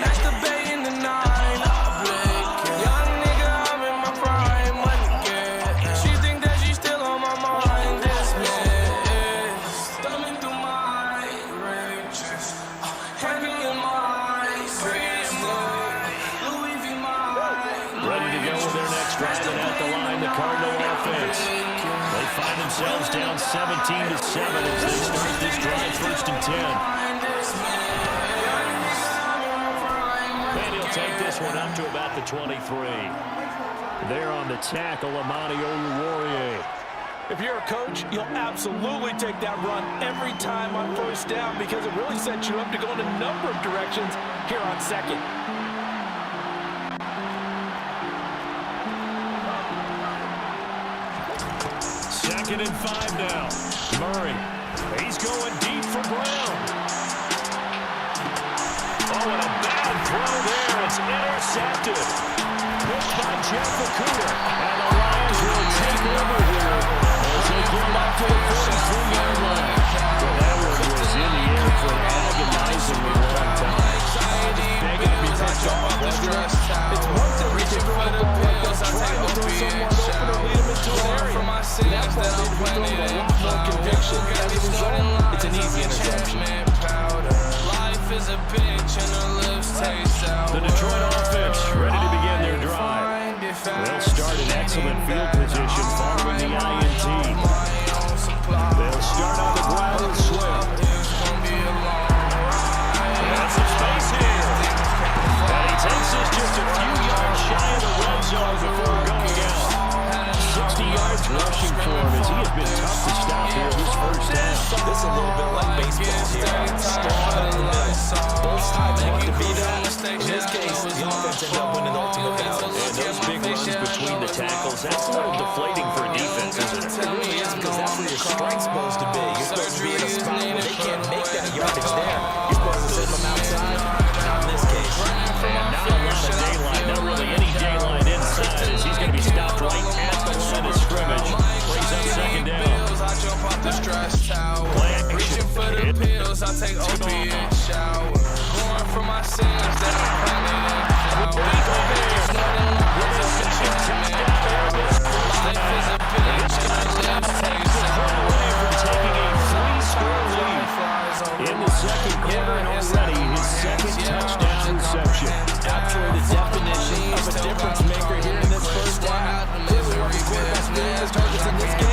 That's the bay in the nine. Young nigga, I'm in my prime. Money get. She think that she's still on my mind. Dismissed. Thumbing through my riches. Handling my business. Louis V. Ready to go with their next drive and at the line, the Cardinal offense. They find themselves down 17-7 as they start this drive, 1st and 10. And he'll take this one up to about the 23. There on the tackle, Amani Oluwarie. If you're a coach, you'll absolutely take that run every time on 1st down because it really sets you up to go in a number of directions here on 2nd. Second and 5 now. Murray. He's going deep for Brown. Oh, and a bad throw there. It's intercepted. Picked by Jeff Okudah. And the Lions will take over here as they get up to the 43-yard line. Well, that one was in the air for an agonizingly long time. Begging to be picked off, wasn't it? It's one thing to throw the ball like that, trying to throw someone open or lead them into an area. That ball needs to be thrown with a lot more conviction. As a result, it's an easy interception. Life is a bitch and her lips taste sour. The Detroit offense ready to begin their drive. They'll start in excellent field position following the INT. They'll start on the ground with Swift. That's some space here. And he takes us just a few yards shy of the red zone before going out. 60 yards rushing for him as he has been tough to stop here this 1st down. This is a little bit like baseball here. Strong in the middle. Both sides want to be that. In this case, the offense ended up winning the ultimate battle. And those big runs between the tackles, that's a little deflating for a defense, isn't it? It really is because that's where your strike's supposed to be. You're supposed to be in a spot where they can't make that yardage there. You're supposed to send them outside. Not in this case. And not a lot of daylight, not really any daylight inside as he's going to be stopped right at the line of scrimmage. Brings up 2nd down. I jump off the stress tower. Reaching for the pills, I take opiate shower. Going for my sins that I'm running in power. It's not in lies, it's a judgment. Life is a bitch and her lips taste sour. Taking a 3-score lead in the 2nd quarter and already his 2nd touchdown reception. Absolutely the definition of a difference maker here in this 1st down. Clearly one of the quarterback's biggest targets in this game.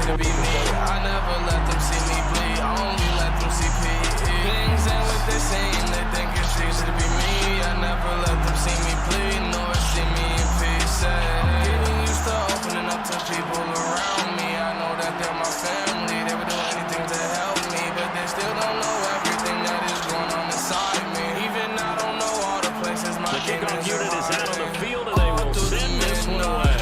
To be me, I never let them see me bleed. I only let them see PE. Things ain't what they saying. They think it's easy to be me. I never let them see me bleed, nor see me in peace. Getting used to opening up to people around me. I know that they're my family. They would do anything to help me, but they still don't know everything that is going on inside me. Even I don't know all the places my kickoff unit is out on the field and they will send this one away.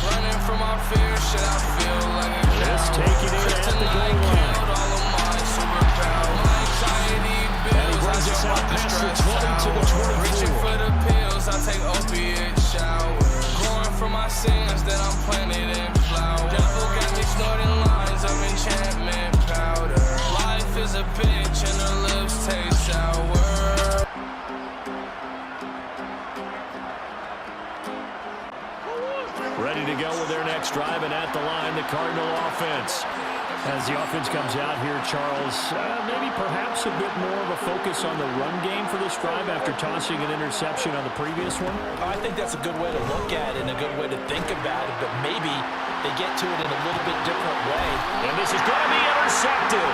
Running from my fear, shit, I feel like a Let's take it in at the goal line. all of my superpowers. My anxiety And he bills, I runs us jump out off the past the stress 22. to the 24. Reaching for the pills, I take opiate showers. Growing from my sins that I'm planted in flowers. Devil got me snorting lines of enchantment powder. Life is a bitch and her lips taste sour. Ready to go with their next drive, and at the line, the Cardinal offense. As the offense comes out here, Charles, maybe perhaps a bit more of a focus on the run game for this drive after tossing an interception on the previous one? I think that's a good way to look at it and a good way to think about it, but maybe they get to it in a little bit different way. And this is going to be intercepted.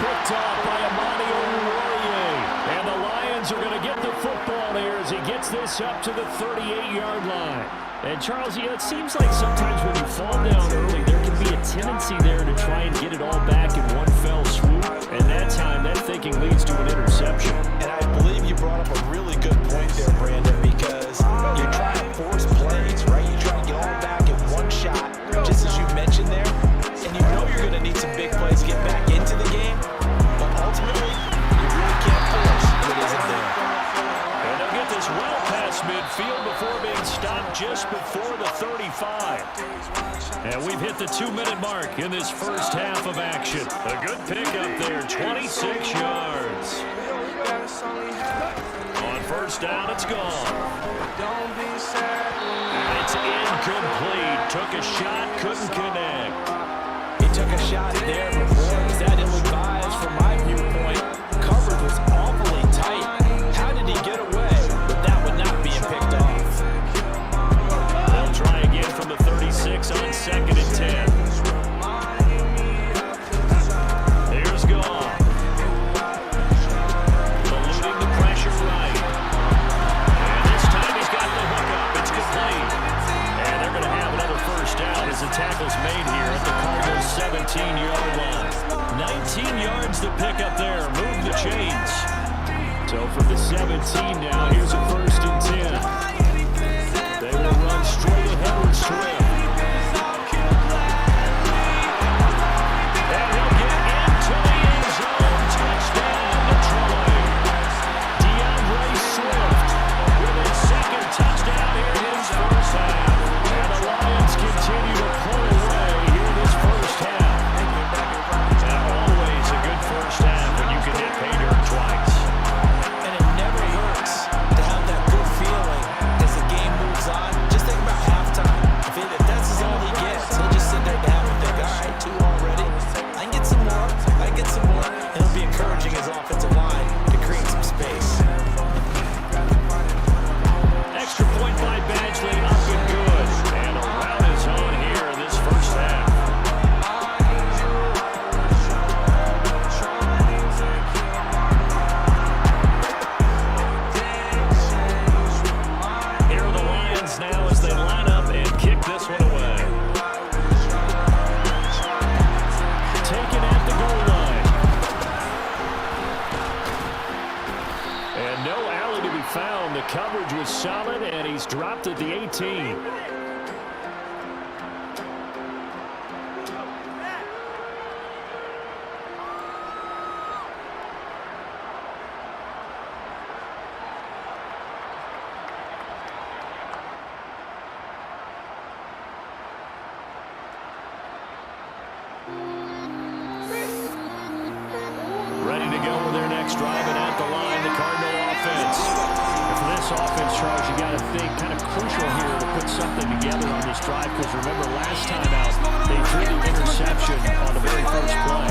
Picked off by Amani Oruwariye. And the Lions are going to get the football there as he gets this up to the 38-yard line. And Charles, it seems like sometimes when you fall down early, there can be a tendency there to try and get it all back in one fell swoop. And that time, that thinking leads to an interception. And I believe you brought up a really good point there, Brandon, because you're trying to force plays, right? You're trying to get all back in one shot, just as you mentioned there. And you know you're going to need some big plays to get back into the game. But ultimately, you really can't force what isn't there. And they'll get this well past midfield before being stopped just before the 35. And we've hit the 2-minute mark in this first half of action. A good pickup there, 26 yards. On first down, it's gone. And it's incomplete. Took a shot, couldn't connect. He took a shot there before. Was that ill-advised from my viewpoint? Coverage was awfully tight. How did he get away with that one not being picked off? They'll try again from the 36 on 2nd and 10. Here's Goff. Eluding the pressure right. And this time he's got the hook up. It's complete. And they're going to have another first down as the tackle's made here at the Cardinals' 17-yard line. 19 yards to pick up there. Move the chains. So from the 17 now, here's a 1st and 10. They will run straight ahead with Swift. And he'll get into the end zone. Touchdown, Detroit. DeAndre Swift with his 2nd touchdown here in his first half. And the Lions continue to pull away here in this first half. And always a good first half when you can hit pay dirt twice. And it never hurts to have that good feeling as the game moves on. Just think about halftime. If that's all he gets, he'll just sit there down and think, all right, 2 already. I can get some more. I can get some more. And it'll be encouraging his offensive line to create some space. Extra point by Badgley, up and good. And a rout is on here in this first half. Here are the Lions now as they line up and kick this one away. Taken at the goal line. And no alley to be found. The coverage was solid, and he's dropped at the 18. Ready to go with their next drive, and at the line, the Cardinal offense. And for this offense, Charles, you got to think kind of crucial here to put something together on this drive, because remember last time out, they threw the interception on the very first play.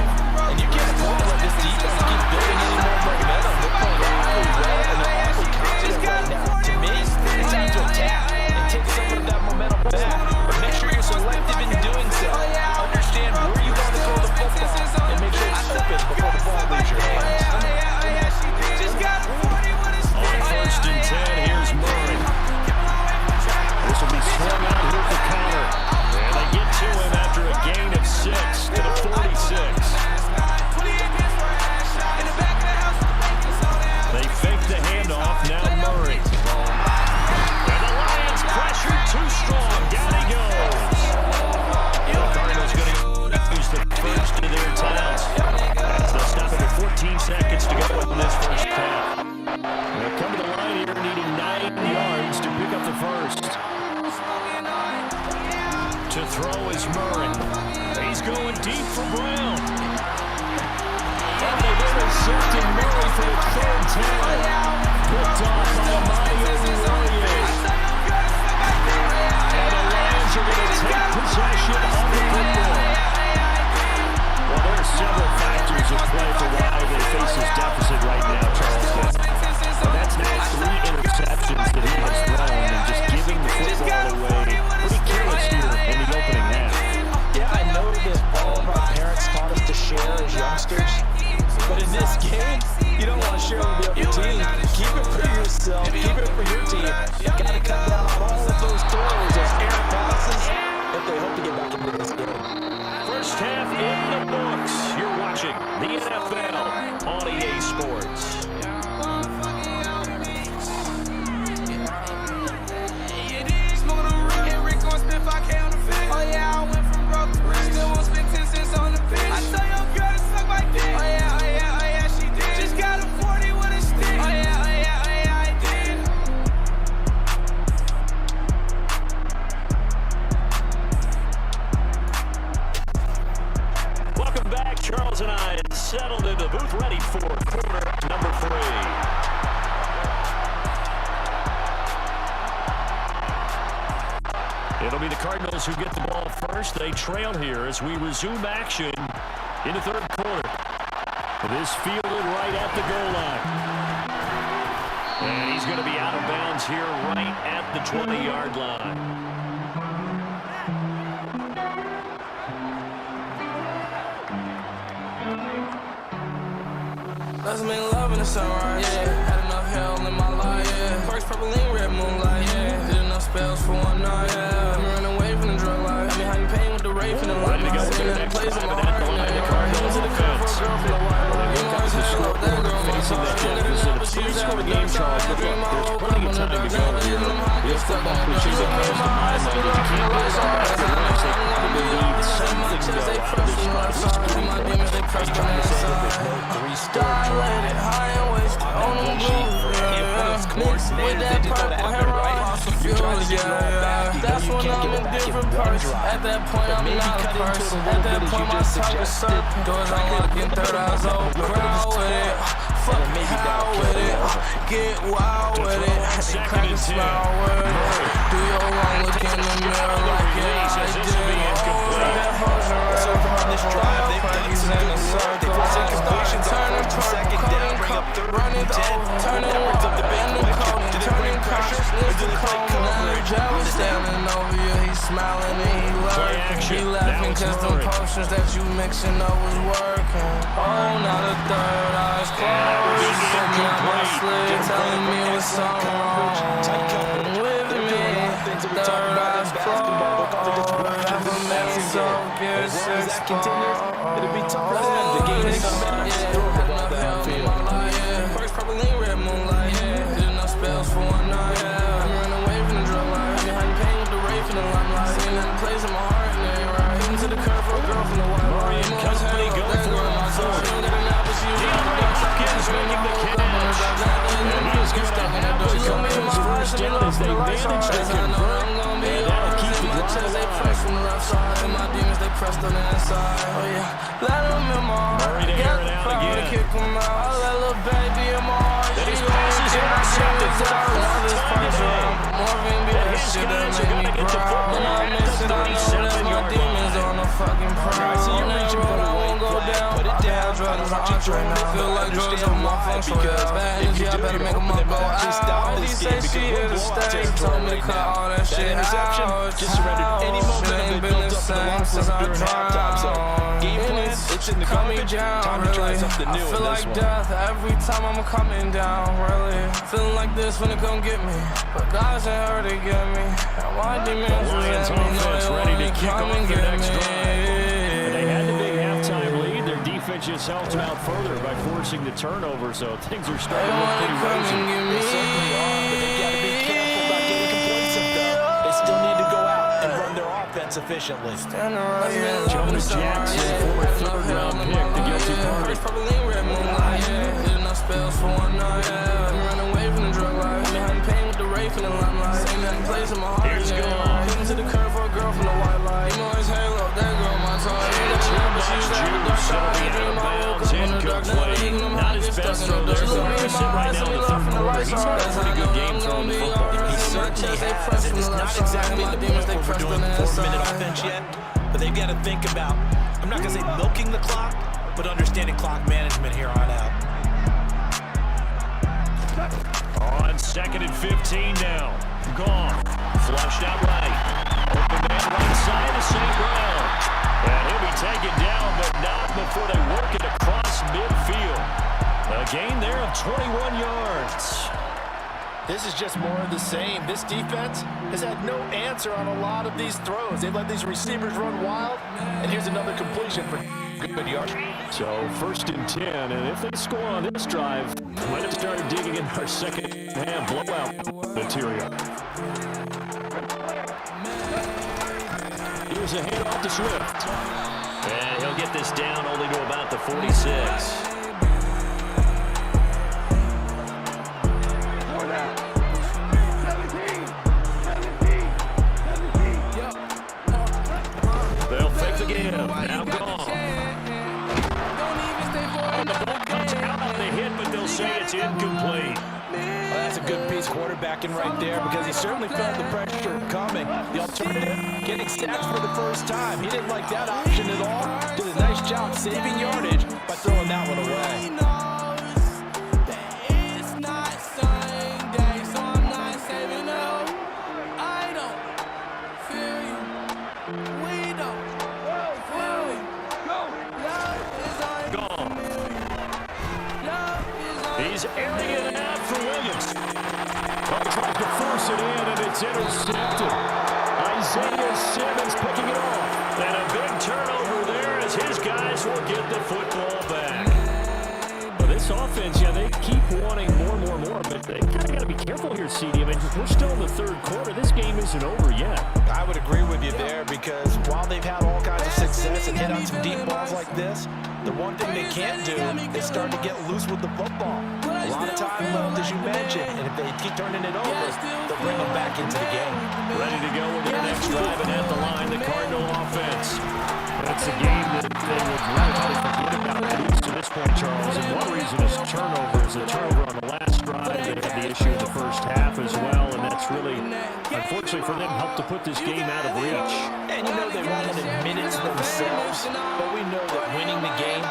And you can't afford to let this defense keep building any more momentum. They're playing awfully well, and they're awfully confident right now. To me, it's time to attack and take some of that momentum back. But make sure you're selective in doing so. Understand where you want to throw the football, and make sure it's open before the ball leaves your hands. On 1st and 10, here's Murray. This will be swung out here for Connor. And they get to him after a gain of 6 to the 46. They fake To throw is Murray. He's going deep for Brown. And they've intercepted Murray for the third time. Picked off by Mario Warriors. And the Lions are going to take possession of the football. Well, there are several factors at play for why they face this deficit right now, Charleston. And that's now 3 interceptions that he has thrown and just giving the football away. Pretty careless here in the opening half. Yeah, I know that all of our parents taught us to share as youngsters, but in this game, you don't want to share with the other team. Keep it for yourself. Keep it for your team. You got to cut down on all of those throws, those air passes, if they hope to get back into this game. First half in the books. You're watching the NFL on EA Sports. Oh yeah, I went from broke to rich. Still won't spend 10 cents on the bitch. I saw your girl to suck my dick. Oh yeah, she did. Just got a 40 with a stick. Oh yeah, I did. Welcome back. Charles and I settled in the booth ready for quarter number 3. It'll be the Cardinals who get the ball first. They trail here as we resume action in the third quarter. This fielded right at the goal line. And he's going to be out of bounds here right at the 20-yard line. Let's make love in the sunrise, yeah. Had enough hell in my life, yeah. Perks, purple, and red moonlight, yeah. Did enough spells for one night, yeah. I'm running away from the drug life. I mean, how you paying with the rape and the light. Ready to go to the next drive and at the line. The Cardinals offense. They've got the score facing that deficit of 3-score game, Charles. But look, there's plenty of time to go here. Real football cliches that comes to mind. Like, if you can't get it back to the they probably need something to go out of this spot. At least pretty well. He's trying to say that there's no 3-score Dilated, high and wasted, on the blue, mixed with that purple hair, yeah. That's when I'm in different parts. At that point, I'm not a person. At that point, my tongue is serpent. Doors unlocking, third eyes open. Crowd with it, fuck me, how with it. Get wild with it, crack a smile with it. Do your wrong, look in the mirror like it, I did. That potion right on this drive, they've done some good work. They've got some completions on first and second down, bring up 3rd and 10. Turn it over the bend the code, do they bring pressure, or do they play coverage? He's standing over you, he's smiling and he lurking. He laughing cause them potions that you mixing up was working. Oh, now the third eye's closed. Put me on my sleeve, telling me what's wrong with me. Third eye's closed. So good, that continues, it'll be tough for them to gain any momentum. Throw the ball downfield. First purple and red moonlight, yeah. Did enough spells for one night, yeah. I'm running away from the drug life. I mean, how you paying with the rape and the limelight. Seen that place in my heart, and they right. Hitting to the curve for a girl from the white line. Murray and company go for it on fourth. DeAndre Hopkins making the catch. And he is going to have to come in first down as they manage to convert. And that'll keep the drive alive. My demons, they pressed on the inside. Oh yeah, let them in my heart. Murray to air it out again. Kick them out. I let little baby in my heart. Then his pass is intercepted for the fourth time today. And his guys are going to get the football at the 37-yard line. On a fucking proud. So you're reaching for the weight flag. Put it down. Drugs I want you to feel like drugs on my phone. So because bad if energy, you I do, better you're make them hoping go to actually stop out. this He game say she because here to we're blowout stay. territory Told me to right cut now. all that That shit interception out. just surrendered any momentum they built up in the locker room during halftime. So game plan, it's in the garbage. Time to try something new in I feel this like one. death every time I'm coming down, really. Feeling like this when it come get me. But God's ain't hurt to get me. And my demons The Lions at me. offense ready to kick Come off and the get next me. drive. They had the big halftime lead. Their defense just helped them out further by forcing the turnover, so things are starting to look pretty rosy. They certainly are, but they got to be careful about getting complacent, though. They still need to go out and run their offense efficiently. Jonas Jackson, former 3rd-round pick, the guilty party. Did enough spells for one night. I'm running away from the drug life. I mean, how you paying with the rape and the limelight. Ain't nothing plays in my heart. Here's gone. Hitting to the curve for a girl from the white light. Let's throw there. So where we sit right now in the third quarter, he's had a pretty good game throwing the football. He certainly has. It's not exactly the point where we're doing 4-minute offense yet, but they've got to think about, I'm not going to say milking the clock, but understanding clock management here on out. On 2nd and 15 now. Gone. Flushed out right. Open man right side to St. Brown. And he'll be taken down, but not before they work it across midfield. A gain there of 21 yards. This is just more of the same. This defense has had no answer on a lot of these throws. They've let these receivers run wild, and here's another completion for good yards. So 1st and 10, and if they score on this drive, might have started digging in our second half blowout material. Here's a handoff to Swift. And he'll get this down only to about the 46. They'll fake the game. Now gone. The ball comes out on the hit, but they'll say it's incomplete. Well, that's a good piece quarterbacking right there because he certainly felt the pressure coming. The alternative, getting sacked for the first time. He didn't like that option at all. Did a nice job saving yardage by throwing that one away. He's airing it out for Williams. Tries to force it in, and it's intercepted. Isaiah Simmons picking it off. And a big turnover there as his guys will get the football back. Well, this offense, yeah, they keep wanting more, but they kind of got to be careful here, CD. I mean, we're still in the third quarter. This game isn't over yet. I would agree with you there because while they've had all kinds of success and hit on some deep balls like this, the one thing they can't do is start to get loose with the football. A lot of time left, as you mentioned, and if they keep turning it over, they'll bring them back into the game. Ready to go with their next drive and at the line, the Cardinal offense. That's a game that they would rather forget about at least to this point, Charles. And one reason is turnovers. A turnover on the last drive. They had the issue in the first half as well, and that's really, unfortunately for them, helped to put this game out of reach. And you know they won't admit it to themselves, but we know that winning the game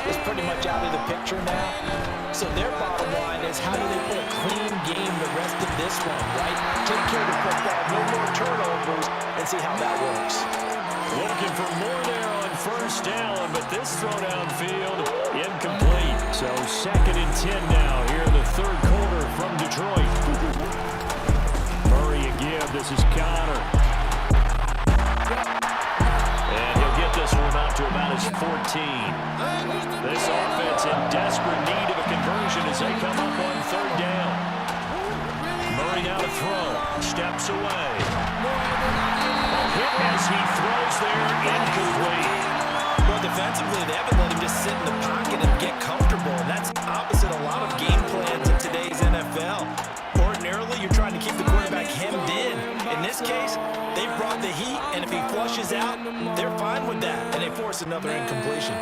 is pretty much out of the picture now. So their bottom line is how do they play a clean game the rest of this one, right? Take care of the football, no more turnovers, and see how that works. Looking for more there on first down, but this throw downfield incomplete. So 2nd and 10 now here in the third quarter from Detroit. Murray again. This is Connor. And he'll get this one out to about his 14. This offense in desperate need of a conversion as they come up on third down. Murray now to throw. Steps away. Hit as he throws there, incomplete. Well, defensively, they haven't let him just sit in the pocket and get comfortable, and that's opposite a lot of game plans in today's NFL. Ordinarily, you're trying to keep the quarterback hemmed in. In this case, they brought the heat, and if he flushes out, they're fine with that, and they force another incompletion.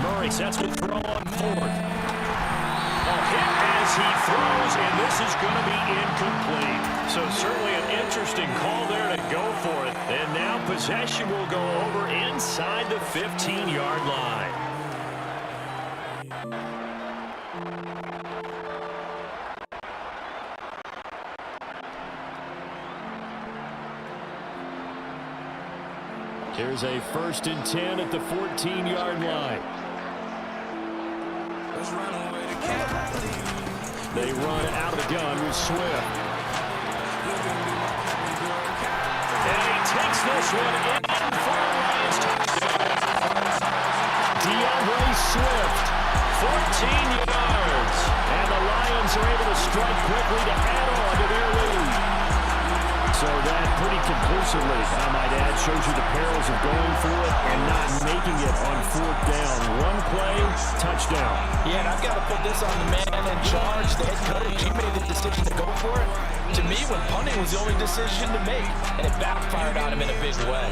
Murray sets to throw on fourth. A hit as he throws, and this is going to be incomplete. So certainly an interesting call there to go for it. And now possession will go over inside the 15-yard line. Here's a 1st and 10 at the 14-yard line. They run out of the gun with Swift. And he takes this one in for a Lions touchdown. DeAndre Swift, 14 yards. And the Lions are able to strike quickly to add on to their lead. So that pretty conclusively, I might add, shows you the perils of going for it and not making it on fourth down. One play, touchdown. Yeah, and I've got to put this on the man in charge, the head coach. He made the decision to go for it. To me, when punting was the only decision to make, and it backfired on him in a big way.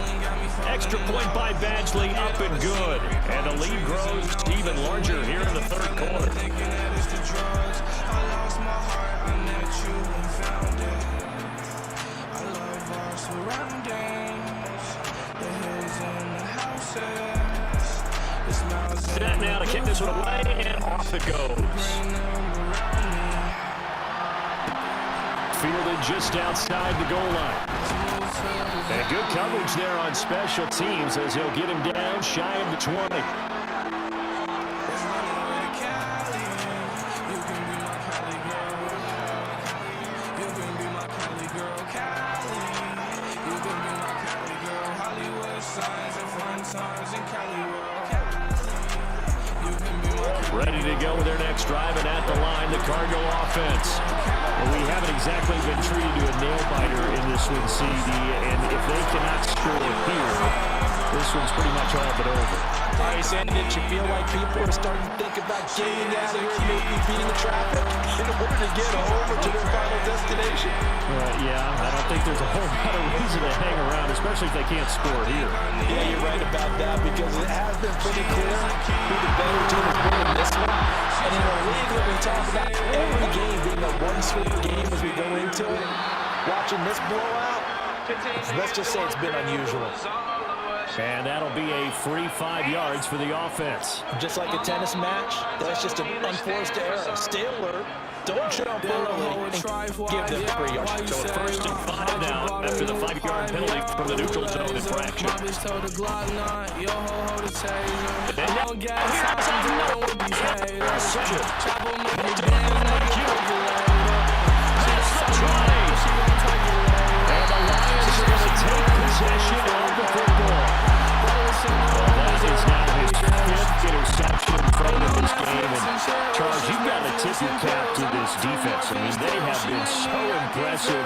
Extra point by Badgley, up and good. And the lead grows even larger here in the third quarter. Set now to kick this one away, and off it goes. Fielded just outside the goal line. And good coverage there on special teams as he'll get him down shy of the 20. Ready to go with their next drive, and at the line, the Cardinal offense. Well, we haven't exactly been treated to a nail-biter in this one, CD, and if they cannot score here, this one's pretty much all but over. All right, Sandy, did you feel like people are starting to think about getting out of here and maybe beating the traffic in order to get home or to their final destination? Yeah, I don't think there's a whole lot of reason to hang around, especially if they can't score here. Yeah, you're right about that because it has been pretty clear who the better team has been in this one. And in a league that we talk about every game being a one-sweep game as we go into it, watching this blowout, let's just say it's been unusual. And that'll be a free 5 yards for the offense. Just like a tennis match, that's just an unforced error. Stay alert, don't jump early, and give them 3 yards. So first and 5 now after the 5-yard penalty from the neutral zone infraction. And the Lions are going to take possession of the football. Well, that is now his 5th interception from this game. And Charles, you've got to tip your cap to this defense. I mean, they have been so impressive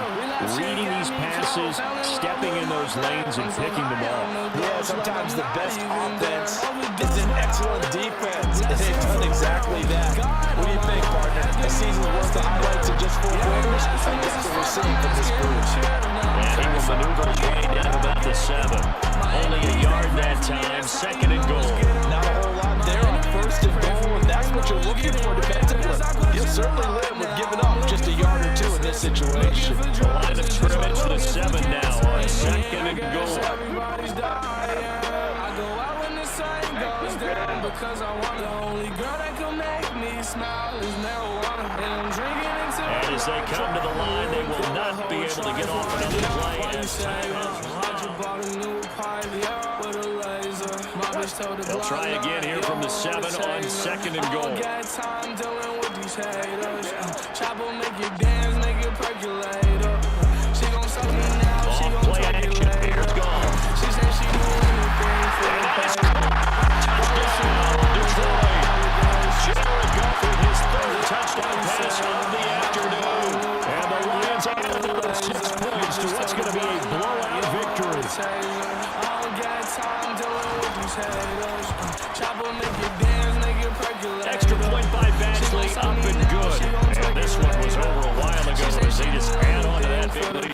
reading these passes, stepping in those lanes, and picking them off. Yeah, sometimes the best offense is an excellent defense, and they've done exactly that. What do you think, partner? A season's worth of highlights in just 4 quarters? I think that's what we're seeing from this group. And he will maneuver his way down about the 7. Only a yard that time, 2nd and goal. Not a whole lot there on 1st and goal, and that's what you're looking for defensively. You'll certainly live with giving up just a yard or 2 in this situation. The line of scrimmage, the 7 now on 2nd and goal. Because I want the only girl that can make me smile is marijuana, and I'm drinking until. And as they come to the line, they will not be able to get off another play. They'll try again here from the 7 on 2nd and goal. Off play action, here's gone. She said she knew anything for His 3rd touchdown pass of the afternoon. And the Lions are down 6 points to what's going to be a blowout victory. Extra point by Badgley, up and good. And this one was over a while ago as they just add on to that big lead.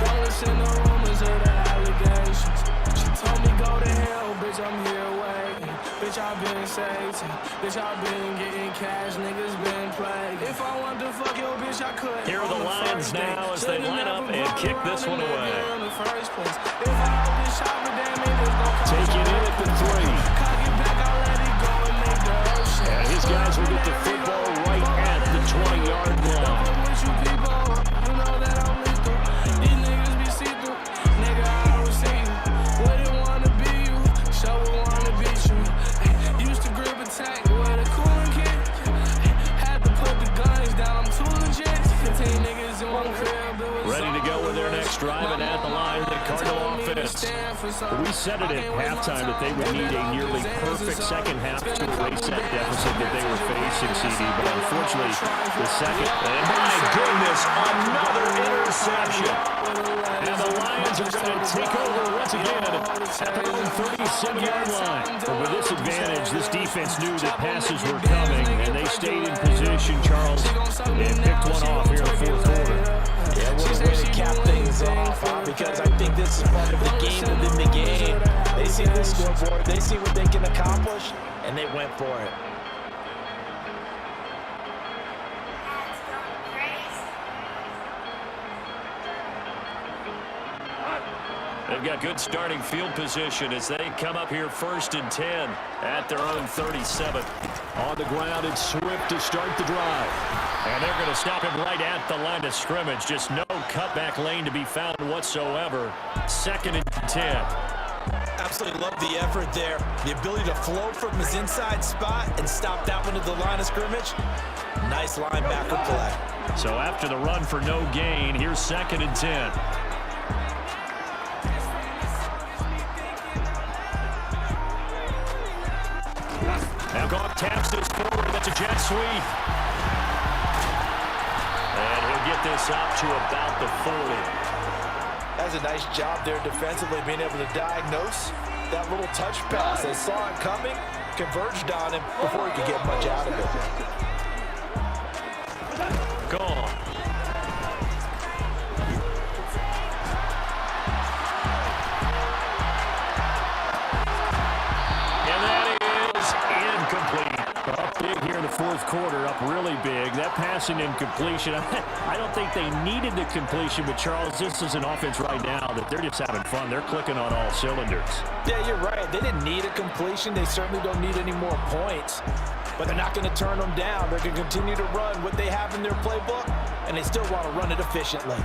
Don't listen to rumors of the allegations. She told me go to hell, bitch, I'm here waiting. Bitch, I've been Satan. Bitch, I've been getting cash, niggas been played. If I want to fuck your bitch, I could. Here are the Lions now as they line up and kick this one away. Take it in at the 3. And his guys will get the football right at the 20-yard line. Ready to go with their next drive, and at the line, the Cardinal offense. We said it at halftime that they would need a nearly perfect second half to erase that deficit that they were facing, CD. But unfortunately, the second... And my goodness, another interception. And the Lions are going to take over once again at their own 37-yard line. But with this advantage, this defense knew that passes were coming, and they stayed in position, Charles, and picked one off here in the fourth quarter. Yeah, what a way to cap things off, because I think this is part of the game within the game. They see the scoreboard, they see what they can accomplish, and they went for it. They've got good starting field position as they come up here 1st and 10 at their own 37. On the ground, it's Swift to start the drive. And they're going to stop him right at the line of scrimmage. Just no cutback lane to be found whatsoever. 2nd and 10. Absolutely love the effort there. The ability to flow from his inside spot and stop that one at the line of scrimmage. Nice linebacker play. So after the run for no gain, here's 2nd and 10. Now Goff taps this forward. That's a jet sweep. And he'll get this up to about the 40. That's a nice job there defensively, being able to diagnose that little touch pass. They saw it coming, converged on him before he could get much out of it. Gone. And that is incomplete. Up big here in the fourth quarter, up really big. That passing incompletion, I don't think they needed the completion, but Charles, this is an offense right now that they're just having fun. They're clicking on all cylinders. Yeah, you're right. They didn't need a completion. They certainly don't need any more points, but they're not going to turn them down. They're going to continue to run what they have in their playbook, and they still want to run it efficiently.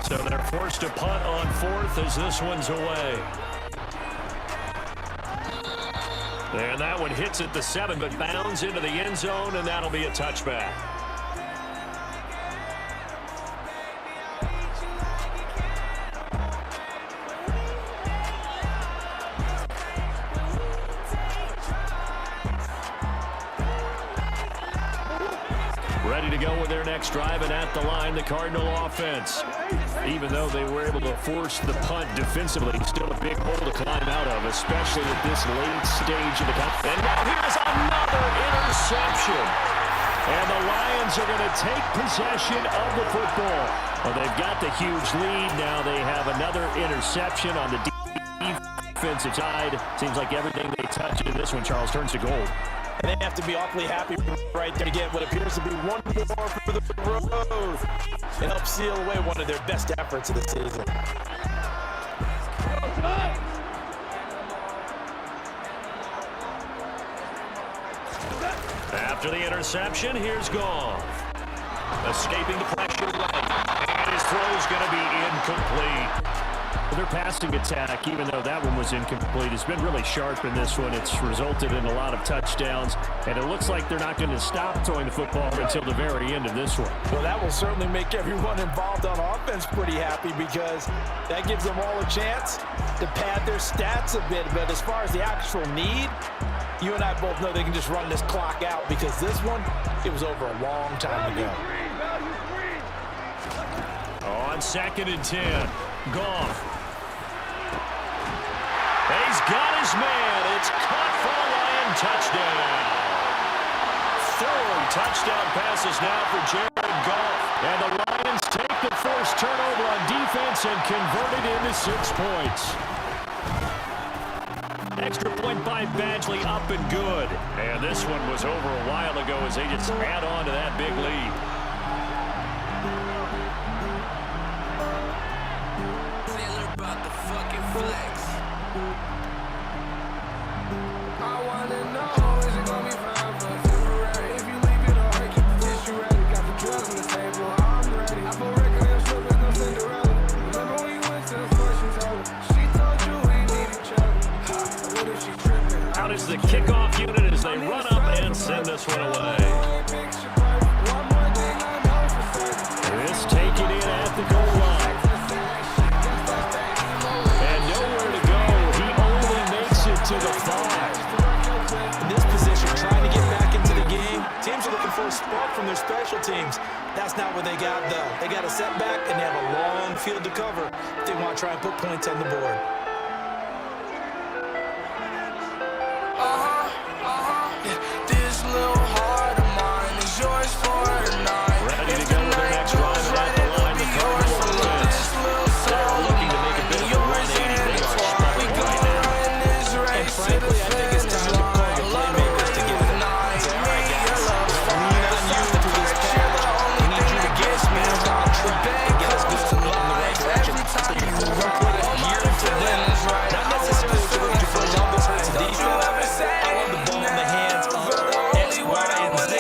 So they're forced to punt on 4th as this one's away. And that one hits at the 7, but bounds into the end zone, and that'll be a touchback. Ready to go with their next drive, and at the line, the Cardinal offense. Even though they were able to force the punt defensively, still a big hole to climb out of, especially at this late stage of the game. And now here's another interception. And the Lions are going to take possession of the football. Well, they've got the huge lead. Now they have another interception on the defensive side. Seems like everything they touch in this one, Charles, turns to gold. And they have to be awfully happy right there to get what appears to be one more for the road and help seal away one of their best efforts of the season. After the interception, here's Goff. Escaping the pressure right. And his throw's going to be incomplete. Their passing attack, even though that one was incomplete, has been really sharp in this one. It's resulted in a lot of touchdowns, and it looks like they're not going to stop throwing the football until the very end of this one. Well, that will certainly make everyone involved on offense pretty happy, because that gives them all a chance to pad their stats a bit. But as far as the actual need, you and I both know they can just run this clock out, because this one, it was over a long time ago. On 2nd and 10, Goff. He's got his man. It's caught for a Lion touchdown. 4 touchdown passes now for Jared Goff. And the Lions take the forced turnover on defense and convert it into 6 points. Extra point by Badgley, up and good. And this one was over a while ago as they just add on to that big lead. About the fucking flex. I wanna know, is it gonna be forever? Temporary. If you leave it all, keep the tissue ready. Got the drugs on the table, I'm ready. I put record and slip with no Cinderella. Remember when you went to the fortune teller? She told you we need each other. What if she tripping? Out is the kickoff unit as they run up from their special teams. That's not what they got, though. They got a setback, and they have a long field to cover if they want to try and put points on the board. This little heart of mine is yours for tonight. Ready to go with their next run at the line. The Cardinals defense, they're looking to make a bit of a 180. They are stuck right now. And frankly, I think it's time to call your playmakers to give it a nod and say, all right, guys, we're not used to this patch. We need you to get us back on track and get us going in the right direction. So you can put a gear to them. Not necessarily to lose your first on this hurts the defense. I want the ball in the hands of X, Y, and Z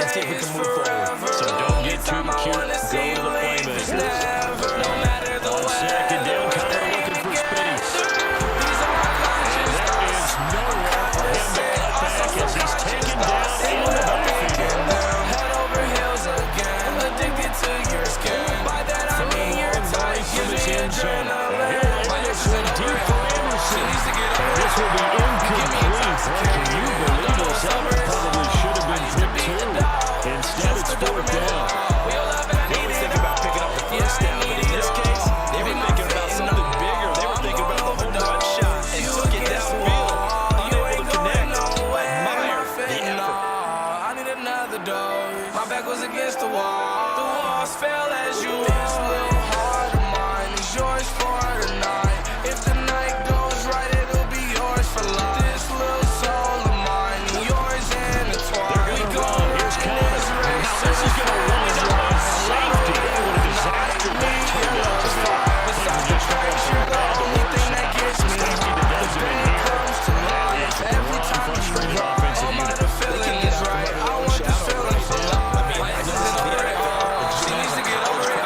and see if we can move forward. So don't get too cute. Go to the playmakers. On second down, Connor looking for Spitties. And there is nowhere for him to cut back as he's taken down in the backfield. Head over heels again, addicted to your skin. By that I mean your type, gives me adrenaline. Deep for Anderson. And this will be incomplete. Can you believe this? That probably should have been picked two. Instead, it's fourth down. They always think about picking up the first down, but in this case, they were thinking about something bigger. They were thinking about the home run shot and took it downfield. Unable to connect. Admire the effort. I need another dose. My back was against the wall. The walls fell as you. This little heart of mine is yours for tonight. If the night goes right, it'll be yours for life. This little soul of mine, yours intertwined. We go Here's Connor. Now this is going to wind up on safety. What a disaster that turned out to be. Besides the stripes, you're the only thing that gets me Safety high. that doesn't When even it comes to life, every time you frustrated run, offensive all my unit. feeling is right. I want this feeling for life. Life is in the right arm. She needs to get over it.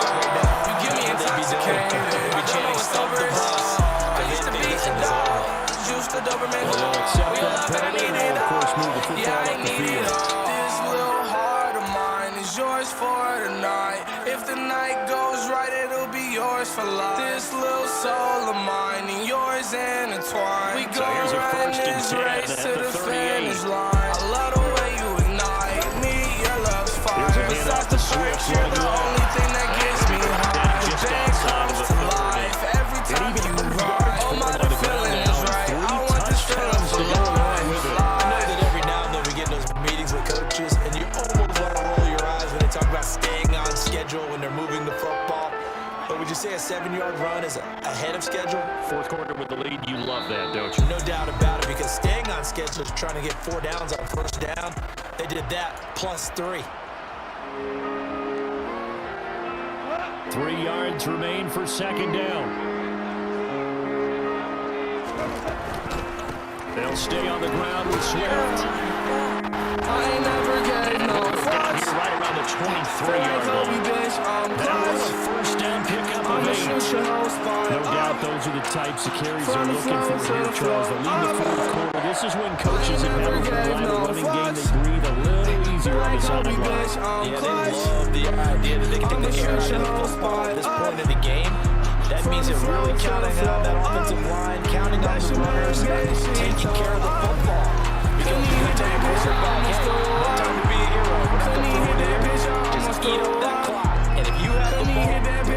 You get me intoxicated. I don't know what's over it. I used to be a dog. Used to Doberman. Well, they'll accept We that love it, I penalty need and it of course move the all. football Yeah, I up the need it field. all. This little heart of mine is yours for tonight. If the night goes right, it'll be yours for life. This little soul of mine and yours intertwined. We So go here's a run first and this 10 race at to the the 38. finish line. I love the way you ignite me. Your love's fire. Here's a Besides handoff the to Swift, stripes, you're the running only thing that gets me high. The Just day outside of comes the to 30. life every time even you if ride. Oh my, the feeling is right. I want this feeling for life. I know that every now and then we get in those meetings with coaches, and you almost want to roll your eyes when they talk about staying on schedule when they're moving the football. But would you say a 7-yard run is ahead of schedule? Fourth quarter with the lead. You love that, don't you? No doubt about it, because staying on schedule is trying to get 4 downs on first down. They did that +3. 3 yards remain for second down. They'll stay on the ground with Swift. I ain't never gave no fucks. Here right around the 23-yard Kobe, line. bitch, I'm That was close. a first down pickup of I'ma 8. shoot your whole spine. No doubt those are the types of carries they're looking for here, Charles. They lead the fourth quarter. This is when coaches have never relied on a running game. They breathe a little easier on the Kobe, sideline. bitch, I'm Yeah, they close. love the idea that they can take the air out of the football at this point in the game. That means they're really counting on that offensive line, counting on the runners, taking care of the football. Because you can take a quarterback, hey, no time to be a hero. We're not going to throw it there. Just eat up that clock. And if you have the ball,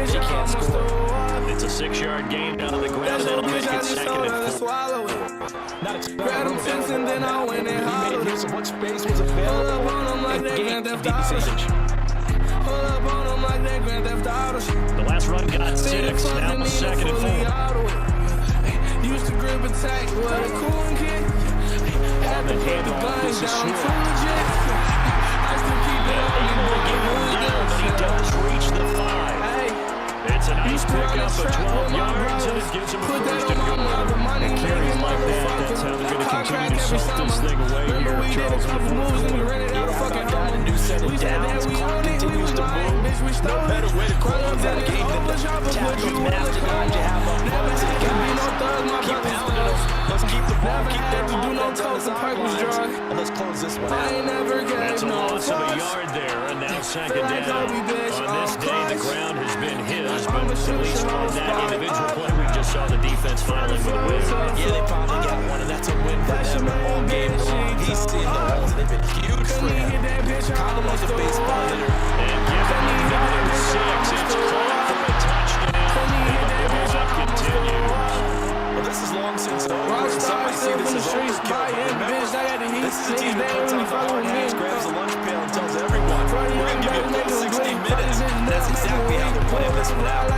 they can't score. It's a 6-yard gain down on the ground, and that'll make it second and 4. Not a Grab them six and then I went and He hollered. made use of what space was Pull available up on them like and they gained Grand the Theft Auto. advantage. Pull up on them like they Grand Theft Auto. The last run got 6. Now the second and 4. Used to grip attack with a cool kid. Had to put the gun This is down Swift. too legit. I still keep it on me, Able to get him down, but he does reach the 5. Hey, It's a nice used to run pickup the of track 12 with my yards, and bros. it gives him a Put that first on and my goal. mother, money And carries like that, that's how they're going to continue to salt this thing away Remember here, we did a Charles, in the couple fourth moves and we quarter. ran it out of fucking Got a home. new set of We said that downs. we Clock own it, we continues was to lying, move. bitch, we No stole better way to it. close Run that up game than over to chopper, tap put those you in the master guys you have up Never front to the had to be no guys. thug, my Keep brothers pounding them. Let's keep the ball, Never keep had their to do no offense on the coke, the pipe was sidelines. dry. And let's close this one I out. ain't never That's gave a no loss of a fucks. yard there, and now second Feel like down. Kobe, bitch, On this I'm day, the clutch. ground has been his, but at least on that individual play, we just saw the defense finally with a win. Yeah, they finally got one, and that's a win for them all game long. He's seen the holes, and they've been huge for him. Kind of like a baseball hitter. And given another 6, it's caught for a touchdown, and the blow-up continues. Well, this is long since over. Somebody see this as overkill. Remember, this is a team that puts on the hard hats, grabs a lunch pail, and tells everyone, we're going to give you a full 60 minutes. And that's exactly how they're playing this one out.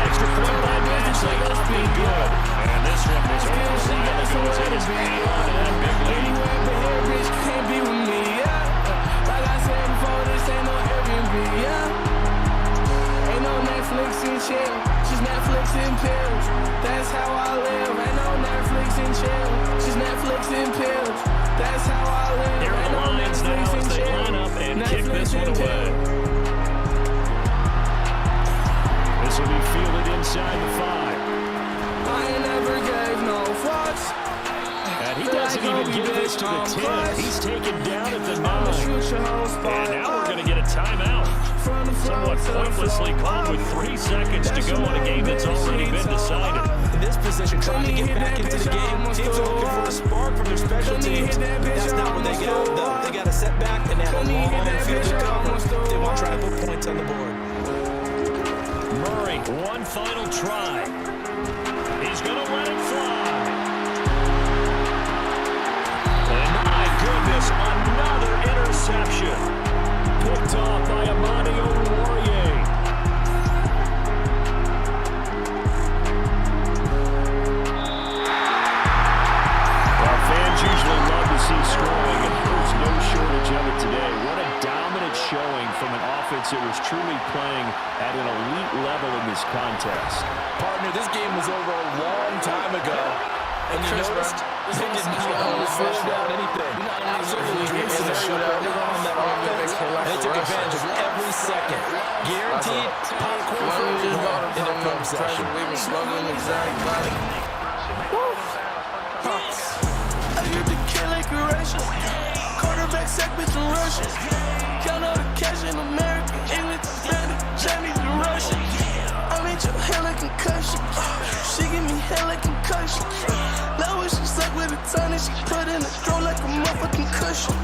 Extra point by Badgley, not be good. And this one was overside that goes in his beyond that big lead. Can't be with me, yeah. Like I said before, this ain't no Airbnb, yeah. Ain't no Netflix and chill, just Netflix and pills. That's how I live. Ain't no Netflix and chill, just Netflix and pills. That's how I live. Here are the Lions now as they line up and kick this one away. This will be fielded inside the 5. I ain't never gave no fucks. And he doesn't even give this to the 10. He's taken down at the 9. And now we're going to get a timeout. Somewhat pointlessly called with 3 seconds to go on a game that's already been decided. In this position, trying to get back into the game, teams are looking for a spark from their special teams. That's not what they got, though. They got a setback, and they have a long field to cover. They want to try to put points on the board. Murray, one final try. He's going to let it fly. And my goodness, another interception. Picked off by Amani Oruwariye. Well, fans usually love to see scoring, and there's no shortage of it today. What a dominant showing from an offense that was truly playing at an elite level in this contest. Partner, this game was over a long time ago. And you noticed they didn't slow down anything. Absolutely in the shootout on that offense. And they took advantage of every second. Guaranteed popcorn for everyone in their film session. I get the kill like a Russian. Quarterback sack, bitch, I'm Russian. Count all the cash in America. English, Spanish, Chinese, and Russian. I made your hair like concussion. She give me hair like concussion. Love when she suck with a tongue and she put in a throw like a motherfucking cushion.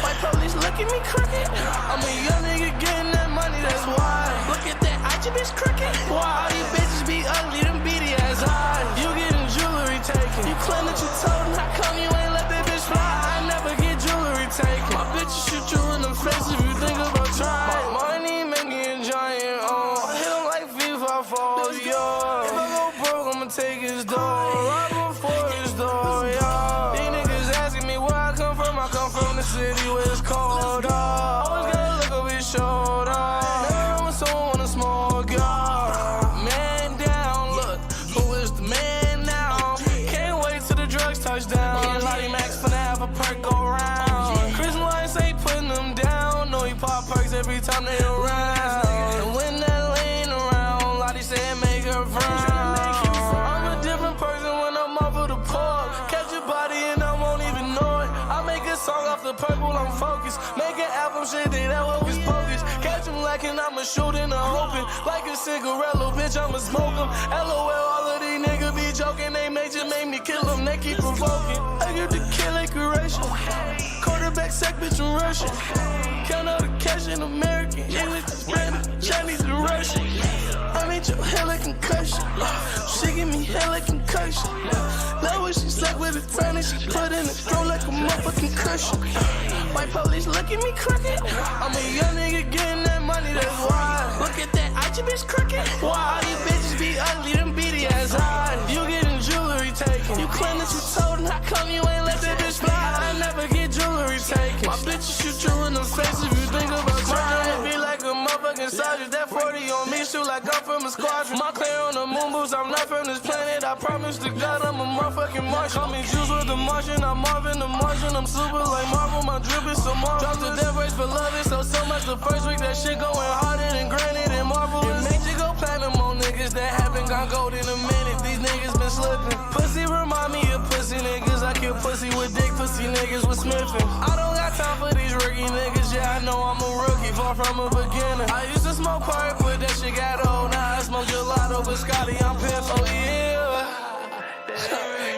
White police look at me crooked. I'm a young nigga getting that money, that's why. Look at that, I just bitch crooked. Why all you bitches be ugly, them beady ass eyes. You getting jewelry taken. You claim that you told him, how come you ain't let that bitch fly? I never get jewelry taken. My bitches shoot you in the face if you think about trying. My money making giant, hit him like FIFA falls, yo. If I go broke, I'ma take his door. Right before his door, yo. These niggas asking me where I come from the city where it's cold, always gotta look over his shoulder. Never with someone wanna smoke, yo. Man down, look, who is the man now? Can't wait till the drugs touch down. Lottie Max finna have a perk go round. Chris Lines ain't putting them down. No, he pop perks every time they around. And when that lane around, Lottie said make her frown. I'm a different person when I'm off of the park. Catch your body and I won't even know it. I make a song off the purple, I'm focused. Make an album, shit, they that was bogus. Catch him lacking, I'ma shoot in the open. Like a cigarello, bitch, I'ma smoke him. LOL, all of these niggas be joking. They may just make me kill them, they keep provoking. I get the kill like a Russian. Quarterback sack, bitch, I'm Russian. Count all the cash in American. English, Spanish, Chinese, and Russian. I made your hair like concussion. She give me hair like concussion. Love when she suck with a tongue and she put in a throw like a motherfucking cushion. White police look at me crooked. I'm a young nigga getting that money, that's why. Look at that, I just bitch crooked. Why all you bitches be ugly, them beady ass eyes. You getting jewelry taken. You claim that you told him, how come you ain't let that bitch fly? I never get jewelry taken. My bitches shoot you in the face if you think about trying. Be like a motherfucking sergeant. That 40 on me, shoot like I'm from a squadron. My clear on the moon boots, I'm not from this planet. I promise to God I'm a motherfucking Martian. Call me Juice with the Martian, I'm Marvin the Martian. I'm super like Marvel, my drip is so Marvel. Drop the death race for love, it's so much the first week. That shit going harder than granite and marble. It makes you go platinum on niggas that haven't gone gold in a minute. These niggas been slipping. Pussy remind me of pussy niggas. I kill pussy with dick, pussy niggas with sniffing. I don't got time for these rookie niggas, yeah, I know I'm a rookie. far from a beginner. I used to smoke pipe, but that shit got old. Now I smoke gelato with Scotty, I'm pissed. Oh yeah,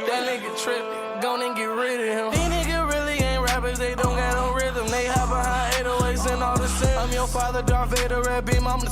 that nigga trippin', gon' and get rid of him. These niggas really ain't rappers, they don't got no rhythm. They hide behind 808s and all the sin. I'm your father, Darth Vader, Red Beam, I'm the